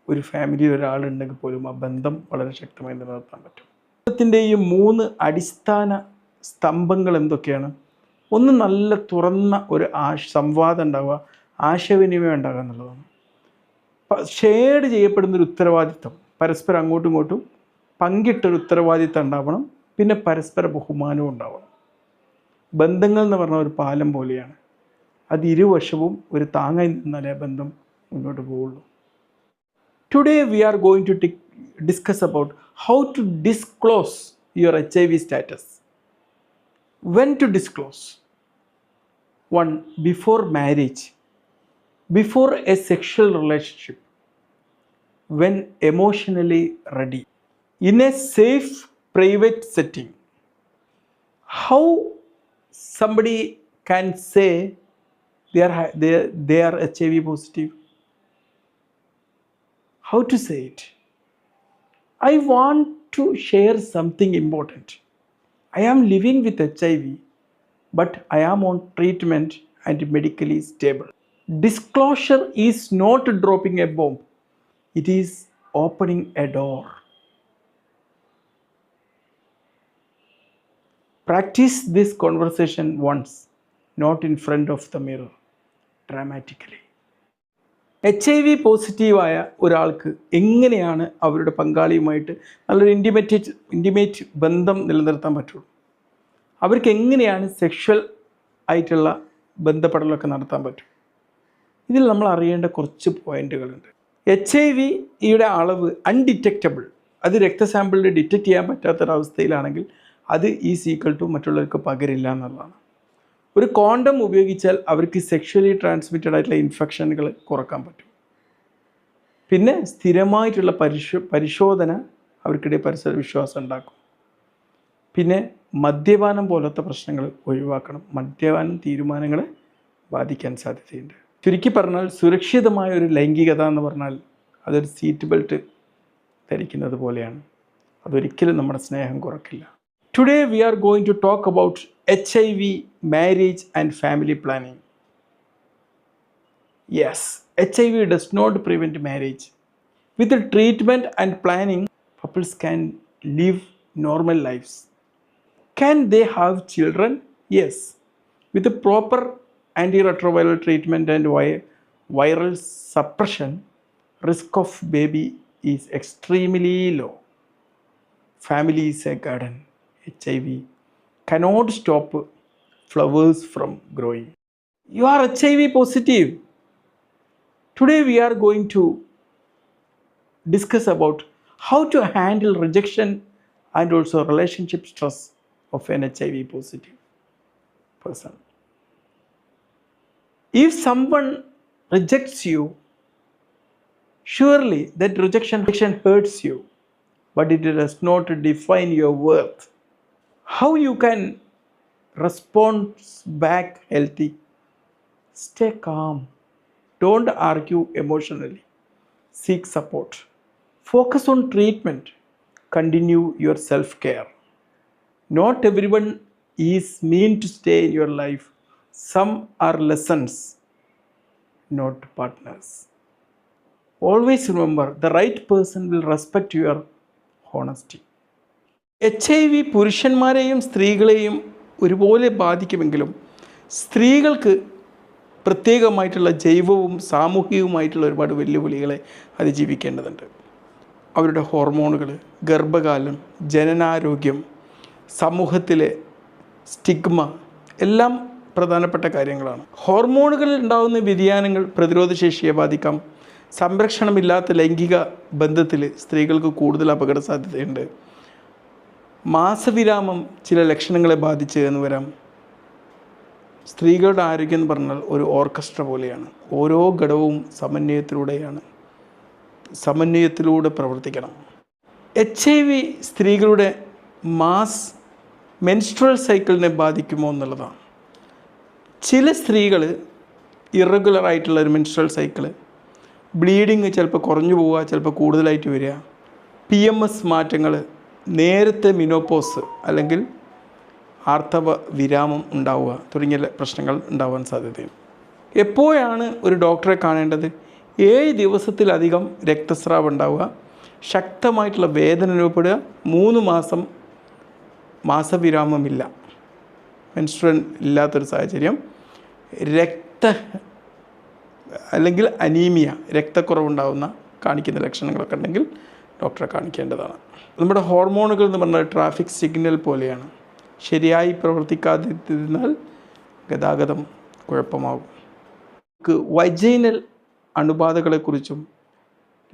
ഒരു ഫാമിലിയിൽ ഒരാളുണ്ടെങ്കിൽ പോലും ആ ബന്ധം വളരെ ശക്തമായി നിലനിർത്താൻ പറ്റും. ബന്ധത്തിൻ്റെയും 3 അടിസ്ഥാന സ്തംഭങ്ങൾ എന്തൊക്കെയാണ്? ഒന്ന്, നല്ല തുറന്ന ഒരു സംവാദം ഉണ്ടാവുക, ആശയവിനിമയം ഉണ്ടാകുക എന്നുള്ളതാണ്. ഷെയർഡ് ചെയ്യപ്പെടുന്നൊരു ഉത്തരവാദിത്തം, പരസ്പരം അങ്ങോട്ടും ഇങ്ങോട്ടും പങ്കിട്ടൊരു ഉത്തരവാദിത്തം ഉണ്ടാവണം. പിന്നെ പരസ്പര ബഹുമാനവും ഉണ്ടാവണം. ബന്ധങ്ങൾ എന്ന് പറഞ്ഞാൽ ഒരു പാലം പോലെയാണ്, അത് ഇരുവശവും ഒരു താങ്ങായി നിന്നാലേ ബന്ധം മുന്നോട്ട് പോവുള്ളൂ. Today we are going to discuss about how to disclose your HIV status. When to disclose? 1. Before marriage, before a sexual relationship, when emotionally ready, in a safe private setting. How somebody can say they are HIV positive? How to say it? I want to share something important. I am living with HIV, but I am on treatment and medically stable. Disclosure is not dropping a bomb. It is opening a door. Practice this conversation once, not in front of the mirror, dramatically. HIV പോസിറ്റീവായ ഒരാൾക്ക് എങ്ങനെയാണ് അവരുടെ പങ്കാളിയുമായിട്ട് നല്ലൊരു intimate ബന്ധം നിലനിർത്താൻ പറ്റുള്ളൂ? അവർക്ക് എങ്ങനെയാണ് സെക്ഷൽ ആയിട്ടുള്ള ബന്ധപ്പെടലൊക്കെ നടത്താൻ പറ്റും? ഇതിൽ നമ്മൾ അറിയേണ്ട കുറച്ച് പോയിന്റുകളുണ്ട്. HIV-യുടെ അളവ് അൺഡിറ്റക്റ്റബിൾ, അത് രക്തസാമ്പിളിൽ ഡിറ്റക്റ്റ് ചെയ്യാൻ പറ്റാത്തൊരവസ്ഥയിലാണെങ്കിൽ അത് മറ്റുള്ളവർക്ക് പകരില്ല എന്നുള്ളതാണ്. ഒരു കോണ്ടം ഉപയോഗിച്ചാൽ അവർക്ക് സെക്ഷലി ട്രാൻസ്മിറ്റഡ് ആയിട്ടുള്ള ഇൻഫെക്ഷനുകൾ കുറക്കാൻ പറ്റും. പിന്നെ സ്ഥിരമായിട്ടുള്ള പരിശോധന അവർക്കിടെ പരിസര വിശ്വാസം ഉണ്ടാക്കും. പിന്നെ മദ്യപാനം പോലത്തെ പ്രശ്നങ്ങൾ ഒഴിവാക്കണം. മദ്യപാനം തീരുമാനങ്ങളെ ബാധിക്കാൻ സാധ്യതയുണ്ട്. ചുരുക്കി പറഞ്ഞാൽ സുരക്ഷിതമായ ഒരു ലൈംഗികത എന്ന് പറഞ്ഞാൽ അതൊരു സീറ്റ് ബെൽറ്റ് ധരിക്കുന്നത് പോലെയാണ്. അതൊരിക്കലും നമ്മുടെ സ്നേഹം കുറക്കില്ല. Today we are going to talk about HIV, marriage and family planning. Yes, HIV does not prevent marriage. With the treatment and planning, couples can live normal lives. Can they have children? Yes. With the proper antiretroviral treatment and viral suppression, risk of baby is extremely low. Family is a garden. HIV cannot stop flowers from growing. You are HIV positive. Today we are going to discuss about how to handle rejection and also relationship stress of an HIV positive person. If someone rejects you, surely that rejection hurts you, but it does not define your worth. How you can respond back healthy? Stay calm. Don't argue emotionally. Seek support. Focus on treatment. Continue your self-care. Not everyone is meant to stay in your life. Some are lessons, not partners. Always remember, the right person will respect your honesty. HIV പുരുഷന്മാരെയും സ്ത്രീകളെയും ഒരുപോലെ ബാധിക്കുമെങ്കിലും സ്ത്രീകൾക്ക് പ്രത്യേകമായിട്ടുള്ള ജൈവവും സാമൂഹികവുമായിട്ടുള്ള ഒരുപാട് വെല്ലുവിളികളെ അതിജീവിക്കേണ്ടതുണ്ട്. അവരുടെ ഹോർമോണുകൾ, ഗർഭകാലം, ജനനാരോഗ്യം, സമൂഹത്തിലെ സ്റ്റിഗ്മ എല്ലാം പ്രധാനപ്പെട്ട കാര്യങ്ങളാണ്. ഹോർമോണുകളിൽ ഉണ്ടാകുന്ന വ്യതിയാനങ്ങൾ പ്രതിരോധശേഷിയെ ബാധിക്കാം. സംരക്ഷണമില്ലാത്ത ലൈംഗിക ബന്ധത്തിൽ സ്ത്രീകൾക്ക് കൂടുതൽ അപകട സാധ്യതയുണ്ട്. മാസവിരാമം ചില ലക്ഷണങ്ങളെ ബാധിച്ച് എന്ന് വരാം. സ്ത്രീകളുടെ ആരോഗ്യം എന്ന് പറഞ്ഞാൽ ഒരു ഓർക്കസ്ട്ര പോലെയാണ്. ഓരോ ഘടകവും സമന്വയത്തിലൂടെ പ്രവർത്തിക്കണം. HIV സ്ത്രീകളുടെ മെൻസ്ട്രൽ സൈക്കിളിനെ ബാധിക്കുമോ എന്നുള്ളതാണ്. ചില സ്ത്രീകൾ ഇറഗുലറായിട്ടുള്ള ഒരു മെൻസ്ട്രൽ സൈക്കിള്, ബ്ലീഡിങ് ചിലപ്പോൾ കുറഞ്ഞു പോവുക, ചിലപ്പോൾ കൂടുതലായിട്ട് വരിക, PMS മാറ്റങ്ങൾ, നേരത്തെ മിനോപോസ് അല്ലെങ്കിൽ ആർത്തവ വിരാമം ഉണ്ടാവുക തുടങ്ങിയ പ്രശ്നങ്ങൾ ഉണ്ടാവാൻ സാധ്യതയുണ്ട്. എപ്പോഴാണ് ഒരു ഡോക്ടറെ കാണേണ്ടത്? 7 ദിവസത്തിലധികം രക്തസ്രാവം ഉണ്ടാവുക, ശക്തമായിട്ടുള്ള വേദന അനുഭവപ്പെടുക, 3 മാസം മാസവിരാമമില്ല, മെൻസ്ട്രുവൽ ഇല്ലാത്തൊരു സാഹചര്യം, അല്ലെങ്കിൽ അനീമിയ, രക്തക്കുറവുണ്ടാകുന്ന കാണിക്കുന്ന ലക്ഷണങ്ങളൊക്കെ ഉണ്ടെങ്കിൽ ഡോക്ടറെ കാണിക്കേണ്ടതാണ്. നമ്മുടെ ഹോർമോണുകൾ എന്ന് പറഞ്ഞാൽ ട്രാഫിക് സിഗ്നൽ പോലെയാണ്. ശരിയായി പ്രവർത്തിക്കാതിരുന്നാൽ ഗതാഗതം കുഴപ്പമാകും. വൈജൈനൽ അണുബാധകളെക്കുറിച്ചും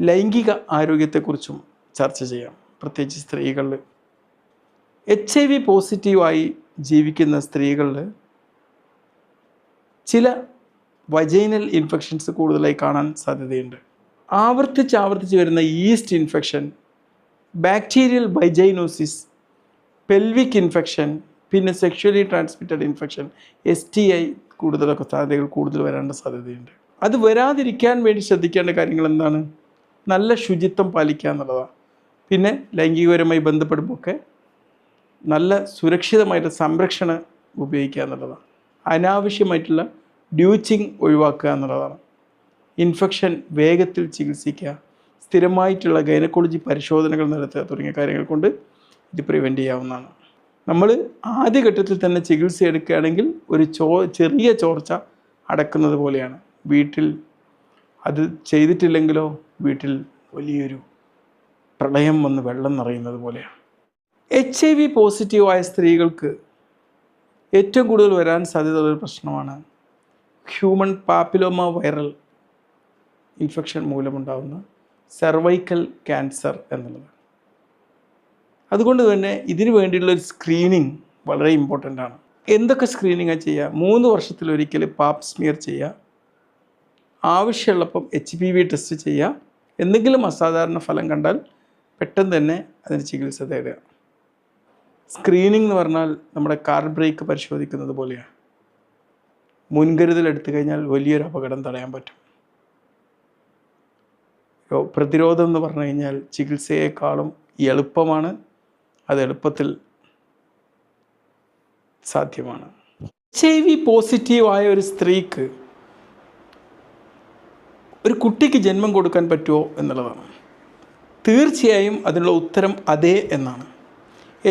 ലൈംഗിക ആരോഗ്യത്തെക്കുറിച്ചും ചർച്ച ചെയ്യാം, പ്രത്യേകിച്ച് സ്ത്രീകളിൽ. HIV പോസിറ്റീവായി ജീവിക്കുന്ന സ്ത്രീകളിൽ ചില വജൈനൽ ഇൻഫെക്ഷൻസ് കൂടുതലായി കാണാൻ സാധ്യതയുണ്ട്. ആവർത്തിച്ച് വരുന്ന yeast infection, bacterial vaginosis, pelvic infection, പിന്നെ സെക്ഷുവലി ട്രാൻസ്മിറ്റഡ് ഇൻഫെക്ഷൻ, STI സാധ്യതകൾ കൂടുതൽ വരാനുള്ള സാധ്യതയുണ്ട്. അത് വരാതിരിക്കാൻ വേണ്ടി ശ്രദ്ധിക്കേണ്ട കാര്യങ്ങൾ എന്താണ്? നല്ല ശുചിത്വം പാലിക്കുക എന്നുള്ളതാണ്. പിന്നെ ലൈംഗികപരമായി ബന്ധപ്പെടുമ്പോഴൊക്കെ നല്ല സുരക്ഷിതമായിട്ട് സംരക്ഷണം ഉപയോഗിക്കുക എന്നുള്ളതാണ്. അനാവശ്യമായിട്ടുള്ള ഡ്യൂച്ചിങ് ഒഴിവാക്കുക എന്നുള്ളതാണ്. ഇൻഫെക്ഷൻ വേഗത്തിൽ ചികിത്സിക്കുക, സ്ഥിരമായിട്ടുള്ള ഗൈനക്കോളജി പരിശോധനകൾ നടത്തുക തുടങ്ങിയ കാര്യങ്ങൾ കൊണ്ട് ഇത് പ്രിവെൻറ്റ് ചെയ്യാവുന്നതാണ്. നമ്മൾ ആദ്യഘട്ടത്തിൽ തന്നെ ചികിത്സ എടുക്കുകയാണെങ്കിൽ ഒരു ചെറിയ ചോർച്ച അടക്കുന്നത് പോലെയാണ്. വീട്ടിൽ അത് ചെയ്തിട്ടില്ലെങ്കിലോ വീട്ടിൽ വലിയൊരു പ്രളയം വന്ന് വെള്ളം നിറയുന്നത് പോലെയാണ്. HIV പോസിറ്റീവായ സ്ത്രീകൾക്ക് ഏറ്റവും കൂടുതൽ വരാൻ സാധ്യതയുള്ളൊരു പ്രശ്നമാണ് ഹ്യൂമൻ പാപ്പിലോമ വൈറൽ ഇൻഫെക്ഷൻ മൂലമുണ്ടാകുന്ന സെർവൈക്കൽ ക്യാൻസർ എന്നുള്ളത്. അതുകൊണ്ട് തന്നെ ഇതിന് വേണ്ടിയുള്ളൊരു സ്ക്രീനിങ് വളരെ ഇമ്പോർട്ടൻ്റ് ആണ്. എന്തൊക്കെ സ്ക്രീനിങ്ങാണ് ചെയ്യുക? 3 വർഷത്തിലൊരിക്കൽ പാപ്പ് സ്മിയർ ചെയ്യുക, ആവശ്യമുള്ളപ്പം HPV ടെസ്റ്റ് ചെയ്യുക, എന്തെങ്കിലും അസാധാരണ ഫലം കണ്ടാൽ പെട്ടെന്ന് തന്നെ അതിന് ചികിത്സ തേടുക. സ്ക്രീനിങ് എന്ന് പറഞ്ഞാൽ നമ്മുടെ കാർ ബ്രേക്ക് പരിശോധിക്കുന്നത് പോലെയാണ്. മുൻകരുതൽ എടുത്തു കഴിഞ്ഞാൽ വലിയൊരു അപകടം തടയാൻ പറ്റും. പ്രതിരോധം എന്ന് പറഞ്ഞു കഴിഞ്ഞാൽ ചികിത്സയേക്കാളും എളുപ്പമാണ്. അത് എളുപ്പത്തിൽ സാധ്യമാണ്. HIV പോസിറ്റീവായ ഒരു സ്ത്രീക്ക് ഒരു കുട്ടിക്ക് ജന്മം കൊടുക്കാൻ പറ്റുമോ എന്നുള്ളതാണ്. തീർച്ചയായും അതിനുള്ള ഉത്തരം അതെ എന്നാണ്.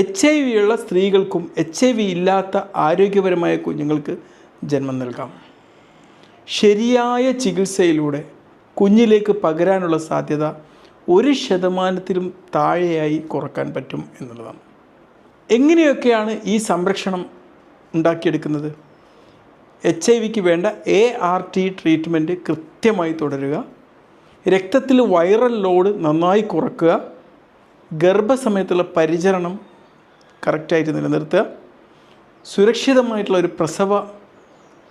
HIV ഉള്ള സ്ത്രീകൾക്കും HIV ഇല്ലാത്ത ആരോഗ്യപരമായ കുഞ്ഞുങ്ങൾക്ക് ജന്മം നൽകാം. ശരിയായ ചികിത്സയിലൂടെ കുഞ്ഞിലേക്ക് പകരാനുള്ള സാധ്യത 1% താഴെയായി കുറക്കാൻ പറ്റും എന്നുള്ളതാണ്. എങ്ങനെയൊക്കെയാണ് ഈ സംരക്ഷണം ഉണ്ടാക്കിയെടുക്കുന്നത്? HIV വേണ്ട ART ട്രീറ്റ്മെൻറ്റ് കൃത്യമായി തുടരുക, രക്തത്തിൽ വൈറൽ ലോഡ് നന്നായി കുറക്കുക, ഗർഭസമയത്തുള്ള പരിചരണം കറക്റ്റായിട്ട് നിലനിർത്തുക, സുരക്ഷിതമായിട്ടുള്ള ഒരു പ്രസവം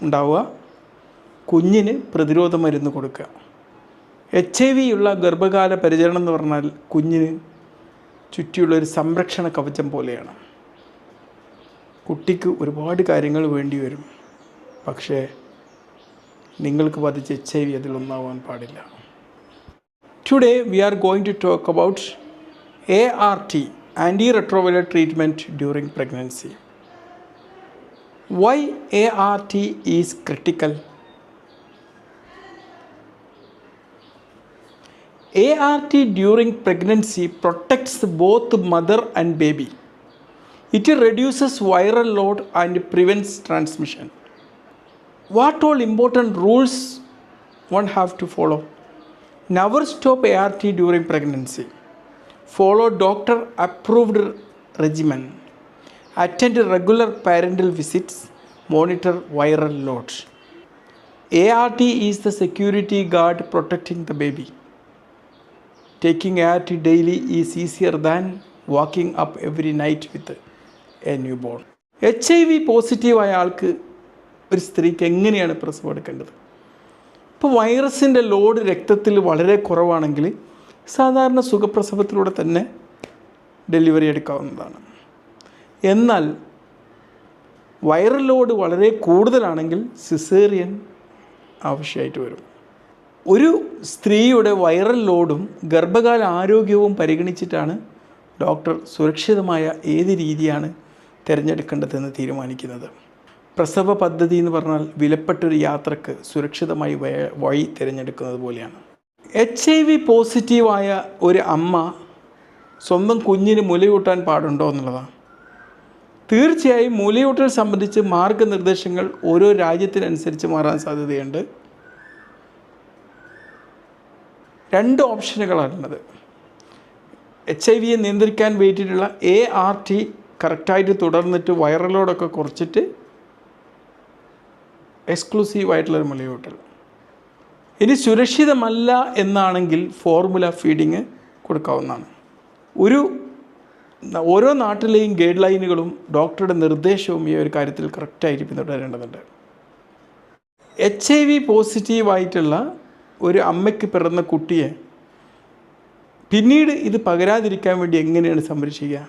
ഉണ്ടാവുക, കുഞ്ഞിന് പ്രതിരോധ മരുന്ന് കൊടുക്കുക. HIV ഉള്ള ഗർഭകാല പരിചരണം എന്ന് പറഞ്ഞാൽ കുഞ്ഞിന് ചുറ്റിയുള്ളൊരു സംരക്ഷണ കവചം പോലെയാണ്. കുട്ടിക്ക് ഒരുപാട് കാര്യങ്ങൾ വേണ്ടി വരും, പക്ഷേ നിങ്ങൾക്ക് ബാധിച്ച HIV അതിലൊന്നാവാൻ പാടില്ല. Today we are going to talk about ART, antiretroviral treatment during pregnancy. Why ART is critical? ART during pregnancy protects both mother and baby. It reduces viral load and prevents transmission. What all important rules one have to follow? Never stop ART during pregnancy. Follow doctor approved regimen. Attend regular parental visits. Monitor viral load. ART is the security guard protecting the baby. Taking ART daily is easier than waking up every night with a newborn. HIV പോസിറ്റീവായ ആൾക്ക് ഒരു സ്ത്രീക്ക് എങ്ങനെയാണ് പ്രസവം എടുക്കേണ്ടത്? ഇപ്പോൾ വൈറസിൻ്റെ load രക്തത്തിൽ വളരെ കുറവാണെങ്കിൽ സാധാരണ സുഖപ്രസവത്തിലൂടെ തന്നെ ഡെലിവറി എടുക്കാവുന്നതാണ്. എന്നാൽ വൈറൽ ലോഡ് വളരെ കൂടുതലാണെങ്കിൽ സിസേറിയൻ ആവശ്യമായിട്ട് വരും. ഒരു സ്ത്രീയുടെ വൈറൽ ലോഡും ഗർഭകാല ആരോഗ്യവും പരിഗണിച്ചിട്ടാണ് ഡോക്ടർ സുരക്ഷിതമായ ഏത് രീതിയാണ് തിരഞ്ഞെടുക്കേണ്ടതെന്ന് തീരുമാനിക്കുന്നത്. പ്രസവ പദ്ധതി എന്ന് പറഞ്ഞാൽ വിലപ്പെട്ടൊരു യാത്രക്ക് സുരക്ഷിതമായി വഴി തിരഞ്ഞെടുക്കുന്നത് പോലെയാണ്. HIV പോസിറ്റീവായ ഒരു അമ്മ സ്വന്തം കുഞ്ഞിന് മുലയൂട്ടാൻ പാടുണ്ടോ എന്നുള്ളതാണ്. തീർച്ചയായും മുലയൂട്ടൽ സംബന്ധിച്ച് മാർഗനിർദ്ദേശങ്ങൾ ഓരോ രാജ്യത്തിനനുസരിച്ച് മാറാൻ സാധ്യതയുണ്ട്. 2 ഓപ്ഷനുകളാണുള്ളത്. HIV നിയന്ത്രിക്കാൻ വേണ്ടിയിട്ടുള്ള ART കറക്റ്റായിട്ട് തുടർന്നിട്ട് വൈറലോടൊക്കെ കുറച്ചിട്ട് എക്സ്ക്ലൂസീവായിട്ടുള്ളൊരു മുലയൂട്ടൽ. ഇനി സുരക്ഷിതമല്ല എന്നാണെങ്കിൽ ഫോർമുല ഫീഡിങ് കൊടുക്കാവുന്നതാണ്. ഓരോ നാട്ടിലെയും ഗൈഡ് ലൈനുകളും ഡോക്ടറുടെ നിർദ്ദേശവും ഈ ഒരു കാര്യത്തിൽ കറക്റ്റായിട്ട് പിന്തുടരേണ്ടതുണ്ട്. HIV പോസിറ്റീവായിട്ടുള്ള ഒരു അമ്മയ്ക്ക് പിറന്ന കുട്ടിയെ പിന്നീട് ഇത് പകരാതിരിക്കാൻ വേണ്ടി എങ്ങനെയാണ് സംരക്ഷിക്കുക?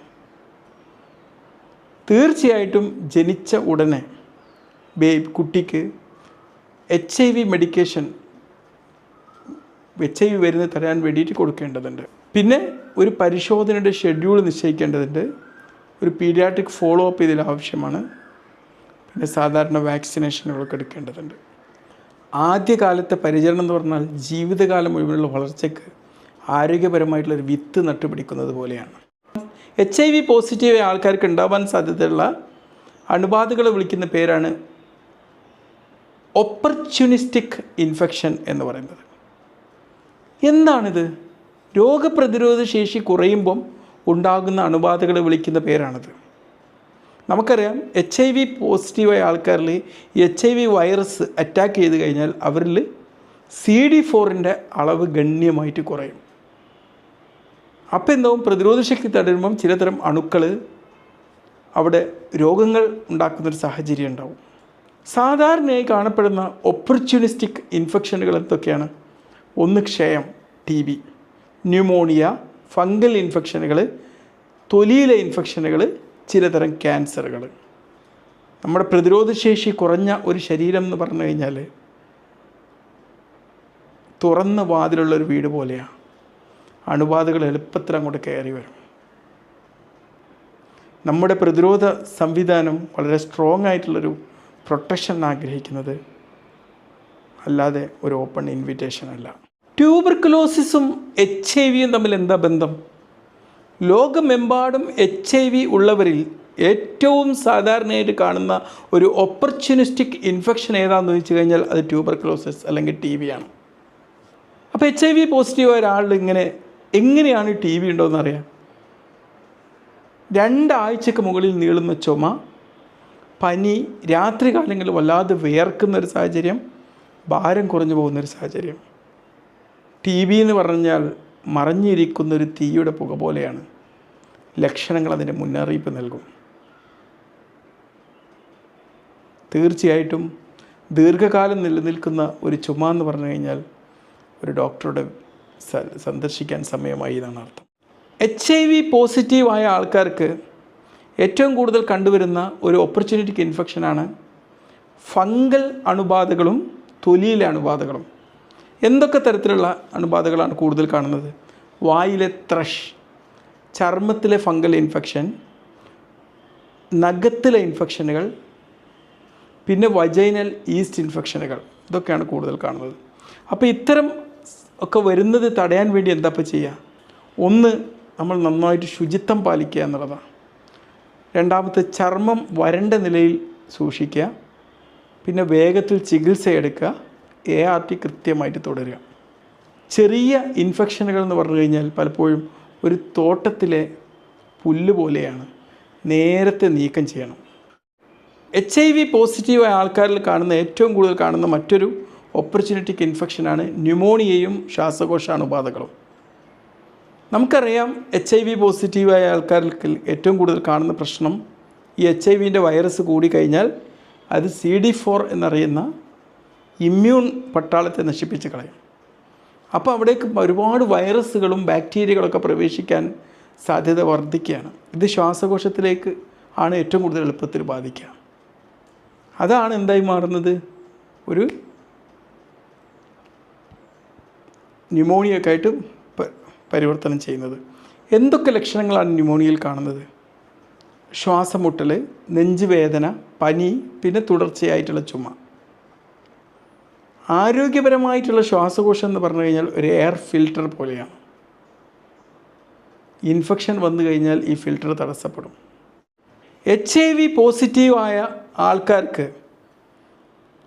തീർച്ചയായിട്ടും ജനിച്ച ഉടനെ കുട്ടിക്ക് HIV മെഡിക്കേഷൻ HIV വരുന്നത് തരാൻ വേണ്ടിയിട്ട് കൊടുക്കേണ്ടതുണ്ട്. പിന്നെ ഒരു പരിശോധനയുടെ ഷെഡ്യൂൾ നിശ്ചയിക്കേണ്ടതുണ്ട്. ഒരു പീഡിയാട്രിക് ഫോളോ അപ്പ് ഇതിൽ ആവശ്യമാണ്. പിന്നെ സാധാരണ വാക്സിനേഷനുകളൊക്കെ എടുക്കേണ്ടതുണ്ട്. ആദ്യകാലത്തെ പരിചരണം എന്ന് പറഞ്ഞാൽ ജീവിതകാലം മുഴുവനുള്ള വളർച്ചയ്ക്ക് ആരോഗ്യപരമായിട്ടുള്ളൊരു വിത്ത് നട്ടുപിടിക്കുന്നത് പോലെയാണ്. HIV പോസിറ്റീവ് ആൾക്കാർക്ക് ഉണ്ടാവാൻ സാധ്യതയുള്ള അണുബാധകളെ വിളിക്കുന്ന പേരാണ് ഓപ്പർച്യൂണിസ്റ്റിക് ഇൻഫെക്ഷൻ എന്ന് പറയുന്നത്. എന്താണിത്? രോഗപ്രതിരോധ ശേഷി കുറയുമ്പം ഉണ്ടാകുന്ന അണുബാധകളെ വിളിക്കുന്ന പേരാണിത്. നമുക്കറിയാം HIV പോസിറ്റീവായ ആൾക്കാരിൽ HIV വൈറസ് അറ്റാക്ക് ചെയ്ത് കഴിഞ്ഞാൽ അവരിൽ CD4 അളവ് ഗണ്യമായിട്ട് കുറയും. അപ്പോൾ എന്താവും? പ്രതിരോധ ശക്തി തടയുമ്പം ചിലതരം അണുക്കൾ അവിടെ രോഗങ്ങൾ ഉണ്ടാക്കുന്നൊരു സാഹചര്യം ഉണ്ടാവും. സാധാരണയായി കാണപ്പെടുന്ന ഓപ്പർച്യൂണിസ്റ്റിക് ഇൻഫെക്ഷനുകൾ എന്തൊക്കെയാണ്? ഒന്ന് ക്ഷയം, TB, ന്യൂമോണിയ, ഫംഗൽ ഇൻഫെക്ഷനുകൾ, തൊലിയിലെ ഇൻഫെക്ഷനുകൾ, ചിലതരം ക്യാൻസറുകൾ. നമ്മുടെ പ്രതിരോധശേഷി കുറഞ്ഞ ഒരു ശരീരം എന്ന് പറഞ്ഞു കഴിഞ്ഞാൽ തുറന്ന വാതിലുള്ളൊരു വീട് പോലെയാണ്. അണുബാധകൾ എളുപ്പത്തിൽ അങ്ങോട്ട് കയറി വരും. നമ്മുടെ പ്രതിരോധ സംവിധാനം വളരെ സ്ട്രോങ് ആയിട്ടുള്ളൊരു പ്രൊട്ടക്ഷൻ ആഗ്രഹിക്കുന്നത്, അല്ലാതെ ഒരു ഓപ്പൺ ഇൻവിറ്റേഷൻ അല്ല. ട്യൂബർക്കുലോസിസും HIV-യും തമ്മിൽ എന്താ ബന്ധം? ലോകമെമ്പാടും HIV ഉള്ളവരിൽ ഏറ്റവും സാധാരണയായിട്ട് കാണുന്ന ഒരു ഓപ്പർച്യൂണിസ്റ്റിക് ഇൻഫെക്ഷൻ ഏതാണെന്ന് ചോദിച്ചു കഴിഞ്ഞാൽ അത് ട്യൂബർക്കുലോസിസ് അല്ലെങ്കിൽ TB ആണ്. അപ്പോൾ HIV പോസിറ്റീവായ ഒരാളിൽ എങ്ങനെയാണ് TB ഉണ്ടോയെന്ന് അറിയാം. 2 ആഴ്ചക്ക് മുകളിൽ നീളുന്ന ചുമ, പനി, രാത്രി കാലങ്ങളിൽ വല്ലാതെ വിയർക്കുന്നൊരു സാഹചര്യം, ഭാരം കുറഞ്ഞു പോകുന്നൊരു സാഹചര്യം. TB എന്ന് പറഞ്ഞാൽ മറഞ്ഞിരിക്കുന്നൊരു തീയുടെ പുക പോലെയാണ്. ലക്ഷണങ്ങൾ അതിൻ്റെ മുന്നറിയിപ്പ് നൽകും. തീർച്ചയായിട്ടും ദീർഘകാലം നിലനിൽക്കുന്ന ഒരു ചുമ എന്ന് പറഞ്ഞു കഴിഞ്ഞാൽ ഒരു ഡോക്ടറുടെ സന്ദർശിക്കാൻ സമയമായി എന്നാണ് അർത്ഥം. HIV പോസിറ്റീവായ ആൾക്കാർക്ക് ഏറ്റവും കൂടുതൽ കണ്ടുവരുന്ന ഒരു ഓപ്പർച്യൂണിറ്റിക് ഇൻഫെക്ഷനാണ് ഫംഗൽ അണുബാധകളും തൊലിയിലെ അണുബാധകളും. എന്തൊക്കെ തരത്തിലുള്ള അണുബാധകളാണ് കൂടുതൽ കാണുന്നത്? വായിലെ ത്രഷ്, ചർമ്മത്തിലെ ഫംഗൽ ഇൻഫെക്ഷൻ, നഖത്തിലെ ഇൻഫെക്ഷനുകൾ, പിന്നെ വജൈനൽ ഈസ്റ്റ് ഇൻഫെക്ഷനുകൾ, ഇതൊക്കെയാണ് കൂടുതൽ കാണുന്നത്. അപ്പോൾ ഇത്തരം ഒക്കെ വരുന്നത് തടയാൻ വേണ്ടി എന്താ ഇപ്പോൾ ചെയ്യുക? ഒന്ന്, നമ്മൾ നന്നായിട്ട് ശുചിത്വം പാലിക്കുക എന്നുള്ളതാണ്. രണ്ടാമത്തെ, ചർമ്മം വരണ്ട നിലയിൽ സൂക്ഷിക്കുക. പിന്നെ വേഗത്തിൽ ചികിത്സ എടുക്കുക. ART കൃത്യമായിട്ട് തുടരുക. ചെറിയ ഇൻഫെക്ഷനുകൾ എന്ന് പറഞ്ഞു കഴിഞ്ഞാൽ പലപ്പോഴും ഒരു തോട്ടത്തിലെ പുല്ല് പോലെയാണ്, നേരത്തെ നീക്കം ചെയ്യണം. HIV പോസിറ്റീവായ ആൾക്കാരിൽ കാണുന്ന ഏറ്റവും കൂടുതൽ കാണുന്ന മറ്റൊരു ഓപ്പർച്യൂണിറ്റിക് ഇൻഫെക്ഷനാണ് ന്യൂമോണിയയും ശ്വാസകോശ അണുബാധകളും. നമുക്കറിയാം HIV പോസിറ്റീവായ ആൾക്കാരിൽ ഏറ്റവും കൂടുതൽ കാണുന്ന പ്രശ്നം, ഈ HIV-ൻ്റെ വൈറസ് കൂടിക്കഴിഞ്ഞാൽ അത് CD4 എന്നറിയുന്ന ഇമ്മ്യൂൺ പട്ടാളത്തെ നശിപ്പിച്ച് കളയും. അപ്പോൾ അവിടേക്ക് ഒരുപാട് വൈറസുകളും ബാക്ടീരിയകളൊക്കെ പ്രവേശിക്കാൻ സാധ്യത വർദ്ധിക്കുകയാണ്. ഇത് ശ്വാസകോശത്തിലേക്ക് ആണ് ഏറ്റവും കൂടുതൽ എളുപ്പത്തിൽ ബാധിക്കുക. അതാണ് എന്തായി മാറുന്നത്? ഒരു ന്യൂമോണിയൊക്കെ ആയിട്ട് പരിവർത്തനം ചെയ്യുന്നത്. എന്തൊക്കെ ലക്ഷണങ്ങളാണ് ന്യൂമോണിയയിൽ കാണുന്നത്? ശ്വാസമുട്ടൽ, നെഞ്ചുവേദന, പനി, പിന്നെ തുടർച്ചയായിട്ടുള്ള ചുമ. ആരോഗ്യപരമായിട്ടുള്ള ശ്വാസകോശം എന്ന് പറഞ്ഞു കഴിഞ്ഞാൽ ഒരു എയർ ഫിൽട്ടർ പോലെയാണ്. ഇൻഫെക്ഷൻ വന്നു കഴിഞ്ഞാൽ ഈ ഫിൽട്ടർ തടസ്സപ്പെടും. HIV പോസിറ്റീവായ ആൾക്കാർക്ക്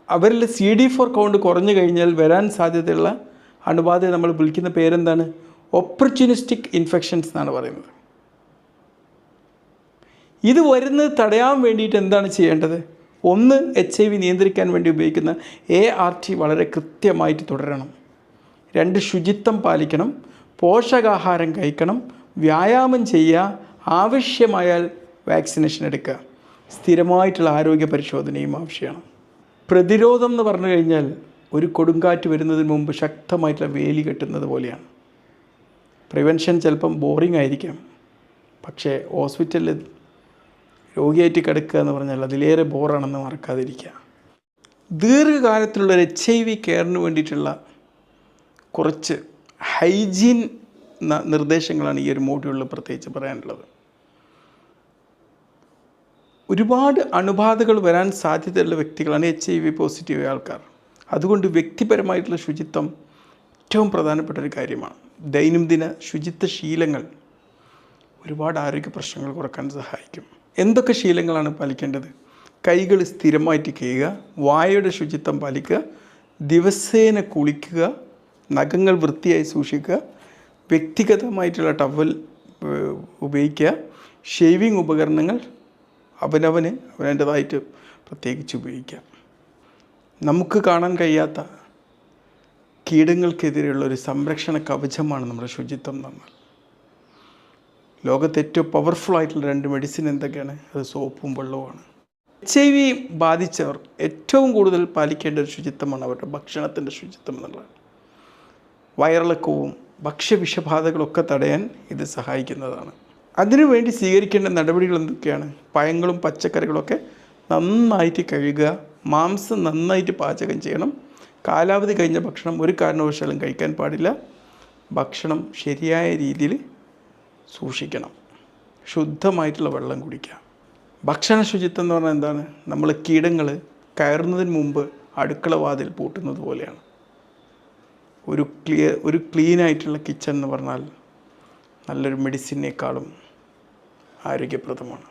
അവരിൽ CD4 കൗണ്ട് കുറഞ്ഞു കഴിഞ്ഞാൽ വരാൻ സാധ്യതയുള്ള അണുബാധയെ നമ്മൾ വിളിക്കുന്ന പേരെന്താണ്? ഓപ്പർച്യൂണിസ്റ്റിക് ഇൻഫെക്ഷൻസ് എന്നാണ് പറയുന്നത്. ഇത് വരുന്നത് തടയാൻ വേണ്ടിയിട്ട് എന്താണ് ചെയ്യേണ്ടത്? ഒന്ന്, HIV നിയന്ത്രിക്കാൻ വേണ്ടി ഉപയോഗിക്കുന്ന ART വളരെ കൃത്യമായിട്ട് തുടരണം. 2, ശുചിത്വം പാലിക്കണം, പോഷകാഹാരം കഴിക്കണം, വ്യായാമം ചെയ്യുക, ആവശ്യമായാൽ വാക്സിനേഷൻ എടുക്കുക, സ്ഥിരമായിട്ടുള്ള ആരോഗ്യ പരിശോധനയും ആവശ്യമാണ്. പ്രതിരോധം എന്ന് പറഞ്ഞു കഴിഞ്ഞാൽ ഒരു കൊടുങ്കാറ്റ് വരുന്നതിന് മുമ്പ് ശക്തമായിട്ടുള്ള വേലി കെട്ടുന്നത് പോലെയാണ്. പ്രിവെൻഷൻ ചിലപ്പം ബോറിംഗ് ആയിരിക്കാം, പക്ഷേ ഹോസ്പിറ്റലിൽ രോഗിയായിട്ട് കിടക്കുക എന്ന് പറഞ്ഞാൽ അതിലേറെ ബോറാണെന്ന് മറക്കാതിരിക്കുക. ദീർഘകാലത്തിലുള്ള HIV കെയറിന് വേണ്ടിയിട്ടുള്ള കുറച്ച് ഹൈജീൻ നിർദ്ദേശങ്ങളാണ് ഈ ഒരു മോഡ്യൂളിൽ പ്രത്യേകിച്ച് പറയാനുള്ളത്. ഒരുപാട് അണുബാധകൾ വരാൻ സാധ്യതയുള്ള വ്യക്തികളാണ് HIV പോസിറ്റീവ് ആൾക്കാർ. അതുകൊണ്ട് വ്യക്തിപരമായിട്ടുള്ള ശുചിത്വം ഏറ്റവും പ്രധാനപ്പെട്ട ഒരു കാര്യമാണ്. ദൈനംദിന ശുചിത്വ ശീലങ്ങൾ ഒരുപാട് ആരോഗ്യ പ്രശ്നങ്ങൾ കുറക്കാൻ സഹായിക്കും. എന്തൊക്കെ ശീലങ്ങളാണ് പാലിക്കേണ്ടത്? കൈകൾ സ്ഥിരമായിട്ട് കഴുകുക, വായയുടെ ശുചിത്വം പാലിക്കുക, ദിവസേന കുളിക്കുക, നഖങ്ങൾ വൃത്തിയായി സൂക്ഷിക്കുക, വ്യക്തിഗതമായിട്ടുള്ള ടവൽ ഉപയോഗിക്കുക, ഷേവിങ് ഉപകരണങ്ങൾ അവനവൻ്റേതായിട്ട് പ്രത്യേകിച്ച് ഉപയോഗിക്കുക. നമുക്ക് കാണാൻ കഴിയാത്ത കീടങ്ങൾക്കെതിരെയുള്ള ഒരു സംരക്ഷണ കവചമാണ് നമ്മുടെ ശുചിത്വം എന്ന് പറഞ്ഞാൽ. ലോകത്തെ ഏറ്റവും പവർഫുൾ ആയിട്ടുള്ള 2 മെഡിസിൻ എന്തൊക്കെയാണ്? അത് സോപ്പും വെള്ളവുമാണ്. HIV ബാധിച്ചവർ ഏറ്റവും കൂടുതൽ പാലിക്കേണ്ട ഒരു ശുചിത്വമാണ് അവരുടെ ഭക്ഷണത്തിൻ്റെ ശുചിത്വം എന്നുള്ളത്. വയറിളക്കവും ഭക്ഷ്യവിഷബാധകളൊക്കെ തടയാൻ ഇത് സഹായിക്കുന്നതാണ്. അതിനുവേണ്ടി സ്വീകരിക്കേണ്ട നടപടികൾ എന്തൊക്കെയാണ്? പഴങ്ങളും പച്ചക്കറികളൊക്കെ നന്നായിട്ട് കഴുകുക, മാംസം നന്നായിട്ട് പാചകം ചെയ്യണം, കാലാവധി കഴിഞ്ഞ ഭക്ഷണം ഒരു കാരണവശാലും കഴിക്കാൻ പാടില്ല, ഭക്ഷണം ശരിയായ രീതിയിൽ സൂക്ഷിക്കണം. ശുദ്ധമായിട്ടുള്ള വെള്ളം കുടിക്കുക. ഭക്ഷണ ശുചിത്വം എന്ന് പറഞ്ഞാൽ എന്താണ്? നമ്മൾ കീടങ്ങൾ കയറുന്നതിന് മുമ്പ് അടുക്കള വാതിൽ പൂട്ടുന്നത് പോലെയാണ്. ഒരു ക്ലീനായിട്ടുള്ള കിച്ചൺ എന്ന് പറഞ്ഞാൽ നല്ലൊരു മെഡിസിനേക്കാളും ആരോഗ്യപ്രദമാണ്.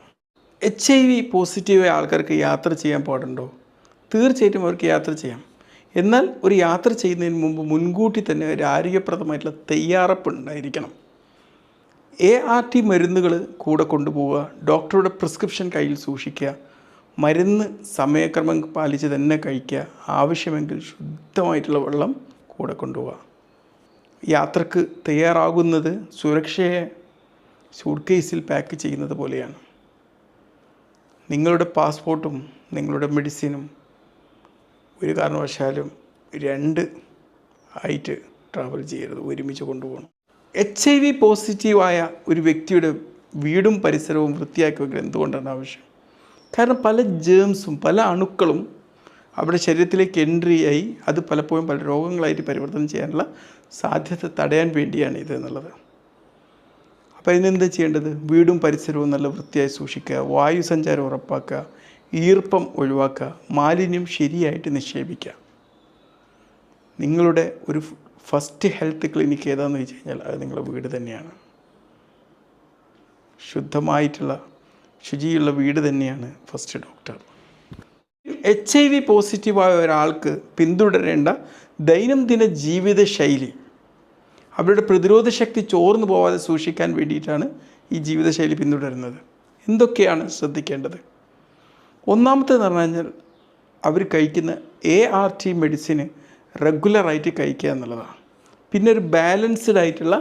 HIV പോസിറ്റീവായ ആൾക്കാർക്ക് യാത്ര ചെയ്യാൻ പാടുണ്ടോ? തീർച്ചയായിട്ടും അവർക്ക് യാത്ര ചെയ്യാം. എന്നാൽ ഒരു യാത്ര ചെയ്യുന്നതിന് മുമ്പ് മുൻകൂട്ടി തന്നെ ഒരു ആരോഗ്യപ്രദമായിട്ടുള്ള തയ്യാറെടുപ്പ് ഉണ്ടായിരിക്കണം. ART മരുന്നുകൾ കൂടെ കൊണ്ടുപോവുക, ഡോക്ടറുടെ പ്രിസ്ക്രിപ്ഷൻ കയ്യിൽ സൂക്ഷിക്കുക, മരുന്ന് സമയക്രമം പാലിച്ച് തന്നെ കഴിക്കുക, ആവശ്യമെങ്കിൽ ശുദ്ധമായിട്ടുള്ള വെള്ളം കൂടെ കൊണ്ടുപോവുക. യാത്രക്ക് തയ്യാറാകുന്നത് സുരക്ഷയെ സൂട്ട് കേസിൽ പാക്ക് ചെയ്യുന്നത് പോലെയാണ്. നിങ്ങളുടെ പാസ്പോർട്ടും നിങ്ങളുടെ മെഡിസിനും ഒരു കാരണവശാലും 2 ആയിട്ട് ട്രാവൽ ചെയ്യരുത്, ഒരുമിച്ച് കൊണ്ടുപോകണം. HIV പോസിറ്റീവായ ഒരു വ്യക്തിയുടെ വീടും പരിസരവും വൃത്തിയാക്കി വയ്ക്കുക എന്തുകൊണ്ടാണ് ആവശ്യം? കാരണം പല ജേംസും പല അണുക്കളും അവിടെ ശരീരത്തിലേക്ക് എൻട്രി ആയി അത് പലപ്പോഴും പല രോഗങ്ങളായിട്ട് പരിവർത്തനം ചെയ്യാനുള്ള സാധ്യത തടയാൻ വേണ്ടിയാണ് ഇത് എന്നുള്ളത്. അപ്പോൾ ഇതിനെന്താ ചെയ്യേണ്ടത്? വീടും പരിസരവും നല്ല വൃത്തിയായി സൂക്ഷിക്കുക, വായു സഞ്ചാരം ഉറപ്പാക്കുക, ഈർപ്പം ഒഴിവാക്കുക, മാലിന്യം ശരിയായിട്ട് നിക്ഷേപിക്കുക. നിങ്ങളുടെ ഒരു ഫസ്റ്റ് ഹെൽത്ത് ക്ലിനിക്ക് ഏതാണെന്ന് വെച്ച് കഴിഞ്ഞാൽ അത് നിങ്ങളുടെ വീട് തന്നെയാണ്. ശുദ്ധമായിട്ടുള്ള ശുചിയുള്ള വീട് തന്നെയാണ് ഫസ്റ്റ് ഡോക്ടർ. HIV പോസിറ്റീവായ ഒരാൾക്ക് പിന്തുടരേണ്ട ദൈനംദിന ജീവിതശൈലി അവരുടെ പ്രതിരോധ ശക്തി ചോർന്നു പോകാതെ സൂക്ഷിക്കാൻ വേണ്ടിയിട്ടാണ് ഈ ജീവിതശൈലി പിന്തുടരുന്നത്. എന്തൊക്കെയാണ് ശ്രദ്ധിക്കേണ്ടത്? ഒന്നാമത്തേന്ന് പറഞ്ഞു കഴിഞ്ഞാൽ അവർ കഴിക്കുന്ന ART മെഡിസിന് റെഗുലറായിട്ട് കഴിക്കുക എന്നുള്ളതാണ്. പിന്നെ ഒരു ബാലൻസ്ഡ് ആയിട്ടുള്ള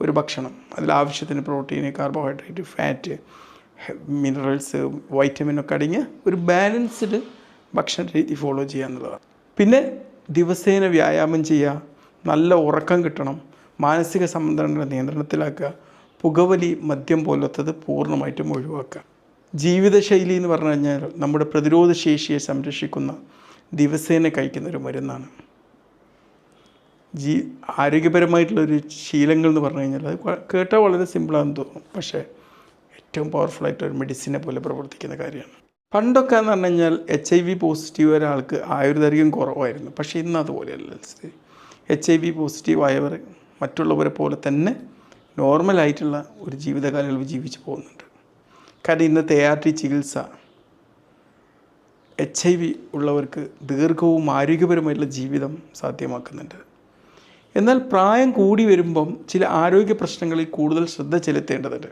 ഒരു ഭക്ഷണം, അതിലാവശ്യത്തിന് പ്രോട്ടീൻ, കാർബോഹൈഡ്രേറ്റ്, ഫാറ്റ്, മിനറൽസ്, വൈറ്റമിനൊക്കെ അടങ്ങിയ ഒരു ബാലൻസ്ഡ് ഭക്ഷണ രീതി ഫോളോ ചെയ്യുക എന്നുള്ളതാണ്. പിന്നെ ദിവസേന വ്യായാമം ചെയ്യുക, നല്ല ഉറക്കം കിട്ടണം, മാനസിക സമ്മർദ്ദങ്ങളുടെ നിയന്ത്രണത്തിലാക്കുക, പുകവലി, മദ്യം പോലത്തത് പൂർണ്ണമായിട്ടും ഒഴിവാക്കുക. ജീവിതശൈലി എന്ന് പറഞ്ഞു കഴിഞ്ഞാൽ നമ്മുടെ പ്രതിരോധ ശേഷിയെ സംരക്ഷിക്കുന്ന ദിവസേന കഴിക്കുന്നൊരു മരുന്നാണ്. ആരോഗ്യപരമായിട്ടുള്ളൊരു ശീലങ്ങൾ എന്ന് പറഞ്ഞു കഴിഞ്ഞാൽ അത് കേട്ടാൽ വളരെ സിമ്പിളാണെന്ന് തോന്നും, പക്ഷേ ഏറ്റവും പവർഫുള്ളായിട്ടൊരു മെഡിസിനെ പോലെ പ്രവർത്തിക്കുന്ന കാര്യമാണ്. പണ്ടൊക്കെ എന്ന് പറഞ്ഞു കഴിഞ്ഞാൽ HIV പോസിറ്റീവ് ഒരാൾക്ക് ആയുർദൈർഘ്യം കുറവായിരുന്നു, പക്ഷേ ഇന്ന് അതുപോലെയല്ല സ്ഥിതി. HIV പോസിറ്റീവ് ആയവർ മറ്റുള്ളവരെ പോലെ തന്നെ നോർമലായിട്ടുള്ള ഒരു ജീവിതകാലയളവ് ജീവിച്ചു പോകുന്നുണ്ട്. കാരണം ഇന്നത്തെ ART ചികിത്സ HIV ഉള്ളവർക്ക് ദീർഘവും ആരോഗ്യപരമായിട്ടുള്ള ജീവിതം സാധ്യമാക്കുന്നുണ്ട്. എന്നാൽ പ്രായം കൂടി വരുമ്പം ചില ആരോഗ്യ പ്രശ്നങ്ങളിൽ കൂടുതൽ ശ്രദ്ധ ചെലുത്തേണ്ടതുണ്ട്.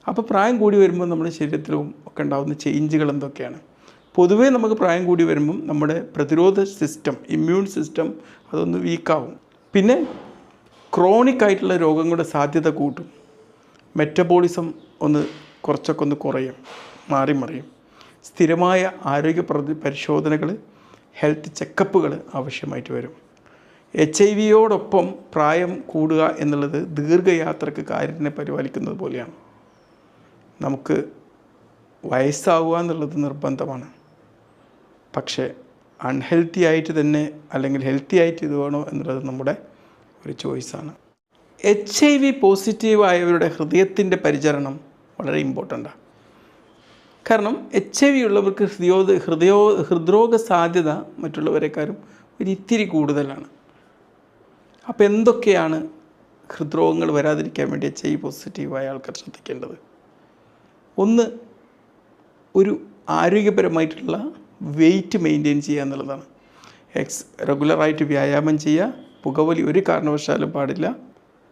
അപ്പോൾ പ്രായം കൂടി വരുമ്പോൾ നമ്മുടെ ശരീരത്തിലും ഒക്കെ ഉണ്ടാകുന്ന ചേഞ്ചുകൾ എന്തൊക്കെയാണ്? പൊതുവേ നമുക്ക് പ്രായം കൂടി വരുമ്പം നമ്മുടെ പ്രതിരോധ സിസ്റ്റം, ഇമ്മ്യൂൺ സിസ്റ്റം അതൊന്ന് വീക്കാവും. പിന്നെ ക്രോണിക് ആയിട്ടുള്ള രോഗങ്ങളുടെ സാധ്യത കൂട്ടും. മെറ്റബോളിസം കുറച്ചൊക്കെ ഒന്ന് കുറയും, മറിയും. സ്ഥിരമായ ആരോഗ്യ പരിശോധനകൾ, ഹെൽത്ത് ചെക്കപ്പുകൾ ആവശ്യമായിട്ട് വരും. HIV പ്രായം കൂടുക എന്നുള്ളത് ദീർഘയാത്രക്ക് കാര്യത്തിനെ പരിപാലിക്കുന്നത് പോലെയാണ്. നമുക്ക് വയസ്സാവുക എന്നുള്ളത് നിർബന്ധമാണ്, പക്ഷേ അൺഹെൽത്തി ആയിട്ട് തന്നെ അല്ലെങ്കിൽ ഹെൽത്തി ആയിട്ട് ഇത് വേണോ എന്നുള്ളത് നമ്മുടെ ഒരു ചോയ്സാണ്. HIV പോസിറ്റീവായവരുടെ ഹൃദയത്തിൻ്റെ പരിചരണം വളരെ ഇമ്പോർട്ടൻ്റാണ്. കാരണം HIV ഉള്ളവർക്ക് ഹൃദ്രോഗ സാധ്യത മറ്റുള്ളവരെക്കാളും ഒരിത്തിരി കൂടുതലാണ്. അപ്പോൾ എന്തൊക്കെയാണ് ഹൃദ്രോഗങ്ങൾ വരാതിരിക്കാൻ വേണ്ടി HIV പോസിറ്റീവായ ആൾക്കാർ ശ്രദ്ധിക്കേണ്ടത്? ഒന്ന്, ഒരു ആരോഗ്യപരമായിട്ടുള്ള വെയിറ്റ് മെയിൻറ്റെയിൻ ചെയ്യുക എന്നുള്ളതാണ്. റെഗുലറായിട്ട് വ്യായാമം ചെയ്യുക, പുകവലി ഒരു കാരണവശാലും പാടില്ല.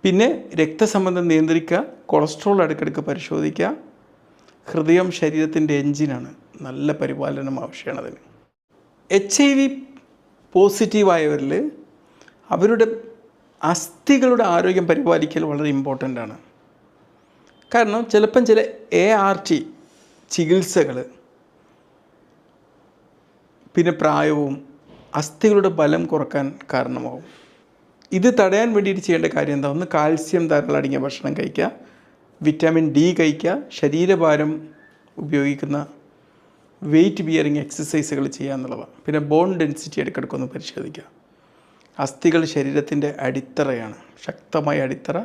പിന്നെ രക്തസമ്മർദ്ദം നിയന്ത്രിക്കുക, കൊളസ്ട്രോൾ ഇടയ്ക്കിടയ്ക്ക് പരിശോധിക്കുക. ഹൃദയം ശരീരത്തിൻ്റെ എൻജിനാണ്, നല്ല പരിപാലനം ആവശ്യമാണ് അതിന്. HIV പോസിറ്റീവായവരിൽ അവരുടെ അസ്ഥികളുടെ ആരോഗ്യം പരിപാലിക്കൽ വളരെ ഇമ്പോർട്ടൻ്റ് ആണ്. കാരണം ചിലപ്പം ചില ART ചികിത്സകൾ പിന്നെ പ്രായവും അസ്ഥികളുടെ ബലം കുറക്കാൻ കാരണമാവും. ഇത് തടയാൻ വേണ്ടിയിട്ട് ചെയ്യേണ്ട കാര്യം എന്താ? ഒന്ന്, കാൽസ്യം ധാരാളം അടങ്ങിയ ഭക്ഷണം കഴിക്കുക, വിറ്റാമിൻ D കഴിക്കുക, ശരീരഭാരം ഉപയോഗിക്കുന്ന വെയിറ്റ് ബിയറിങ് എക്സസൈസുകൾ ചെയ്യുക എന്നുള്ളതാണ്. പിന്നെ ബോൺ ഡെൻസിറ്റി ഇടയ്ക്കിടയ്ക്കൊന്ന് പരിശോധിക്കുക. അസ്ഥികൾ ശരീരത്തിൻ്റെ അടിത്തറയാണ്. ശക്തമായ അടിത്തറ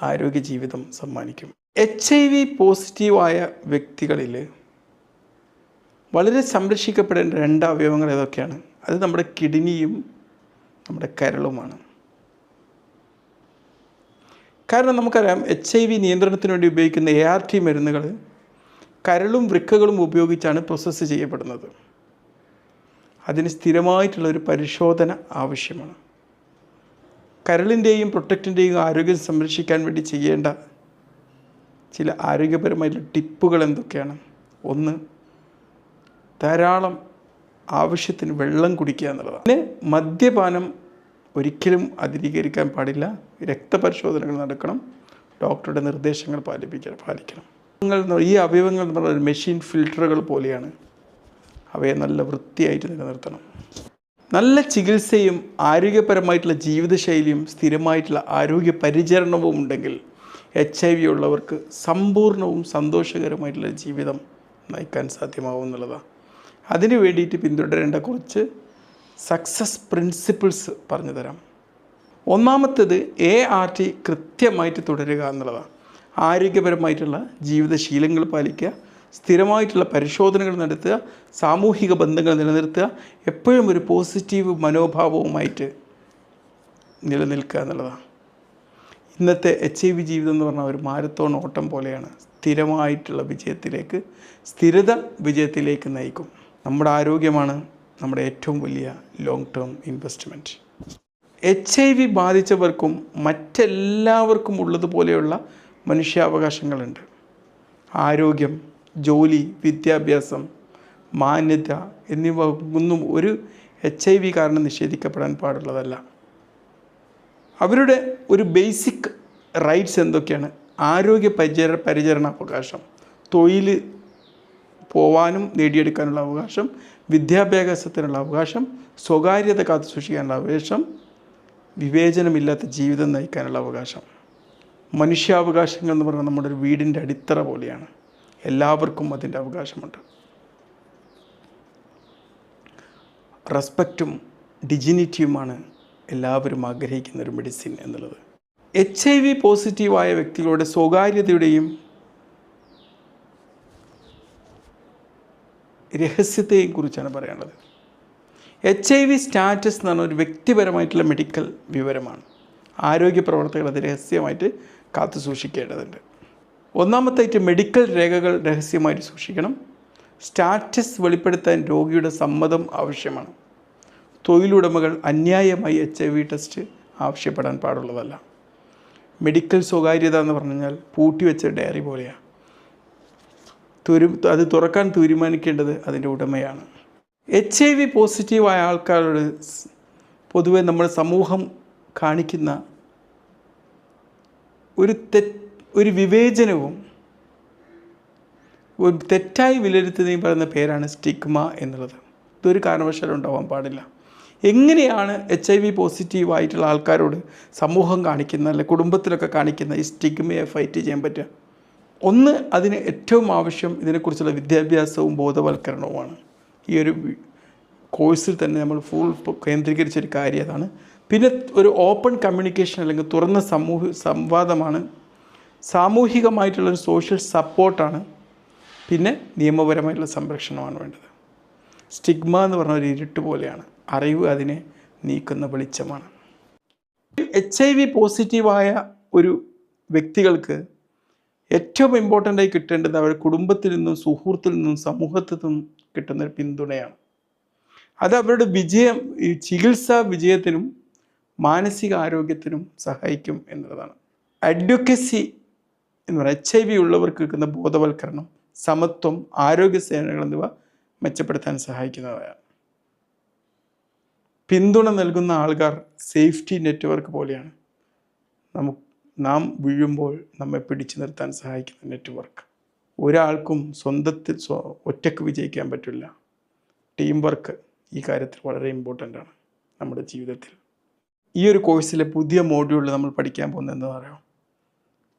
ആരോഗ്യ ജീവിതം സമ്മാനിക്കും. HIV പോസിറ്റീവായ വ്യക്തികളിൽ വളരെ സംരക്ഷിക്കപ്പെടേണ്ട 2 അവയവങ്ങൾ ഏതൊക്കെയാണ്? അത് നമ്മുടെ കിഡ്നിയും നമ്മുടെ കരളുമാണ്. കാരണം നമുക്കറിയാം HIV നിയന്ത്രണത്തിന് വേണ്ടി ഉപയോഗിക്കുന്ന ART മരുന്നുകൾ കരളും വൃക്കകളും ഉപയോഗിച്ചാണ് പ്രോസസ്സ് ചെയ്യപ്പെടുന്നത്. അതിന് സ്ഥിരമായിട്ടുള്ളൊരു പരിശോധന ആവശ്യമാണ്. കരളിൻ്റെയും പ്രൊട്ടക്റ്റിൻ്റെയും ആരോഗ്യം സംരക്ഷിക്കാൻ വേണ്ടി ചെയ്യേണ്ട ചില ആരോഗ്യപരമായിട്ടുള്ള ടിപ്പുകൾ എന്തൊക്കെയാണ്? 1, ധാരാളം ആവശ്യത്തിന് വെള്ളം കുടിക്കുക എന്നുള്ളതാണ്. പിന്നെ മദ്യപാനം ഒരിക്കലും അധികരിക്കാൻ പാടില്ല. രക്തപരിശോധനകൾ നടക്കണം. ഡോക്ടറുടെ നിർദ്ദേശങ്ങൾ പാലിക്കണം. ഈ അവയവങ്ങൾ എന്ന് പറഞ്ഞാൽ മെഷീൻ ഫിൽറ്ററുകൾ പോലെയാണ്. അവയെ നല്ല വൃത്തിയായിട്ട് നിലനിർത്തണം. നല്ല ചികിത്സയും ആരോഗ്യപരമായിട്ടുള്ള ജീവിതശൈലിയും സ്ഥിരമായിട്ടുള്ള ആരോഗ്യ പരിചരണവും ഉണ്ടെങ്കിൽ HIV ഉള്ളവർക്ക് സമ്പൂർണ്ണവും സന്തോഷകരമായിട്ടുള്ള ജീവിതം നയിക്കാൻ സാധ്യമാവും എന്നുള്ളതാണ്. അതിനു വേണ്ടിയിട്ട് പിന്തുടരേണ്ട കുറച്ച് സക്സസ് പ്രിൻസിപ്പിൾസ് പറഞ്ഞു തരാം. ഒന്നാമത്തേത് ART കൃത്യമായിട്ട് തുടരുക എന്നുള്ളതാണ്. ആരോഗ്യപരമായിട്ടുള്ള ജീവിതശീലങ്ങൾ പാലിക്കുക, സ്ഥിരമായിട്ടുള്ള പരിശോധനകൾ നടത്തുക, സാമൂഹിക ബന്ധങ്ങൾ നിലനിർത്തുക, എപ്പോഴും ഒരു പോസിറ്റീവ് മനോഭാവവുമായിട്ട് നിലനിൽക്കുക എന്നുള്ളതാണ്. ഇന്നത്തെ HIV ജീവിതം എന്ന് പറഞ്ഞാൽ ഒരു മാരത്തോൺ ഓട്ടം പോലെയാണ്. സ്ഥിരമായിട്ടുള്ള സ്ഥിരത വിജയത്തിലേക്ക് നയിക്കും. നമ്മുടെ ആരോഗ്യമാണ് നമ്മുടെ ഏറ്റവും വലിയ ലോങ് ടേം ഇൻവെസ്റ്റ്മെൻറ്റ്. HIV ബാധിച്ചവർക്കും മറ്റെല്ലാവർക്കും ഉള്ളതുപോലെയുള്ള മനുഷ്യാവകാശങ്ങളുണ്ട്. ആരോഗ്യം, ജോലി, വിദ്യാഭ്യാസം, മാന്യത എന്നിവ ഒന്നും ഒരു HIV കാരണം നിഷേധിക്കപ്പെടാൻ പാടുള്ളതല്ല. അവരുടെ ഒരു ബേസിക് റൈറ്റ്സ് എന്തൊക്കെയാണ്? ആരോഗ്യ പരിചരണ അവകാശം, തൊഴിൽ പോവാനും നേടിയെടുക്കാനുള്ള അവകാശം, വിദ്യാഭ്യാസത്തിനുള്ള അവകാശം, സ്വകാര്യത കാത്തു സൂക്ഷിക്കാനുള്ള അവകാശം, വിവേചനമില്ലാത്ത ജീവിതം നയിക്കാനുള്ള അവകാശം. മനുഷ്യാവകാശങ്ങൾ എന്ന് പറഞ്ഞാൽ നമ്മുടെ ഒരു വീടിൻ്റെ അടിത്തറ പോലെയാണ്. എല്ലാവർക്കും അതിൻ്റെ അവകാശമുണ്ട്. റെസ്പെക്റ്റും ഡിഗ്നിറ്റിയുമാണ് എല്ലാവരും ആഗ്രഹിക്കുന്ന ഒരു മെഡിസിൻ എന്നുള്ളത്. HIV പോസിറ്റീവായ വ്യക്തികളുടെ സ്വകാര്യതയുടെയും രഹസ്യത്തെയും കുറിച്ചാണ് പറയാനുള്ളത്. HIV സ്റ്റാറ്റസ് എന്ന് പറഞ്ഞ ഒരു വ്യക്തിപരമായിട്ടുള്ള മെഡിക്കൽ വിവരമാണ്. ആരോഗ്യ പ്രവർത്തകർ അത് രഹസ്യമായിട്ട് കാത്തു സൂക്ഷിക്കേണ്ടതുണ്ട്. ഒന്നാമത്തായിട്ട് മെഡിക്കൽ രേഖകൾ രഹസ്യമായിട്ട് സൂക്ഷിക്കണം. സ്റ്റാറ്റസ് വെളിപ്പെടുത്താൻ രോഗിയുടെ സമ്മതം ആവശ്യമാണ്. തൊഴിലുടമകൾ അന്യായമായി HIV ടെസ്റ്റ് ആവശ്യപ്പെടാൻ പാടുള്ളതല്ല. മെഡിക്കൽ സ്വകാര്യത എന്ന് പറഞ്ഞാൽ പൂട്ടിവെച്ച ഡയറി പോലെയാണ്. അത് തുറക്കാൻ തീരുമാനിക്കേണ്ടത് അതിൻ്റെ ഉടമയാണ്. HIV പോസിറ്റീവായ ആൾക്കാരോട് പൊതുവെ നമ്മുടെ സമൂഹം കാണിക്കുന്ന ഒരു വിവേചനവും ഒരു തെറ്റായി വിലയിരുത്തുന്നതും പറയുന്ന പേരാണ് സ്റ്റിഗ്മ എന്നുള്ളത്. ഇതൊരു കാരണവശാലും ഉണ്ടാവാൻ പാടില്ല. എങ്ങനെയാണ് HIV പോസിറ്റീവായിട്ടുള്ള ആൾക്കാരോട് സമൂഹം കാണിക്കുന്ന, അല്ലെ കുടുംബത്തിലൊക്കെ കാണിക്കുന്ന ഈ സ്റ്റിഗ്മയെ ഫൈറ്റ് ചെയ്യാൻ പറ്റുക? ഒന്ന്, അതിന് ഏറ്റവും ആവശ്യം ഇതിനെക്കുറിച്ചുള്ള വിദ്യാഭ്യാസവും ബോധവൽക്കരണവുമാണ്. ഈ ഒരു കോഴ്സിൽ തന്നെ നമ്മൾ ഫുൾ കേന്ദ്രീകരിച്ചൊരു കാര്യം അതാണ്. പിന്നെ ഒരു ഓപ്പൺ കമ്മ്യൂണിക്കേഷൻ അല്ലെങ്കിൽ തുറന്ന സംവാദമാണ്. സാമൂഹികമായിട്ടുള്ളൊരു സോഷ്യൽ സപ്പോർട്ടാണ്. പിന്നെ നിയമപരമായിട്ടുള്ള സംരക്ഷണമാണ് വേണ്ടത്. സ്റ്റിഗ്മ എന്ന് പറഞ്ഞ ഒരു ഇരുട്ട് പോലെയാണ്. അറിവ് അതിനെ നീക്കുന്ന വെളിച്ചമാണ്. HIV പോസിറ്റീവായ ഒരു വ്യക്തികൾക്ക് ഏറ്റവും ഇമ്പോർട്ടൻ്റായി കിട്ടേണ്ടത് അവരുടെ കുടുംബത്തിൽ നിന്നും, സുഹൃത്തിൽ നിന്നും, സമൂഹത്തിൽ നിന്നും കിട്ടുന്നൊരു പിന്തുണയാണ്. അത് അവരുടെ ചികിത്സാ വിജയത്തിനും മാനസിക ആരോഗ്യത്തിനും സഹായിക്കും എന്നുള്ളതാണ്. അഡ്വക്കസി എന്ന് പറയുന്നത് HIV ഉള്ളവർക്ക് കിട്ടുന്ന ബോധവൽക്കരണം, സമത്വം, ആരോഗ്യ സേവനങ്ങൾ എന്നിവ മെച്ചപ്പെടുത്താൻ സഹായിക്കുന്നവയാണ്. പിന്തുണ നൽകുന്ന ആൾക്കാർ സേഫ്റ്റി നെറ്റ്വർക്ക് പോലെയാണ്. നാം വീഴുമ്പോൾ നമ്മെ പിടിച്ചു നിർത്താൻ സഹായിക്കുന്ന നെറ്റ്വർക്ക്. ഒരാൾക്കും ഒറ്റയ്ക്ക് വിജയിക്കാൻ പറ്റില്ല. ടീം വർക്ക് ഈ കാര്യത്തിൽ വളരെ ഇമ്പോർട്ടൻ്റ് ആണ് നമ്മുടെ ജീവിതത്തിൽ. ഈ ഒരു കോഴ്സിലെ പുതിയ മോഡ്യൂളിൽ നമ്മൾ പഠിക്കാൻ പോകുന്നത് എന്താ പറയുക?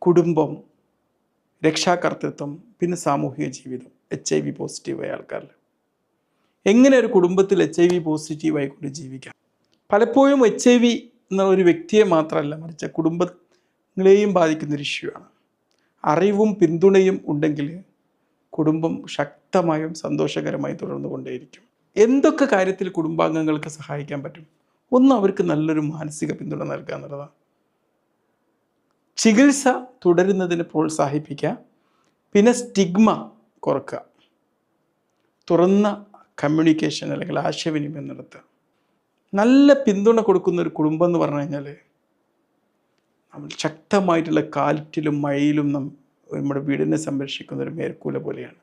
കുടുംബം, രക്ഷാകർതൃത്വം, പിന്നെ സാമൂഹിക ജീവിതം. HIV പോസിറ്റീവായ ആൾക്കാരിൽ എങ്ങനെ ഒരു കുടുംബത്തിൽ HIV പോസിറ്റീവായി കൊണ്ട് ജീവിക്കാം? പലപ്പോഴും HIV എന്ന ഒരു വ്യക്തിയെ മാത്രമല്ല, മറിച്ച് കുടുംബങ്ങളെയും ബാധിക്കുന്നൊരു ഇഷ്യൂ ആണ്. അറിവും പിന്തുണയും ഉണ്ടെങ്കിൽ കുടുംബം ശക്തമായും സന്തോഷകരമായി തുടർന്നു കൊണ്ടേയിരിക്കും. എന്തൊക്കെ കാര്യത്തിൽ കുടുംബാംഗങ്ങൾക്ക് സഹായിക്കാൻ പറ്റും? ഒന്ന്, അവർക്ക് നല്ലൊരു മാനസിക പിന്തുണ നൽകുക എന്നുള്ളതാണ്. ചികിത്സ തുടരുന്നതിന് പ്രോത്സാഹിപ്പിക്കുക. പിന്നെ സ്റ്റിഗ്മ കുറക്കുക. തുറന്ന കമ്മ്യൂണിക്കേഷൻ അല്ലെങ്കിൽ ആശയവിനിമയം നടത്തുക. നല്ല പിന്തുണ കൊടുക്കുന്ന ഒരു കുടുംബം എന്ന് പറഞ്ഞു കഴിഞ്ഞാൽ നമ്മൾ ശക്തമായിട്ടുള്ള കാറ്റിലും മഴയിലും നമ്മുടെ വീടിനെ സംരക്ഷിക്കുന്ന ഒരു മേൽക്കൂല പോലെയാണ്.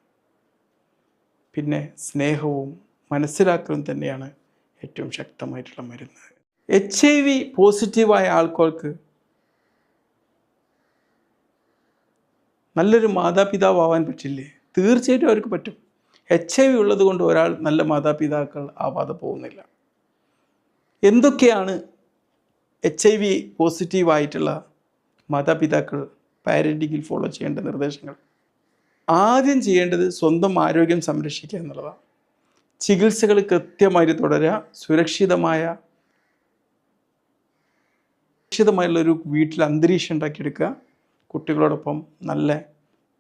പിന്നെ സ്നേഹവും മനസ്സിലാക്കലും തന്നെയാണ് ഏറ്റവും ശക്തമായിട്ടുള്ള മരുന്ന്. HIV പോസിറ്റീവായ ആൾക്കാർക്ക് നല്ലൊരു മാതാപിതാവാൻ പറ്റില്ലേ? തീർച്ചയായിട്ടും അവർക്ക് പറ്റും. HIV ഉള്ളത് കൊണ്ട് ഒരാൾ നല്ല മാതാപിതാക്കൾ ആവാതെ പോകുന്നില്ല. എന്തൊക്കെയാണ് HIV പോസിറ്റീവായിട്ടുള്ള മാതാപിതാക്കൾ പാരൻറ്റിങ്ങിൽ ഫോളോ ചെയ്യേണ്ട നിർദ്ദേശങ്ങൾ? ആദ്യം ചെയ്യേണ്ടത് സ്വന്തം ആരോഗ്യം സംരക്ഷിക്കുക എന്നുള്ളതാണ്. ചികിത്സകൾ കൃത്യമായിട്ട് തുടരുക. സുരക്ഷിതമായുള്ളൊരു വീട്ടിൽ അന്തരീക്ഷം ഉണ്ടാക്കിയെടുക്കുക. കുട്ടികളോടൊപ്പം നല്ല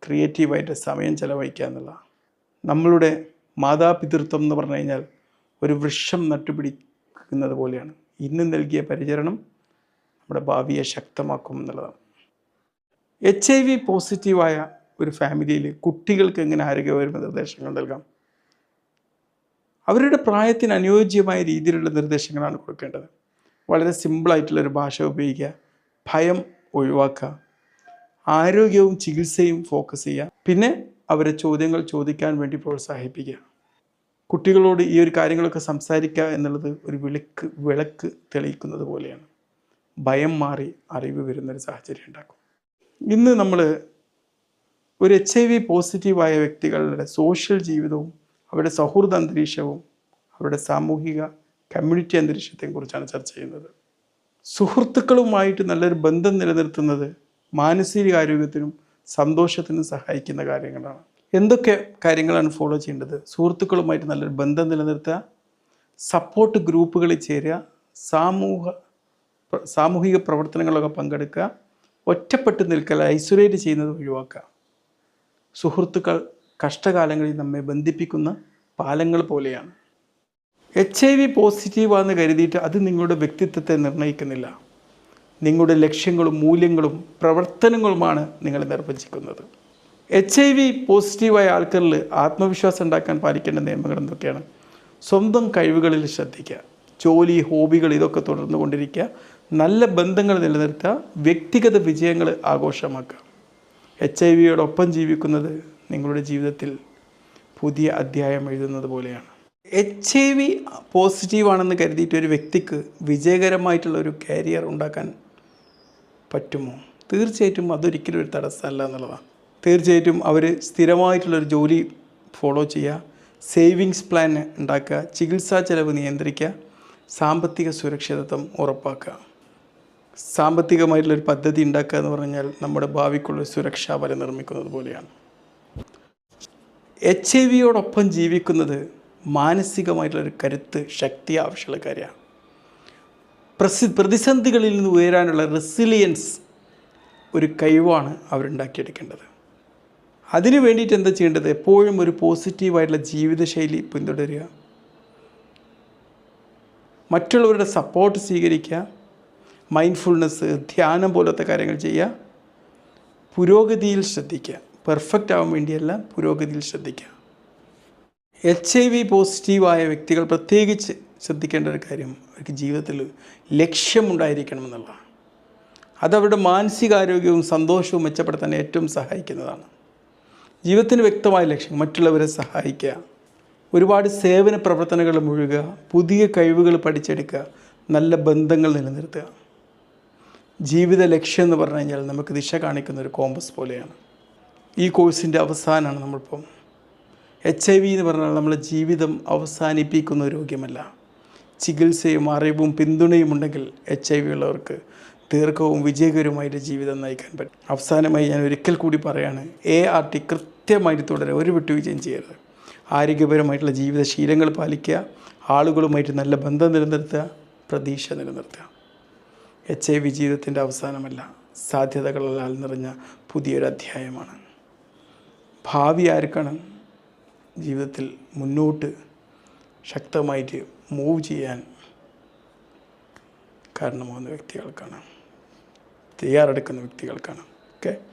ക്രിയേറ്റീവായിട്ട് സമയം ചെലവഴിക്കുക എന്നുള്ളതാണ്. നമ്മളുടെ മാതാപിതൃത്വം എന്ന് പറഞ്ഞു കഴിഞ്ഞാൽ ഒരു വൃക്ഷം നട്ടുപിടിക്കുന്നത് പോലെയാണ്. ഇന്ന് നൽകിയ പരിചരണം നമ്മുടെ ഭാവിയെ ശക്തമാക്കും എന്നുള്ളതാണ്. HIV പോസിറ്റീവായ ഒരു ഫാമിലിയിൽ കുട്ടികൾക്ക് എങ്ങനെ ആരോഗ്യപരമായ നിർദ്ദേശങ്ങൾ നൽകാം? അവരുടെ പ്രായത്തിന് അനുയോജ്യമായ രീതിയിലുള്ള നിർദ്ദേശങ്ങളാണ് കൊടുക്കേണ്ടത്. വളരെ സിമ്പിളായിട്ടുള്ളൊരു ഭാഷ ഉപയോഗിക്കുക. ഭയം ഒഴിവാക്കുക. ആരോഗ്യവും ചികിത്സയും ഫോക്കസ് ചെയ്യുക. പിന്നെ അവരെ ചോദ്യങ്ങൾ ചോദിക്കാൻ വേണ്ടി പ്രോത്സാഹിപ്പിക്കുക. കുട്ടികളോട് ഈ ഒരു കാര്യങ്ങളൊക്കെ സംസാരിക്കുക എന്നുള്ളത് ഒരു വിളക്ക് തെളിയിക്കുന്നത് പോലെയാണ്. ഭയം മാറി അറിവ് വരുന്നൊരു സാഹചര്യം ഉണ്ടാക്കും. ഇന്ന് നമ്മൾ ഒരു HIV പോസിറ്റീവായ വ്യക്തികളുടെ സോഷ്യൽ ജീവിതവും അവരുടെ സൗഹൃദ അന്തരീക്ഷവും അവരുടെ സാമൂഹിക കമ്മ്യൂണിറ്റി അന്തരീക്ഷത്തെയും കുറിച്ചാണ് ചർച്ച ചെയ്യുന്നത്. സുഹൃത്തുക്കളുമായിട്ട് നല്ലൊരു ബന്ധം നിലനിർത്തുന്നത് മാനസികാരോഗ്യത്തിനും സന്തോഷത്തിനും സഹായിക്കുന്ന കാര്യങ്ങളാണ്. എന്തൊക്കെ കാര്യങ്ങളാണ് ഫോളോ ചെയ്യേണ്ടത്? സുഹൃത്തുക്കളുമായിട്ട് നല്ലൊരു ബന്ധം നിലനിർത്തുക, സപ്പോർട്ട് ഗ്രൂപ്പുകളിൽ ചേരുക, സാമൂഹിക പ്രവർത്തനങ്ങളൊക്കെ പങ്കെടുക്കുക, ഒറ്റപ്പെട്ട് നിൽക്കൽ, ഐസൊലേറ്റ് ചെയ്യുന്നത് ഒഴിവാക്കുക. സുഹൃത്തുക്കൾ കഷ്ടകാലങ്ങളിൽ നമ്മെ ബന്ധിപ്പിക്കുന്ന പാലങ്ങൾ പോലെയാണ്. HIV പോസിറ്റീവാണെന്ന് കരുതിയിട്ട് അത് നിങ്ങളുടെ വ്യക്തിത്വത്തെ നിർണ്ണയിക്കുന്നില്ല. നിങ്ങളുടെ ലക്ഷ്യങ്ങളും മൂല്യങ്ങളും പ്രവർത്തനങ്ങളുമാണ് നിങ്ങളെ നിർവചിക്കുന്നത്. HIV പോസിറ്റീവായ ആൾക്കാരിൽ ആത്മവിശ്വാസം ഉണ്ടാക്കാൻ പാലിക്കേണ്ട നിയമങ്ങൾ എന്തൊക്കെയാണ്? സ്വന്തം കഴിവുകളിൽ ശ്രദ്ധിക്കുക. ജോലി, ഹോബികൾ ഇതൊക്കെ തുടർന്നു കൊണ്ടിരിക്കുക. നല്ല ബന്ധങ്ങൾ നിലനിർത്തുക. വ്യക്തിഗത വിജയങ്ങൾ ആഘോഷമാക്കുക. HIV ജീവിക്കുന്നത് നിങ്ങളുടെ ജീവിതത്തിൽ പുതിയ അധ്യായം എഴുതുന്നത് പോലെയാണ്. HIV പോസിറ്റീവാണെന്ന് കരുതിയിട്ട് ഒരു വ്യക്തിക്ക് വിജയകരമായിട്ടുള്ള ഒരു കരിയർ ഉണ്ടാക്കാൻ പറ്റുമോ? തീർച്ചയായിട്ടും അതൊരിക്കലും ഒരു തടസ്സമല്ല എന്നുള്ളതാണ്. തീർച്ചയായിട്ടും അവർ സ്ഥിരമായിട്ടുള്ളൊരു ജോലി ഫോളോ ചെയ്യുക, സേവിങ്സ് പ്ലാൻ ഉണ്ടാക്കുക, ചികിത്സാ ചെലവ് നിയന്ത്രിക്കുക, സാമ്പത്തിക സുരക്ഷിതത്വം ഉറപ്പാക്കുക. സാമ്പത്തികമായിട്ടുള്ളൊരു പദ്ധതി ഉണ്ടാക്കുക എന്ന് പറഞ്ഞാൽ നമ്മുടെ ഭാവിക്കുള്ള സുരക്ഷാ വല നിർമ്മിക്കുന്നത് പോലെയാണ്. HIV ജീവിക്കുന്നത് മാനസികമായിട്ടുള്ളൊരു കരുത്ത്, ശക്തി ആവശ്യമുള്ള കാര്യമാണ്. പ്രതിസന്ധികളിൽ നിന്ന് ഉയരാനുള്ള റെസിലിയൻസ് ഒരു കഴിവാണ് അവരുണ്ടാക്കിയെടുക്കേണ്ടത്. അതിന് വേണ്ടിയിട്ട് എന്താ ചെയ്യേണ്ടത്? എപ്പോഴും ഒരു പോസിറ്റീവായിട്ടുള്ള ജീവിതശൈലി പിന്തുടരുക, മറ്റുള്ളവരുടെ സപ്പോർട്ട് സ്വീകരിക്കുക, മൈൻഡ്ഫുൾനെസ്, ധ്യാനം പോലത്തെ കാര്യങ്ങൾ ചെയ്യുക, പുരോഗതിയിൽ ശ്രദ്ധിക്കുക. പെർഫെക്റ്റ് ആവാൻ വേണ്ടിയല്ല, പുരോഗതിയിൽ ശ്രദ്ധിക്കുക. HIV പോസിറ്റീവായ വ്യക്തികൾ പ്രത്യേകിച്ച് ശ്രദ്ധിക്കേണ്ട ഒരു കാര്യം അവർക്ക് ജീവിതത്തിൽ ലക്ഷ്യമുണ്ടായിരിക്കണം എന്നുള്ളതാണ്. അതവരുടെ മാനസികാരോഗ്യവും സന്തോഷവും മെച്ചപ്പെടുത്താൻ ഏറ്റവും സഹായിക്കുന്നതാണ്. ജീവിതത്തിന് വ്യക്തമായ ലക്ഷ്യം, മറ്റുള്ളവരെ സഹായിക്കുക, ഒരുപാട് സേവന പ്രവർത്തനങ്ങൾ മുഴുകുക, പുതിയ കഴിവുകൾ പഠിച്ചെടുക്കുക, നല്ല ബന്ധങ്ങൾ നിലനിർത്തുക. ജീവിത ലക്ഷ്യം എന്ന് പറഞ്ഞു കഴിഞ്ഞാൽ നമുക്ക് ദിശ കാണിക്കുന്ന ഒരു കോമ്പസ് പോലെയാണ്. ഈ കോഴ്സിൻ്റെ അവസാനമാണ് നമ്മളിപ്പം. HIV എന്ന് പറഞ്ഞാൽ നമ്മളെ ജീവിതം അവസാനിപ്പിക്കുന്ന ഒരു രോഗ്യമല്ല. ചികിത്സയും അറിവും പിന്തുണയും ഉണ്ടെങ്കിൽ HIV ഉള്ളവർക്ക് ദീർഘവും വിജയകരവുമായിട്ട് ജീവിതം നയിക്കാൻ പറ്റും. അവസാനമായി ഞാൻ ഒരിക്കൽ കൂടി പറയാണ്, ART കൃത്യമായിട്ട് തുടരുക, ഒരു വിട്ടുവീഴ്ചയും ചെയ്യരുത്. ആരോഗ്യപരമായിട്ടുള്ള ജീവിതശീലങ്ങൾ പാലിക്കുക, ആളുകളുമായിട്ട് നല്ല ബന്ധം നിലനിർത്തുക, പ്രതീക്ഷ നിലനിർത്തുക. HIV ജീവിതത്തിൻ്റെ അവസാനമല്ല, സാധ്യതകളാൽ നിറഞ്ഞ പുതിയൊരു അധ്യായമാണ്. ഭാവി ആർക്കാണ്? ജീവിതത്തിൽ മുന്നോട്ട് ശക്തമായിട്ട് മൂവ് ചെയ്യാൻ കാരണമാകുന്ന വ്യക്തികൾക്കാണ്, തയ്യാറെടുക്കുന്ന വ്യക്തികൾക്കാണ്. ഓക്കെ.